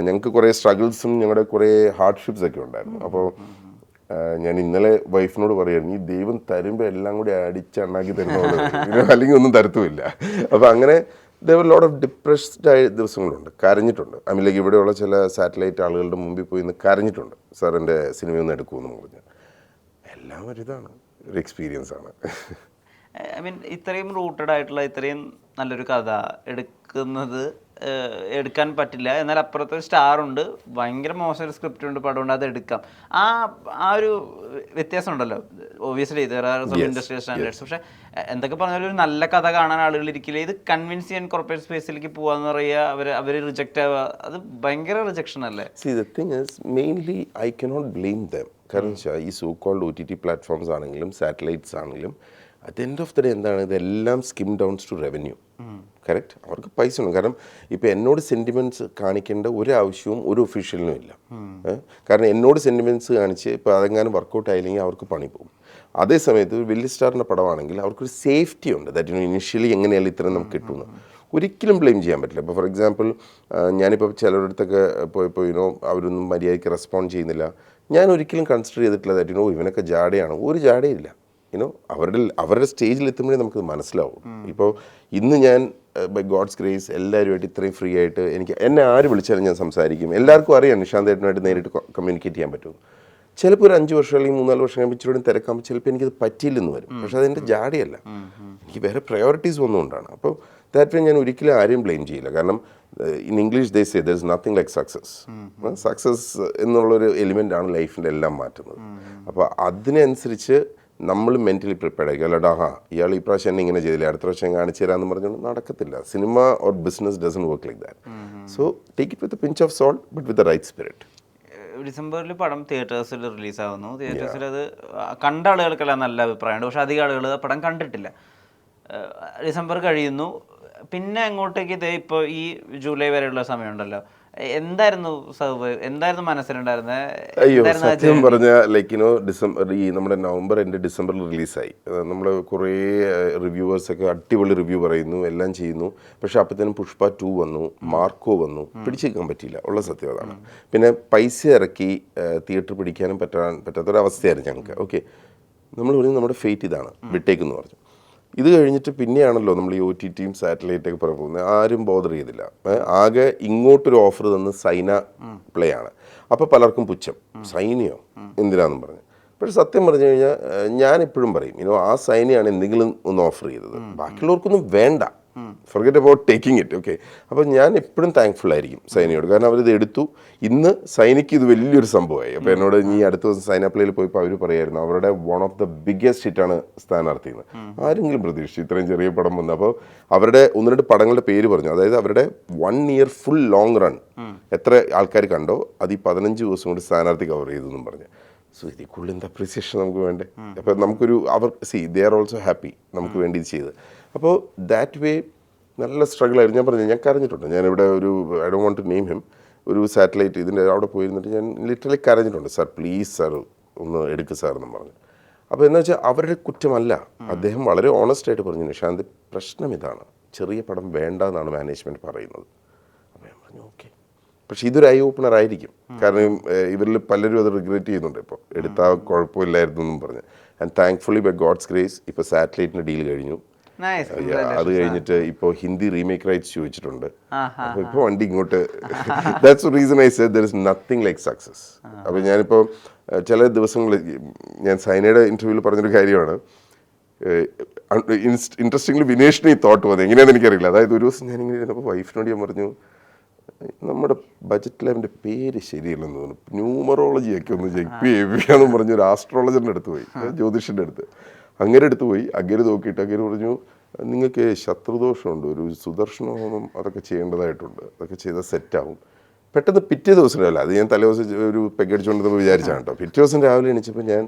ഞങ്ങൾക്ക് കുറേ സ്ട്രഗിൾസും ഞങ്ങളുടെ കുറേ ഹാർഡ്ഷിപ്സ് ഒക്കെ ഉണ്ടായിരുന്നു. അപ്പോൾ ഞാൻ ഇന്നലെ വൈഫിനോട് പറയുമായിരുന്നു, ഈ ദൈവം തരുമ്പോൾ എല്ലാം കൂടി അടിച്ചുണ്ടാക്കി തരുന്നോളൂ, അല്ലെങ്കിൽ ഒന്നും തരത്തുമില്ല. അപ്പോൾ അങ്ങനെ ലോട്ട് ഓഫ് ഡിപ്രസ്ഡ് ആയ ദിവസങ്ങളുണ്ട്, കരഞ്ഞിട്ടുണ്ട്. ഇവിടെയുള്ള ചില സാറ്റലൈറ്റ് ആളുകളുടെ മുമ്പിൽ പോയി ഇന്ന് കരഞ്ഞിട്ടുണ്ട്, സാർ എൻ്റെ സിനിമയൊന്നും എടുക്കുമെന്ന് പറഞ്ഞു. എല്ലാം ഒരിതാണ്, ഒരു എക്സ്പീരിയൻസ് ആണ്. ഇത്രയും റൂട്ടഡ് ആയിട്ടുള്ള ഇത്രയും നല്ലൊരു കഥ എടുക്കാൻ പറ്റില്ല. എന്നാൽ അപ്പുറത്തെ സ്റ്റാർ ഉണ്ട്, ഭയങ്കര മോശം ഒരു സ്ക്രിപ്റ്റ് ഉണ്ട്, പടമുണ്ട്, അത് എടുക്കാം. ആ ഒരു വ്യത്യാസം ഉണ്ടല്ലോ. Obviously industrial standards. പക്ഷെ എന്തൊക്കെ പറഞ്ഞാലും ഒരു നല്ല കഥ കാണാൻ ആളുകൾ ഇരിക്കില്ല. ഇത് കൺവിൻസ് ചെയ്യാൻ കോർപ്പറേറ്റ് സ്പേസിലേക്ക് പോവാന്ന് പറയുക, അവർ റിജക്റ്റ് ആവുക, അത് ഭയങ്കര റിജക്ഷൻ അല്ലേ? Mainly I cannot blame them. കാരണം വെച്ചാൽ ഈ സോ കോൾഡ് OTT പ്ലാറ്റ്ഫോംസ് ആണെങ്കിലും സാറ്റലൈറ്റ്സ് ആണെങ്കിലും at end of the day എന്താണ്, ഇതെല്ലാം skim downs to revenue. Correct, അവർക്ക് പൈസ ഉണ്ട്. കാരണം ഇപ്പോൾ എന്നോട് സെൻറ്റിമെൻറ്റ്സ് കാണിക്കേണ്ട ഒരു ആവശ്യവും ഒരു ഒഫീഷ്യലിനും ഇല്ല. കാരണം എന്നോട് സെൻറ്റിമെൻറ്റ്സ് കാണിച്ച് ഇപ്പോൾ അതെങ്ങാനും വർക്കൗട്ട് ആയില്ലെങ്കിൽ അവർക്ക് പണി പോകും. അതേ സമയത്ത് ഒരു വലിയ സ്റ്റാറിൻ്റെ പടമാണെങ്കിൽ അവർക്കൊരു സേഫ്റ്റി ഉണ്ട്. ദാറ്റ് ഇനിഷ്യലി എങ്ങനെയാലും ഇത്രയും നമുക്ക് കിട്ടുന്നു, ഒരിക്കലും ബ്ലെയിം ചെയ്യാൻ പറ്റില്ല. ഇപ്പോൾ ഫോർ എക്സാമ്പിൾ ഞാനിപ്പോൾ ചിലരുടെ അടുത്തൊക്കെ പോയപ്പോൾ അവരൊന്നും മര്യാദയ്ക്ക് റെസ്പോണ്ട് ചെയ്യുന്നില്ല. ഞാൻ ഒരിക്കലും കൺസിഡർ ചെയ്തിട്ടില്ല ദാറ്റ് ഇവനൊക്കെ ജാടയാണ്. ഒരു ജാടയില്ല. അവരുടെ സ്റ്റേജിൽ എത്തുമ്പോഴേ നമുക്കത് മനസ്സിലാവും. ഇപ്പോൾ ഇന്ന് ഞാൻ ബൈ ഗോഡ്സ് ഗ്രേസ് എല്ലാവരുമായിട്ട് ഇത്രയും ഫ്രീ ആയിട്ട് എന്നെ ആര് വിളിച്ചാലും ഞാൻ സംസാരിക്കും. എല്ലാവർക്കും അറിയാം നിഷാന്ത് ഏട്ടനുമായിട്ട് നേരിട്ട് കമ്മ്യൂണിക്കേറ്റ് ചെയ്യാൻ പറ്റും. ചിലപ്പോൾ ഒരു 5 വർഷം അല്ലെങ്കിൽ 3-4 വർഷം കഴിയുമ്പോൾ ഇച്ചിരി തിരക്കാകുമ്പോൾ ചിലപ്പോൾ എനിക്കത് പറ്റിയില്ലെന്ന് വരും. പക്ഷേ അതെൻ്റെ ജാടയല്ല, എനിക്ക് വേറെ പ്രയോറിറ്റീസ് വന്നുകൊണ്ടാണ്. അപ്പോൾ ദാറ്റ് വേ ഞാൻ ഒരിക്കലും ആരെയും ബ്ലെയിം ചെയ്യില്ല. കാരണം in English they say there is nothing like success. Success എന്നുള്ളൊരു എലിമെൻ്റ് ആണ് ലൈഫിൻ്റെ എല്ലാം മാറ്റുന്നത്. അപ്പോൾ അതിനനുസരിച്ച് നമ്മൾ മെൻ്റലി പ്രിപ്പയർഡ് ആയിരിക്കും. അല്ലാണ്ട് ഇയാൾ ഈ പ്രാവശ്യം എന്നെ ഇങ്ങനെ ചെയ്തില്ല, അടുത്ത പ്രാവശ്യം കാണിച്ചു തരാമെന്ന് പറഞ്ഞുകൊണ്ട് നടക്കത്തില്ല. Cinema or business doesn't work like that. So take it with a pinch of salt but with the right spirit. ഡിസംബറിൽ പടം തിയേറ്റേഴ്സിൽ റിലീസാവുന്നു. തിയേറ്റേഴ്സിൽ അത് കണ്ട ആളുകൾക്കെല്ലാം നല്ല അഭിപ്രായമുണ്ട്. പക്ഷെ അധികം ആളുകൾ ആ പടം കണ്ടിട്ടില്ല. ഡിസംബർ കഴിയുന്നു, പിന്നെ അങ്ങോട്ടേക്ക് ഇതേ ഇപ്പോൾ ഈ ജൂലൈ വരെയുള്ള സമയമുണ്ടല്ലോ, എന്തായിരുന്നു മനസ്സിലുണ്ടായിരുന്നത്? അയ്യോ, സത്യം പറഞ്ഞാൽ ഡിസംബർ നമ്മുടെ നവംബർ എൻ്റെ ഡിസംബറിൽ റിലീസായി. നമ്മൾ കുറേ റിവ്യൂവേഴ്സൊക്കെ അടിപൊളി റിവ്യൂ പറയുന്നു, എല്ലാം ചെയ്യുന്നു. പക്ഷെ അപ്പോഴത്തേനും പുഷ്പ 2 വന്നു, മാർക്കോ വന്നു. പിടിച്ചേക്കാൻ പറ്റിയില്ല, ഉള്ള സത്യം അതാണ്. പിന്നെ പൈസ ഇറക്കി തിയേറ്റർ പിടിക്കാനും പറ്റാത്തൊരവസ്ഥയായിരുന്നു ഞങ്ങൾക്ക്. ഓക്കെ, നമ്മൾ പറഞ്ഞു നമ്മുടെ ഫേറ്റ് ഇതാണ്, വിട്ടേക്കെന്ന് പറഞ്ഞു. ഇത് കഴിഞ്ഞിട്ട് പിന്നെയാണല്ലോ നമ്മൾ ഈ OTTയും സാറ്റലൈറ്റൊക്കെ പറഞ്ഞു പോകുന്നത്. ആരും ബോദർ ചെയ്തില്ല. ആകെ ഇങ്ങോട്ടൊരു ഓഫർ തന്ന് സൈന പ്ലേ ആണ്. അപ്പോൾ പലർക്കും പുച്ഛം, സൈനയോ എന്തിനാണെന്നും പറഞ്ഞു. പക്ഷെ സത്യം പറഞ്ഞു കഴിഞ്ഞാൽ ഞാനിപ്പോഴും പറയും ആ സൈനയാണ് എന്തെങ്കിലും ഒന്ന് ഓഫർ ചെയ്തത്, ബാക്കിയുള്ളവർക്കൊന്നും വേണ്ട. Forget about taking it. Okay, അപ്പോൾ ഞാൻ എപ്പോഴും താങ്ക്ഫുൾ ആയിരിക്കും സൈനയോട്. കാരണം അവരിത് എടുത്തു. ഇന്ന് സൈനയ്ക്ക് ഇത് വലിയൊരു സംഭവമായി. അപ്പോൾ എന്നോട് ഈ അടുത്ത ദിവസം സൈന പ്ലേയിൽ പോയപ്പോൾ അവർ പറയായിരുന്നു അവരുടെ വൺ ഓഫ് ദ ബിഗ്ഗസ്റ്റ് ഹിറ്റാണ് സ്ഥാനാർത്ഥിയെന്ന്. ആരെങ്കിലും പ്രതീക്ഷിച്ചു ഇത്രയും ചെറിയ പടം വന്നു? അപ്പോൾ അവരുടെ 1-2 പടങ്ങളുടെ പേര് പറഞ്ഞു. അതായത് അവരുടെ 1 year ഫുൾ ലോങ് റൺ എത്ര ആൾക്കാർ കണ്ടോ അത് ഈ 15 ദിവസം കൊണ്ട് സ്ഥാനാർത്ഥി കവർ ചെയ്തെന്നും പറഞ്ഞു. സോ ഇതിൽ കൂടുതൽ എന്ത് അപ്രീസിയേഷൻ നമുക്ക് വേണ്ടേ? അപ്പോൾ നമുക്കൊരു ദേ ആർ ഓൾസോ ഹാപ്പി നമുക്ക് വേണ്ടി ഇത് ചെയ്ത്. അപ്പോൾ ദാറ്റ് വേ നല്ല സ്ട്രഗിൾ ആയിരുന്നു. ഞാൻ പറഞ്ഞു ഞാൻ കരഞ്ഞിട്ടുണ്ട്. ഞാനിവിടെ ഒരു I don't want to name him ഒരു സാറ്റലൈറ്റ് ഇതിൻ്റെ അവിടെ പോയിരുന്നിട്ട് ഞാൻ ലിറ്ററലി കരഞ്ഞിട്ടുണ്ട്. സാർ പ്ലീസ് സാർ ഒന്ന് എടുക്കുക സാർ എന്ന് പറഞ്ഞു. അപ്പോൾ എന്താ വെച്ചാൽ അവരുടെ കുറ്റമല്ല. അദ്ദേഹം വളരെ ഓണസ്റ്റ് ആയിട്ട് പറഞ്ഞു നിഷാന്ത് പ്രശ്നം ഇതാണ്, ചെറിയ പടം വേണ്ട എന്നാണ് മാനേജ്മെൻറ്റ് പറയുന്നത്. അപ്പോൾ ഞാൻ പറഞ്ഞു ഓക്കെ. പക്ഷേ ഇതൊരു ഐ ഓപ്പണർ ആയിരിക്കും. കാരണം ഇവരിൽ പലരും അത് റിഗ്രറ്റ് ചെയ്യുന്നുണ്ട്. ഇപ്പോൾ എടുത്താൽ കുഴപ്പമില്ലായിരുന്നു എന്നും പറഞ്ഞ്. And thankfully by God's grace ഇപ്പോൾ സാറ്റലൈറ്റിൻ്റെ ഡീൽ കഴിഞ്ഞു. അത് കഴിഞ്ഞിട്ട് ഇപ്പോൾ ഹിന്ദി റീമേക്ക് റൈറ്റ്സ് ചോദിച്ചിട്ടുണ്ട്. അപ്പോൾ ഇപ്പോൾ വണ്ടി ഇങ്ങോട്ട് that's reason I said there is nothing like success. അപ്പോൾ ഞാനിപ്പോൾ ചില ദിവസങ്ങളിൽ ഞാൻ സൈനയുടെ ഇൻ്റർവ്യൂവിൽ പറഞ്ഞൊരു കാര്യമാണ്. ഇൻട്രസ്റ്റിംഗ്ലി വിനേഷിന് ഈ തോട്ട് വന്നത് എങ്ങനെയാണെന്ന് എനിക്കറിയില്ല. അതായത് ഒരു ദിവസം ഞാനിങ്ങനെ ഇരുന്നപ്പോൾ വൈഫിനോട് ഞാൻ പറഞ്ഞു നമ്മുടെ ബജറ്റിൽ അവൻ്റെ പേര് ശരിയല്ലെന്ന് തോന്നുന്നു, ന്യൂമറോളജിയൊക്കെ ഒന്ന് ചെക്ക് ചെയ്യിപ്പിക്കാമെന്ന് പറഞ്ഞ് ഒരു ആസ്ട്രോളജറിൻ്റെ അടുത്ത് പോയി, ജ്യോതിഷൻ്റെ അടുത്ത്. അങ്ങനെ അടുത്ത് പോയി അങ്ങനെ നോക്കിയിട്ട് അങ്ങനെ പറഞ്ഞു നിങ്ങൾക്ക് ശത്രുദോഷമുണ്ട്, ഒരു സുദർശന ഹോമം അതൊക്കെ ചെയ്യേണ്ടതായിട്ടുണ്ട്, അതൊക്കെ ചെയ്താൽ സെറ്റാവും. പെട്ടെന്ന് പിറ്റേ ദിവസം രാവിലെ, അത് ഞാൻ തലേദിവസം ഒരു പെഗടിച്ചുകൊണ്ടെന്ന് വിചാരിച്ചാണ് കേട്ടോ. പിറ്റേ ദിവസം രാവിലെ എണീച്ചപ്പോൾ ഞാൻ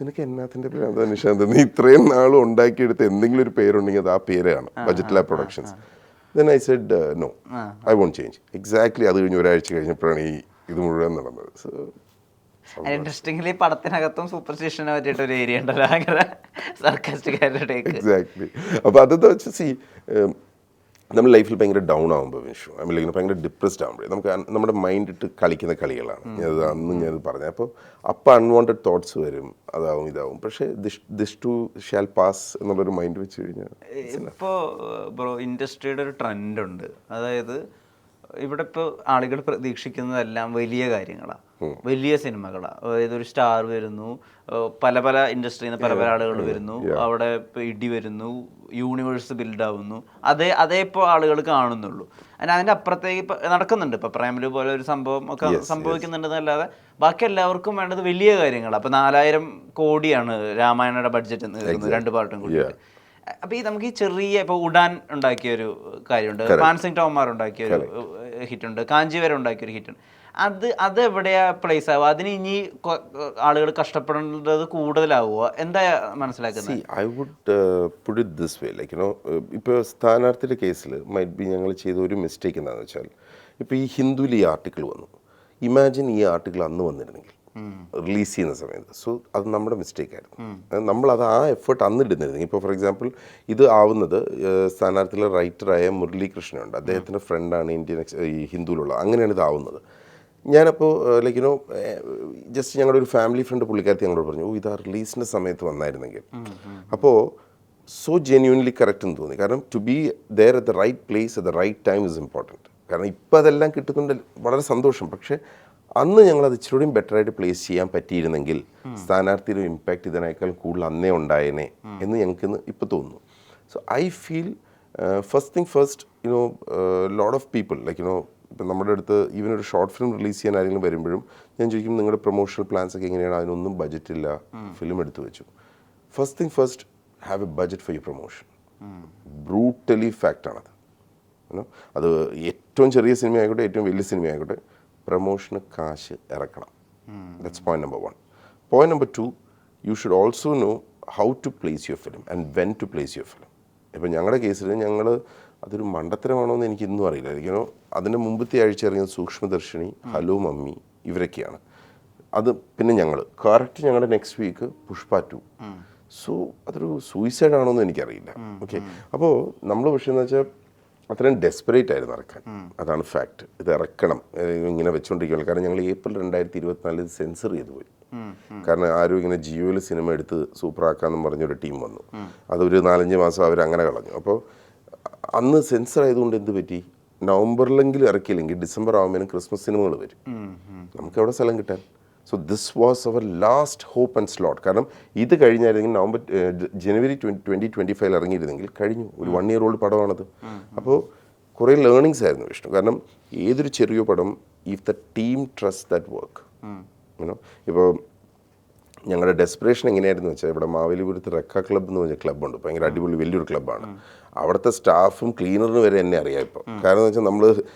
നിനക്ക് എന്നാത്തിൻ്റെ പേര് നിഷാന്ത്, നീ ഇത്രയും നാളും ഉണ്ടാക്കിയെടുത്ത് എന്തെങ്കിലും ഒരു പേരുണ്ടെങ്കിൽ അത് ആ പേരാണ് Budget Lab Productions. Then I said no I won't change. Exactly അത് കഴിഞ്ഞ് ഒരാഴ്ച കഴിഞ്ഞപ്പോഴാണ് ഇത് മുഴുവൻ നടന്നത്. സോ ഇൻട്രസ്റ്റിംഗ്ലി പടത്തിനകത്തും സൂപ്പർസ്റ്റിഷനെ പറ്റിയിട്ട് ഒരു ഏരിയ ഉണ്ടല്ലോ, ഭയങ്കര സർക്കാസ്റ്റിക്കാരുടെ ടേക്ക്. എക്സാക്ട്ലി. അപ്പോൾ അതെന്താ വെച്ചാൽ നമ്മൾ ലൈഫിൽ ഭയങ്കര ഡൗൺ ആകുമ്പോൾ വിഷു അല്ലെങ്കിൽ ഭയങ്കര ഡിപ്രസ്ഡ് ആകുമ്പോഴേ നമുക്ക് നമ്മുടെ മൈൻഡ് ഇട്ട് കളിക്കുന്ന കളികളാണ്. ഞാനത് പറഞ്ഞത്. അപ്പോൾ അൺവാണ്ടഡ് തോട്ട്സ് വരും, അതാവും ഇതാവും. പക്ഷേ ദിസ് ടു ഷാൽ പാസ് എന്നുള്ളൊരു മൈൻഡ് വെച്ച് കഴിഞ്ഞാൽ ഇപ്പോൾ ബ്രോ ഇൻഡസ്ട്രിയുടെ ഒരു ട്രെൻഡ് ഉണ്ട്. അതായത് ഇവിടെ ഇപ്പോൾ ആളുകൾ പ്രതീക്ഷിക്കുന്നതെല്ലാം വലിയ കാര്യങ്ങളാണ്, വലിയ സിനിമകളാണ്. അതായത് ഒരു സ്റ്റാർ വരുന്നു, പല പല ഇൻഡസ്ട്രിയിൽ നിന്ന് പല പല ആളുകൾ വരുന്നു, അവിടെ ഇപ്പോൾ ഇടി വരുന്നു, യൂണിവേഴ്സ് ബിൽഡാവുന്നു, അതേ ഇപ്പോൾ ആളുകൾ കാണുന്നുള്ളൂ. അതിൻ്റെ അപ്പുറത്തേക്ക് ഇപ്പോൾ നടക്കുന്നുണ്ട്. ഇപ്പോൾ പ്രേമലു പോലെ ഒരു സംഭവം ഒക്കെ സംഭവിക്കുന്നുണ്ടെന്നല്ലാതെ ബാക്കി എല്ലാവർക്കും വേണ്ടത് വലിയ കാര്യങ്ങളാണ്. അപ്പോൾ 4000 കോടിയാണ് രാമായണയുടെ ബഡ്ജറ്റ് നിൽക്കുന്നത് 2 പാർട്ടും കൂടി. അപ്പോൾ നമുക്ക് ഈ ചെറിയ ഇപ്പോൾ ഉഡാൻ ഉണ്ടാക്കിയൊരു കാര്യമുണ്ട്, മാൻസിംഗ് ടോമാർ ഉണ്ടാക്കിയൊരു ഹിറ്റുണ്ട്, കാഞ്ചീവരം ഉണ്ടാക്കിയൊരു ഹിറ്റുണ്ട്. അത് എവിടെയാ പ്ലേസ് ആവുക? അതിന് ഇനി ആളുകൾ കഷ്ടപ്പെടേണ്ടത് കൂടുതലാവുക, എന്താ മനസ്സിലാക്കുന്നത്? I would put it this way, like you know, ഇപ്പോൾ സ്ഥാനാർത്ഥിയുടെ കേസിൽ മൈറ്റ് ബി ഞങ്ങൾ ചെയ്ത ഒരു മിസ്റ്റേക്ക് എന്താണെന്ന് വെച്ചാൽ, ഇപ്പോൾ ഈ ഹിന്ദുവിൽ ഈ ആർട്ടിക്കിൾ വന്നു. ഇമാജിൻ ഈ ആർട്ടിക്കിൾ അന്ന് വന്നിരുന്നെങ്കിൽ റിലീസ് ചെയ്യുന്ന സമയത്ത്. സോ അത് നമ്മുടെ മിസ്റ്റേക്കായിരുന്നു. നമ്മളത് ആ എഫേർട്ട് അന്ന് ഇടുന്നിരുന്നെങ്കിൽ, ഇപ്പോൾ ഫോർ എക്സാമ്പിൾ ഇത് ആവുന്നത് സ്ഥാനാർത്ഥിയിലെ റൈറ്ററായ മുരളീകൃഷ്ണനുണ്ട്, അദ്ദേഹത്തിൻ്റെ ഫ്രണ്ടാണ് ഇന്ത്യൻ ഈ ഹിന്ദുവിലുള്ള, അങ്ങനെയാണ് ഇതാവുന്നത്. ഞാനപ്പോൾ ലൈക്ക് യുനോ ജസ്റ്റ് ഞങ്ങളുടെ ഒരു ഫാമിലി ഫ്രണ്ട് പുള്ളിക്കാരത്തി ഞങ്ങളോട് പറഞ്ഞു ഇത് ആ റിലീസിൻ്റെ സമയത്ത് വന്നായിരുന്നെങ്കിൽ. അപ്പോൾ സോ ജെന്യൂൻലി കറക്റ്റ് എന്ന് തോന്നി. കാരണം to be there at the right place at the right time is important. കാരണം ഇപ്പോൾ അതെല്ലാം കിട്ടുന്നുണ്ട്, വളരെ സന്തോഷം. പക്ഷേ അന്ന് ഞങ്ങളത് ഇച്ചിരൂടെയും ബെറ്ററായിട്ട് പ്ലേസ് ചെയ്യാൻ പറ്റിയിരുന്നെങ്കിൽ സ്ഥാനാർത്ഥിയുടെ ഇമ്പാക്റ്റ് ഇതിനേക്കാൾ കൂടുതൽ അന്നേ ഉണ്ടായേനെ എന്ന് ഞങ്ങൾക്ക് ഇപ്പോൾ തോന്നുന്നു. So I feel first thing first you know lot of people like you know, ഇപ്പം നമ്മുടെ അടുത്ത് ഈവൻ ഒരു ഷോർട്ട് ഫിലിം റിലീസ് ചെയ്യാൻ ആരെങ്കിലും വരുമ്പോഴും ഞാൻ ചോദിക്കും നിങ്ങളുടെ പ്രൊമോഷണൽ പ്ലാൻസ് ഒക്കെ എങ്ങനെയാണ്? അതിനൊന്നും ബഡ്ജറ്റില്ല, ഫിലിം എടുത്തു വെച്ചു. First thing first have a budget for your promotion. Brutally ഫാക്റ്റാണത്. അത് ഏറ്റവും ചെറിയ സിനിമ ആയിക്കോട്ടെ, ഏറ്റവും വലിയ സിനിമ ആയിക്കോട്ടെ, പ്രൊമോഷന് കാശ് ഇറക്കണം. That's point number 1. Point number 2, you should also know how to place your film and when to place your film. ഇപ്പം ഞങ്ങളുടെ കേസിൽ ഞങ്ങൾ അതൊരു മണ്ടത്തരമാണോ എന്ന് എനിക്ക് ഇന്നും അറിയില്ല. എനിക്കോ അതിൻ്റെ മുമ്പത്തെ ആഴ്ച ഇറങ്ങിയ സൂക്ഷ്മദർശിനി, ഹലോ മമ്മി, ഇവരൊക്കെയാണ്. അത് പിന്നെ ഞങ്ങൾ കറക്റ്റ് ഞങ്ങളുടെ നെക്സ്റ്റ് വീക്ക് പുഷ്പ 2. സോ അതൊരു സൂയിസൈഡ് ആണോ എന്ന് എനിക്കറിയില്ല. ഓക്കെ, അപ്പോൾ നമ്മൾ പക്ഷേ എന്ന് വെച്ചാൽ അത്രയും ഡെസ്പറേറ്റ് ആയിരുന്നു ഇറക്കാൻ. അതാണ് ഫാക്റ്റ്. ഇത് ഇറക്കണം ഇങ്ങനെ വെച്ചുകൊണ്ടിരിക്കുകയാണ്. കാരണം ഞങ്ങൾ ഏപ്രിൽ 2024 സെൻസർ ചെയ്തു പോയി. കാരണം ആരും ഇങ്ങനെ ജിയോയിൽ സിനിമ എടുത്ത് സൂപ്പറാക്കാമെന്നും പറഞ്ഞൊരു ടീം വന്നു. അതൊരു 4-5 മാസം അവരങ്ങനെ കളഞ്ഞു. അപ്പോൾ അന്ന് സെൻസർ ആയതുകൊണ്ട് എന്ത് പറ്റി, നവംബറിലെങ്കിലും ഇറക്കിയില്ലെങ്കിൽ ഡിസംബർ ആകുമ്പോഴും ക്രിസ്മസ് സിനിമകൾ വരും. നമുക്ക് എവിടെ സ്ഥലം കിട്ടാൻ? So this was our last hope and slot. കാരണം ഇത് കഴിഞ്ഞായിരുന്നെങ്കിൽ ജനുവരി 2025 ഇറങ്ങിയിരുന്നെങ്കിൽ കഴിഞ്ഞു. ഒരു 1 year old പടമാണത്. അപ്പോൾ കുറേ ലേണിങ്സ് ആയിരുന്നു വിഷ്ണു. കാരണം ഏതൊരു ചെറിയ പടം, if the team trust that work you know. ഇപ്പോൾ ഞങ്ങളുടെ ഡെസ്പിറേഷൻ എങ്ങനെയായിരുന്നു വെച്ചാൽ, ഇവിടെ മാവേലിപുരത്ത് റെക്ക ക്ലബ്ബ് എന്ന് പറഞ്ഞ ക്ലബ്ബുണ്ട്, ഭയങ്കര അടിപൊളി വലിയൊരു ക്ലബ്ബാണ്. അവിടുത്തെ സ്റ്റാഫും ക്ലീനറിന് വരെ എന്നെ അറിയാം ഇപ്പോൾ. കാരണം എന്ന് വെച്ചാൽ നമ്മൾ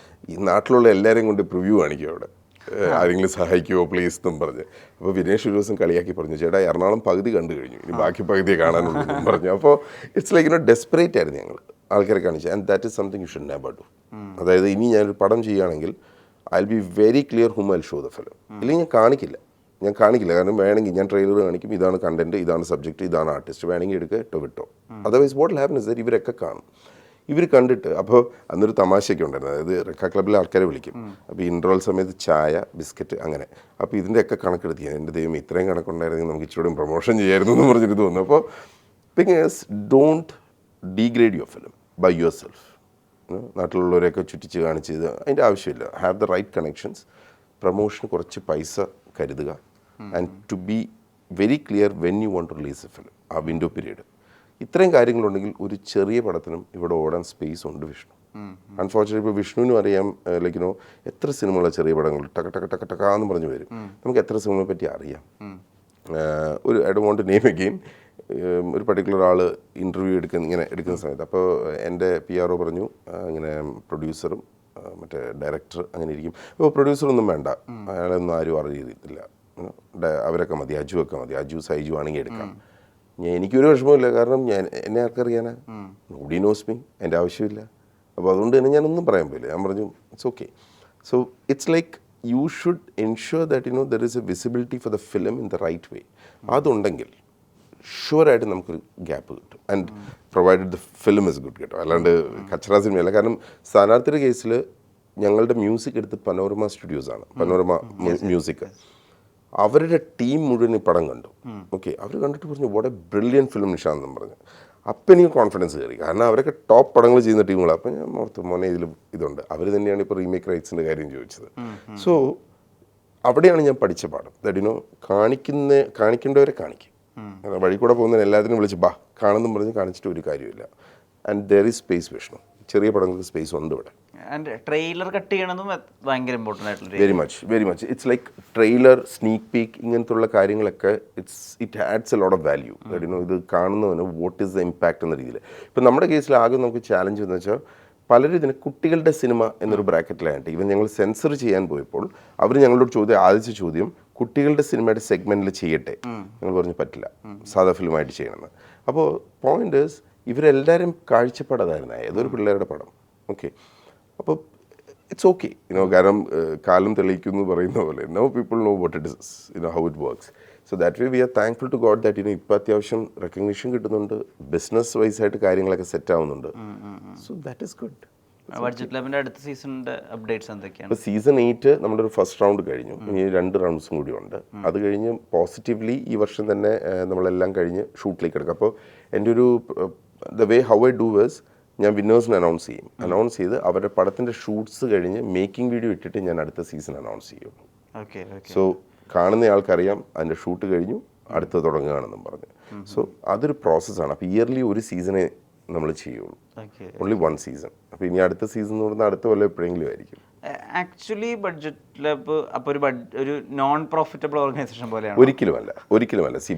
ഈ നാട്ടിലുള്ള എല്ലാവരെയും കൊണ്ട് പ്രിവ്യൂ കാണിക്കും അവിടെ, ആരെങ്കിലും സഹായിക്കുമോ പ്ലീസ് എന്നും പറഞ്ഞ്. അപ്പോൾ വിനേഷ് ഒരു ദിവസം കളിയാക്കി പറഞ്ഞു, ചേട്ടാ എറണാകുളം പകുതി കണ്ടു കഴിഞ്ഞു, ഇനി ബാക്കി പകുതിയെ കാണാനുള്ളൂ എന്നും പറഞ്ഞു. അപ്പോൾ ഇറ്റ്സ് ലൈക്ക് ഡെസ്പറേറ്റ് ആയിരുന്നു ഞങ്ങൾ ആൾക്കാരെ കാണിച്ചത്. And that is something you should never do. അതായത് ഇനി ഞാനൊരു പടം ചെയ്യുകയാണെങ്കിൽ I will be very clear how I show the film. ഇല്ലെങ്കിൽ ഞാൻ കാണിക്കില്ല. കാരണം വേണമെങ്കിൽ ഞാൻ ട്രെയിലർ കാണിക്കും, ഇതാണ് കണ്ടന്റ്, ഇതാണ് സബ്ജക്റ്റ്, ഇതാണ് ആർട്ടിസ്റ്റ്, വേണമെങ്കിൽ എടുക്കുക, ഇട്ടോ വിട്ടോ. Otherwise what happen is that ഇവരൊക്കെ കാണും. ഇവർ കണ്ടിട്ട് അപ്പോൾ അന്നൊരു തമാശയൊക്കെ ഉണ്ടായിരുന്നു. അതായത് റെക്ക ക്ലബ്ബിലെ ആൾക്കാരെ വിളിക്കും. അപ്പോൾ ഇൻട്രോൾ സമയത്ത് ചായ, ബിസ്ക്കറ്റ് അങ്ങനെ. അപ്പോൾ ഇതിൻ്റെയൊക്കെ കണക്കെടുത്ത് എൻ്റെ ദൈവം ഇത്രയും കണക്കുണ്ടായിരുന്നെങ്കിൽ നമുക്ക് ഇച്ചിരി പ്രൊമോഷൻ ചെയ്യായിരുന്നു എന്ന് പറഞ്ഞിട്ട് തോന്നുന്നു. അപ്പോൾ thing is don't degrade your film by yourself. നാട്ടിലുള്ളവരെയൊക്കെ ചുറ്റിച്ച് കാണിച്ച് ഇത് അതിൻ്റെ ആവശ്യമില്ല. Have the right connections. പ്രൊമോഷന് കുറച്ച് പൈസ കരുതുക. And to be very clear when you want to release a film, ആ വിൻഡോ പീരീഡ്. ഇത്രയും കാര്യങ്ങളുണ്ടെങ്കിൽ ഒരു ചെറിയ പടത്തിനും ഇവിടെ ഓടാൻ സ്പേസ് ഉണ്ട് വിഷ്ണു. അൺഫോർച്ചുനേറ്റ്ലി ഇപ്പോൾ വിഷ്ണുവിനും അറിയാം, ലൈക്കിനോ എത്ര സിനിമയുള്ള ചെറിയ പടങ്ങൾ ടക്കാന്ന് പറഞ്ഞു വരും. നമുക്ക് എത്ര സിനിമയെ പറ്റി അറിയാം. ഒരു I don't want to name again, ഒരു പർട്ടിക്കുലർ ആൾ ഇൻ്റർവ്യൂ എടുക്കുന്ന സമയത്ത് അപ്പോൾ എൻ്റെ PRO പറഞ്ഞു ഇങ്ങനെ പ്രൊഡ്യൂസറും മറ്റേ ഡയറക്ടർ അങ്ങനെ ഇരിക്കും. അപ്പോൾ പ്രൊഡ്യൂസറൊന്നും വേണ്ട, അയാളൊന്നും ആരും അറിയത്തില്ല, അവരൊക്കെ മതി, അജുവൊക്കെ മതി, അജു സൈജു ആണെങ്കിൽ എടുക്കാം. എനിക്കൊരു വിഷമമില്ല, കാരണം എന്നെ ആർക്കറിയാനാ, നോബഡി നോസ് മീ, എൻ്റെ ആവശ്യമില്ല. അപ്പോൾ അതുകൊണ്ട് തന്നെ ഞാനൊന്നും പറയാൻ പോയില്ല. ഞാൻ പറഞ്ഞു it's okay. So it's like you should ensure that there is a visibility for the film in the right way. അതുണ്ടെങ്കിൽ ഷുവറായിട്ട് നമുക്കൊരു ഗ്യാപ്പ് കിട്ടും. And provided the film is good കേട്ടോ, അല്ലാണ്ട് കച്ചറ സിനിമയല്ല. കാരണം സ്ഥാനാർത്ഥിയുടെ കേസിൽ ഞങ്ങളുടെ മ്യൂസിക് എടുത്ത് പനോരമ സ്റ്റുഡിയോസാണ്, പനോരമ മ്യൂസിക്. അവരുടെ ടീം മുഴുവൻ ഈ പടം കണ്ടു. ഓക്കെ, അവർ കണ്ടിട്ട് പറഞ്ഞു what a brilliant film Nishanth എന്ന് പറഞ്ഞു. അപ്പം എനിക്ക് കോൺഫിഡൻസ് കയറി, കാരണം അവരൊക്കെ ടോപ്പ് പടങ്ങൾ ചെയ്യുന്ന ടീമുകളാണ്. അപ്പം ഞാൻ ഓർത്തു മോനെ ഇതിൽ ഇതുണ്ട്. അവർ തന്നെയാണ് ഇപ്പോൾ റീമേക്ക് റൈറ്റ്സിൻ്റെ കാര്യം ചോദിച്ചത്. സോ അവിടെയാണ് ഞാൻ പഠിച്ച പാഠം. ദാറ്റ് കാണിക്കേണ്ടവരെ കാണിക്കും. വഴി കൂടെ പോകുന്നതിന് എല്ലാത്തിനും വിളിച്ച് ബാ കാണുന്നും പറഞ്ഞ് കാണിച്ചിട്ട് ഒരു കാര്യമില്ല. And there is space Vishnu. ചെറിയ പടങ്ങൾക്ക് സ്പേസ് ഉണ്ട് ഇവിടെ. ആൻഡ് ട്രെയിലർ കട്ട് ചെയ്യണമെന്നും ഭയങ്കര ഇമ്പോർട്ടൻ്റ് ആയിട്ടുള്ള very much it's like trailer, sneak peek, ഇങ്ങനത്തുള്ള കാര്യങ്ങളൊക്കെ it adds a lot of value. ഇത് കാണുന്നവന് വാട്ട് ഈസ് ദ ഇമ്പാക്ട് എന്ന രീതിയിൽ. ഇപ്പം നമ്മുടെ കേസിൽ ആകെ നമുക്ക് ചാലഞ്ച് എന്ന് വെച്ചാൽ പലരും ഇതിന് കുട്ടികളുടെ സിനിമ എന്നൊരു ബ്രാക്കറ്റിലായിട്ട് ഇവൻ ഞങ്ങൾ സെൻസർ ചെയ്യാൻ പോയപ്പോൾ അവർ ഞങ്ങളോട് ആദ്യത്തെ ചോദ്യം കുട്ടികളുടെ സിനിമയുടെ സെഗ്മെൻറ്റിൽ ചെയ്യട്ടെ. ഞങ്ങൾ പറഞ്ഞു പറ്റില്ല, സാധാ ഫിലിമായിട്ട് ചെയ്യണമെന്ന്. അപ്പോൾ പോയിന്റ് ഈസ് ഇവരെല്ലാവരും കാഴ്ചപ്പാടതായിരുന്നു, ഏതൊരു പിള്ളേരുടെ പടം. ഓക്കെ, അപ്പോൾ ഇറ്റ്സ് ഓക്കെ കാരണം കാലം തെളിയിക്കുന്നു പറയുന്ന പോലെ no people know what it is how it works. So that way we are thankful to God that ഇപ്പോൾ അത്യാവശ്യം റെക്കഗ്നിഷൻ കിട്ടുന്നുണ്ട്, ബിസിനസ് വൈസ് ആയിട്ട് കാര്യങ്ങളൊക്കെ സെറ്റ് ആവുന്നുണ്ട്. So that is good. Budget ലാബിൻ്റെ അടുത്ത സീസണിൻ്റെ അപ്ഡേറ്റ്സ് എന്തൊക്കെയാണ്? ഇപ്പോൾ സീസൺ 8 നമ്മുടെ ഒരു ഫസ്റ്റ് റൗണ്ട് കഴിഞ്ഞു, ഇനി 2 റൗണ്ട്സും കൂടി ഉണ്ട്. അത് കഴിഞ്ഞ് പോസിറ്റീവ്ലി ഈ വർഷം തന്നെ നമ്മളെല്ലാം കഴിഞ്ഞ് ഷൂട്ടിലേക്ക് എടുക്കാം. അപ്പോൾ എൻ്റെ ഒരു the way how I do verse ഞാൻ വിന്നേഴ്സിന് അനൗൺസ് ചെയ്ത് അവരുടെ പടത്തിൻ്റെ ഷൂട്ട്സ് കഴിഞ്ഞ് മേക്കിംഗ് വീഡിയോ ഇട്ടിട്ട് ഞാൻ അടുത്ത സീസൺ അനൗൺസ് ചെയ്യും. സോ കാണുന്ന ആൾക്കറിയാം അതിൻ്റെ ഷൂട്ട് കഴിഞ്ഞു, അടുത്ത് തുടങ്ങുകയാണെന്നും പറഞ്ഞു. സോ അതൊരു പ്രോസസ്സാണ്. അപ്പോൾ ഇയർലി ഒരു സീസണേ നമ്മൾ ചെയ്യുള്ളൂ, ഓൺലി 1 സീസൺ. അപ്പോൾ ഇനി അടുത്ത സീസൺ എന്ന് പറഞ്ഞാൽ അടുത്ത കൊല്ലം എപ്പോഴെങ്കിലും ആയിരിക്കും. ആക്ച്വലി ബഡ്ജറ്റ് ലാബ് അപ്പോൾ ഒരു നോൺ പ്രോഫിറ്റബിൾ ഓർഗനൈസേഷൻ പോലെയാണ്? ഒരിക്കലുമല്ല.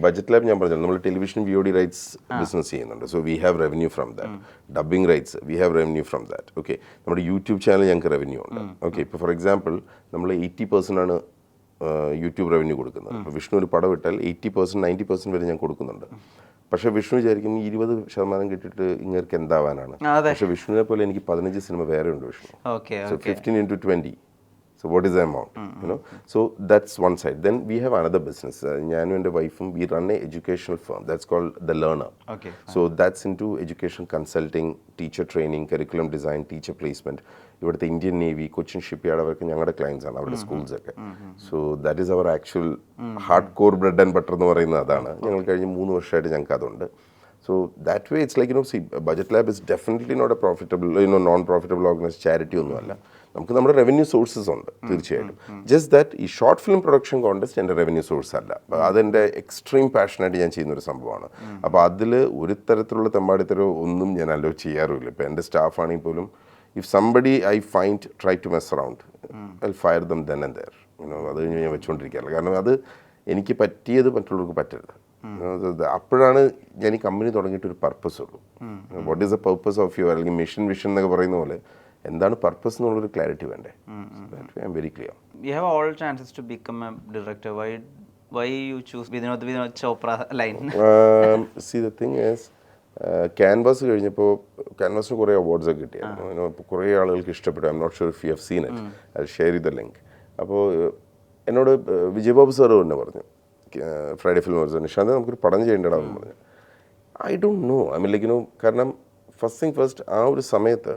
ബഡ്ജറ്റ് ലാബ് ഞാൻ പറഞ്ഞല്ലോ, നമ്മൾ ടെലിവിഷൻ VOD റൈറ്റ്സ് ബിസിനസ് ചെയ്യുന്നുണ്ട്. So we have revenue from that. Dubbing rights we have revenue from that. Okay, നമ്മുടെ യൂട്യൂബ് ചാനൽ ഞങ്ങൾക്ക് റവന്യൂ ഉണ്ട്. ഓക്കെ, ഇപ്പോൾ ഫോർ എക്സാമ്പിൾ നമ്മൾ 80% ആണ് യൂട്യൂബ് റവന്യൂ കൊടുക്കുന്നത്. ഇപ്പോൾ വിഷ്ണു ഒരു പടം ഇട്ടാൽ 80% 90% വരെ ഞാൻ കൊടുക്കുന്നുണ്ട്. പക്ഷേ വിഷ്ണു വിചാരിക്കും 20% കിട്ടിയിട്ട് ഇങ്ങർക്ക് എന്താവാനാണ്. പക്ഷേ വിഷ്ണുവിനെ പോലെ എനിക്ക് 15 സിനിമ വേറെ ഉണ്ട് Vishnu. So 15 into 20. So what is the amount? So that's one side. Then we have another business. ഞാനും എൻ്റെ വൈഫും we run a educational firm that's called The Learner. Okay. So that's into education consulting, teacher training, curriculum design, teacher placement. ഇവിടുത്തെ Indian Navy, Cochin Shipyard അവർക്ക് ഞങ്ങളുടെ clients ആണ്, അവരുടെ schools ഒക്കെ. So that is our actual hard core bread and butter എന്ന് പറയുന്നത് അതാണ്. ഞങ്ങൾ കഴിഞ്ഞ് 3 വർഷമായിട്ട് ഞങ്ങൾക്ക് അതുണ്ട്. So that way it's like Budget Lab is definitely not a profitable, non-profitable organization, charity ഒന്നുമല്ല. നമുക്ക് നമ്മുടെ റവന്യൂ സോഴ്സസ് ഉണ്ട് തീർച്ചയായിട്ടും. ജസ്റ്റ് ദാറ്റ് ഈ ഷോർട്ട് ഫിലിം പ്രൊഡക്ഷൻ കോൺടെസ്റ്റ് എൻ്റെ റവന്യൂ സോഴ്സ് അല്ല. അതെൻ്റെ എക്സ്ട്രീം പാഷനായിട്ട് ഞാൻ ചെയ്യുന്നൊരു സംഭവമാണ്. അപ്പോൾ അതിൽ ഒരു തരത്തിലുള്ള തെമ്പാടിത്തരോ ഒന്നും ഞാൻ അലോ ചെയ്യാറുമില്ല. ഇപ്പോൾ എൻ്റെ സ്റ്റാഫ് ആണെങ്കിൽ പോലും if somebody I find try to mess around I fire them then and there. അത് കഴിഞ്ഞ് ഞാൻ വെച്ചുകൊണ്ടിരിക്കാറില്ല. കാരണം അത് എനിക്ക് പറ്റിയത് മറ്റുള്ളവർക്ക് പറ്റരുത്. അപ്പോഴാണ് ഞാൻ ഈ കമ്പനി തുടങ്ങിയിട്ടൊരു പർപ്പസ് ഉള്ളൂ. What is the purpose of your, അല്ലെങ്കിൽ മിഷൻ വിഷൻ എന്നൊക്കെ പറയുന്ന പോലെ എന്താണ് പർപ്പസ് എന്നുള്ളൊരു ക്ലാരിറ്റി വേണ്ടേ. I am very clear. You have all chances to become a director. Why you choose Vinod Chopra line? See, the thing is, Canvas കഴിഞ്ഞപ്പോൾ ക്യാൻവാസിന് കുറേ അവാർഡ്സൊക്കെ കിട്ടിയായിരുന്നു. ഇപ്പോൾ കുറേ ആളുകൾക്ക് ഇഷ്ടപ്പെട്ടു. I am not sure if you have seen it. I share you the link. അപ്പോൾ എന്നോട് വിജയബാബു സാറ് തന്നെ പറഞ്ഞു, ഫ്രൈഡേ ഫിലിം അവാർഡ്സ്, നിഷാന്ത് നമുക്കൊരു പടം ചെയ്യേണ്ടതാണെന്ന് പറഞ്ഞു. I don't no, I mean like കാരണം ഫസ്റ്റ് തിങ് ഫസ്റ്റ് ആ ഒരു സമയത്ത്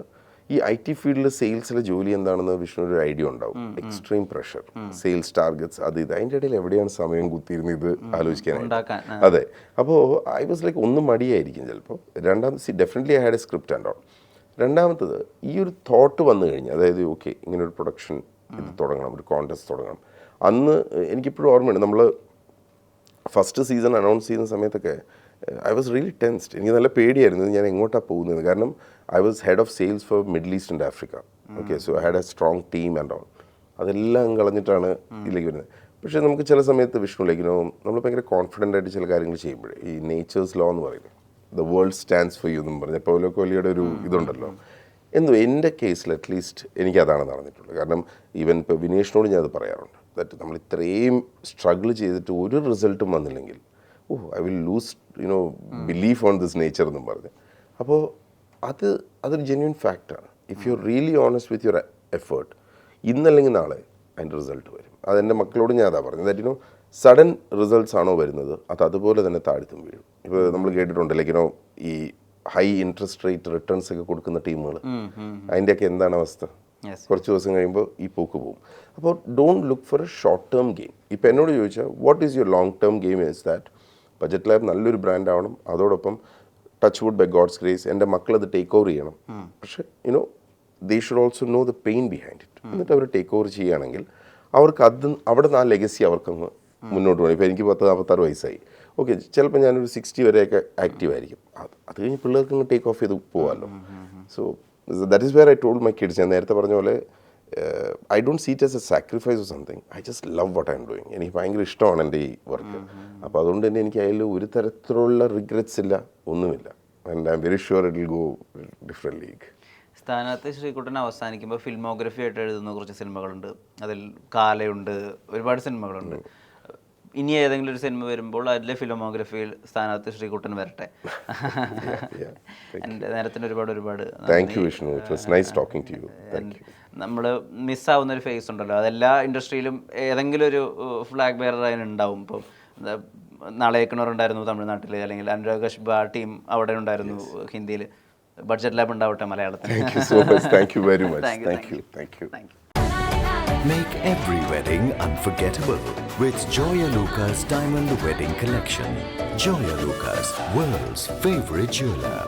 ഈ IT ഫീൽഡിൽ സെയിൽസിലെ ജോലി എന്താണെന്ന് വിഷ്ണു ഒരു ഐഡിയ ഉണ്ടാവും. എക്സ്ട്രീം പ്രഷർ, സെയിൽസ് ടാർഗറ്റ്സ്, അത് ഇത്. അതിൻ്റെ ഇടയിൽ എവിടെയാണ് സമയം കുത്തിയിരുന്നത് ഇത് ആലോചിക്കാനായിട്ട്. അതെ. അപ്പോൾ ഐ വാസ് ലൈക്ക് ഒന്ന് മടിയായിരിക്കും ചിലപ്പോൾ. രണ്ടാമത് definitely I had A script and all. രണ്ടാമത്തത് ഈ ഒരു തോട്ട് വന്നു കഴിഞ്ഞാൽ, അതായത് ഓക്കെ ഇങ്ങനെ ഒരു പ്രൊഡക്ഷൻ ഇത് തുടങ്ങണം, ഒരു കോൺടെസ്റ്റ് തുടങ്ങണം. അന്ന് എനിക്കിപ്പോഴും ഓർമ്മയുണ്ട്, നമ്മൾ ഫസ്റ്റ് സീസൺ അനൗൺസ് ചെയ്യുന്ന സമയത്തൊക്കെ ഐ വാസ് റിയലി ടെൻസ്ഡ്. എനിക്ക് നല്ല പേടിയായിരുന്നു ഞാൻ എങ്ങോട്ടാണ് പോകുന്നത്. കാരണം I was head of sales for Middle East and Africa. Okay, so I had a strong team and all. അതെല്ലാം കളഞ്ഞിട്ടാണ് ഇതിലേക്ക് വരുന്നത്. പക്ഷേ നമുക്ക് ചില സമയത്ത് വിഷ്ണുലേക്കിനോ നമ്മൾ ഭയങ്കര കോൺഫിഡൻ്റ് ആയിട്ട് ചില കാര്യങ്ങൾ ചെയ്യുമ്പോഴേ, ഈ നേച്ചേഴ്സ് ലോ എന്ന് പറയുന്നത്, the world stands for you എന്നും പറഞ്ഞ പൗലോ കോലിയുടെ ഒരു ഇതുണ്ടല്ലോ. എന്തോ എൻ്റെ കേസിൽ അറ്റ്ലീസ്റ്റ് എനിക്ക് അതാണ് നടന്നിട്ടുള്ളത്. കാരണം ഈവൻ ഇപ്പോൾ വിനേഷിനോട് ഞാൻ അത് പറയാറുണ്ട്, ദാറ്റ് നമ്മൾ ഇത്രയും സ്ട്രഗിൾ ചെയ്തിട്ട് ഒരു റിസൾട്ടും വന്നില്ലെങ്കിൽ I will lose belief on this nature എന്നും പറഞ്ഞ്. അപ്പോൾ അതൊരു ജെന്യൂൻ ഫാക്റ്റാണ്. If you really honest with your effort, ഇന്നല്ലെങ്കിൽ നാളെ അതിൻ്റെ റിസൾട്ട് വരും. അതെൻ്റെ മക്കളോട് ഞാൻ അതാ പറഞ്ഞത്. ദാറ്റ് സഡൻ റിസൾട്ട്സ് ആണോ വരുന്നത്, അതുപോലെ തന്നെ താഴ്ത്തും വീഴും. ഇപ്പോൾ നമ്മൾ കേട്ടിട്ടുണ്ട് ലൈക്കിനോ ഈ ഹൈ ഇൻട്രസ്റ്റ് റേറ്റ് റിട്ടേൺസ് ഒക്കെ കൊടുക്കുന്ന ടീമുകൾ, അതിൻ്റെയൊക്കെ എന്താണ് അവസ്ഥ? കുറച്ച് ദിവസം കഴിയുമ്പോൾ ഈ പോക്ക് പോകും. അപ്പോൾ don't look for a short term game. ഇപ്പോൾ എന്നോട് ചോദിച്ചാൽ what is your long term game is that Budget Lab നല്ലൊരു ബ്രാൻഡ് ആവണം, അതോടൊപ്പം touch wood by God's grace എൻ്റെ മക്കളത് ടേക്ക് ഓവർ ചെയ്യണം. പക്ഷേ they should also know the pain behind it. എന്നിട്ട് അവർ ടേക്ക് ഓവർ ചെയ്യുകയാണെങ്കിൽ അവർക്ക് അവിടെ നിന്ന് ആ ലെഗസി അവർക്കങ്ങ് മുന്നോട്ട് പോകണം. ഇപ്പോൾ എനിക്ക് 40-46 വയസ്സായി. ഓക്കെ, ചിലപ്പോൾ ഞാനൊരു 60 വരെയൊക്കെ ആക്റ്റീവ് ആയിരിക്കും. അത് കഴിഞ്ഞ് പിള്ളേർക്ക് അങ്ങ് ടേക്ക് ഓഫ് ചെയ്ത് പോകാമല്ലോ. So that is where I told my kids, ഞാൻ നേരത്തെ പറഞ്ഞ പോലെ I don't see it as a sacrifice or something. I just love what I am doing. എനിക്ക് ഭയങ്കര ഇഷ്ടമാണ് എൻ്റെ ഈ വർക്ക്. അപ്പോൾ അതുകൊണ്ട് തന്നെ എനിക്ക് അതിൽ ഒരു തരത്തിലുള്ള റിഗ്രറ്റ്സ് ഇല്ല, ഒന്നുമില്ല. And I am very sure it will go different league. സ്ഥാനത്ത് ശ്രീകുട്ടൻ അവസാനിക്കുമ്പോൾ ഫിൽമോഗ്രഫി ആയിട്ട് എഴുതുന്ന കുറച്ച് സിനിമകളുണ്ട്. അതിൽ കാലയുണ്ട്, ഒരുപാട് സിനിമകളുണ്ട്. ഇനി ഏതെങ്കിലും ഒരു സിനിമ വരുമ്പോൾ അതിലെ ഫിലിമോഗ്രഫിയിൽ സ്ഥാനത്ത് ശ്രീകുട്ടൻ വരട്ടെ. എൻ്റെ നേരത്തിന് ഒരുപാട് thank you Vishnu. It was nice talking to you. Thank you. നമ്മൾ മിസ്സാവുന്ന ഒരു ഫേസ് ഉണ്ടല്ലോ, അതെല്ലാ ഇൻഡസ്ട്രിയിലും ഏതെങ്കിലും ഒരു ഫ്ലാഗ് ബെയറർ അതിനുണ്ടാവും. ഇപ്പം നാളേക്കണർ ഉണ്ടായിരുന്നു തമിഴ്നാട്ടിൽ, അല്ലെങ്കിൽ അനുരാഗ് കശ്യപ് ടീം അവിടെ ഉണ്ടായിരുന്നു ഹിന്ദിയിൽ. ബഡ്ജറ്റ് ലാബ് ഉണ്ടാവട്ടെ മലയാളത്തിൽ. Thank you so much. Thank you very much. Thank you. Make every wedding unforgettable with Joya Lucas Diamond Wedding Collection. Joya Lucas, world's favorite jeweler.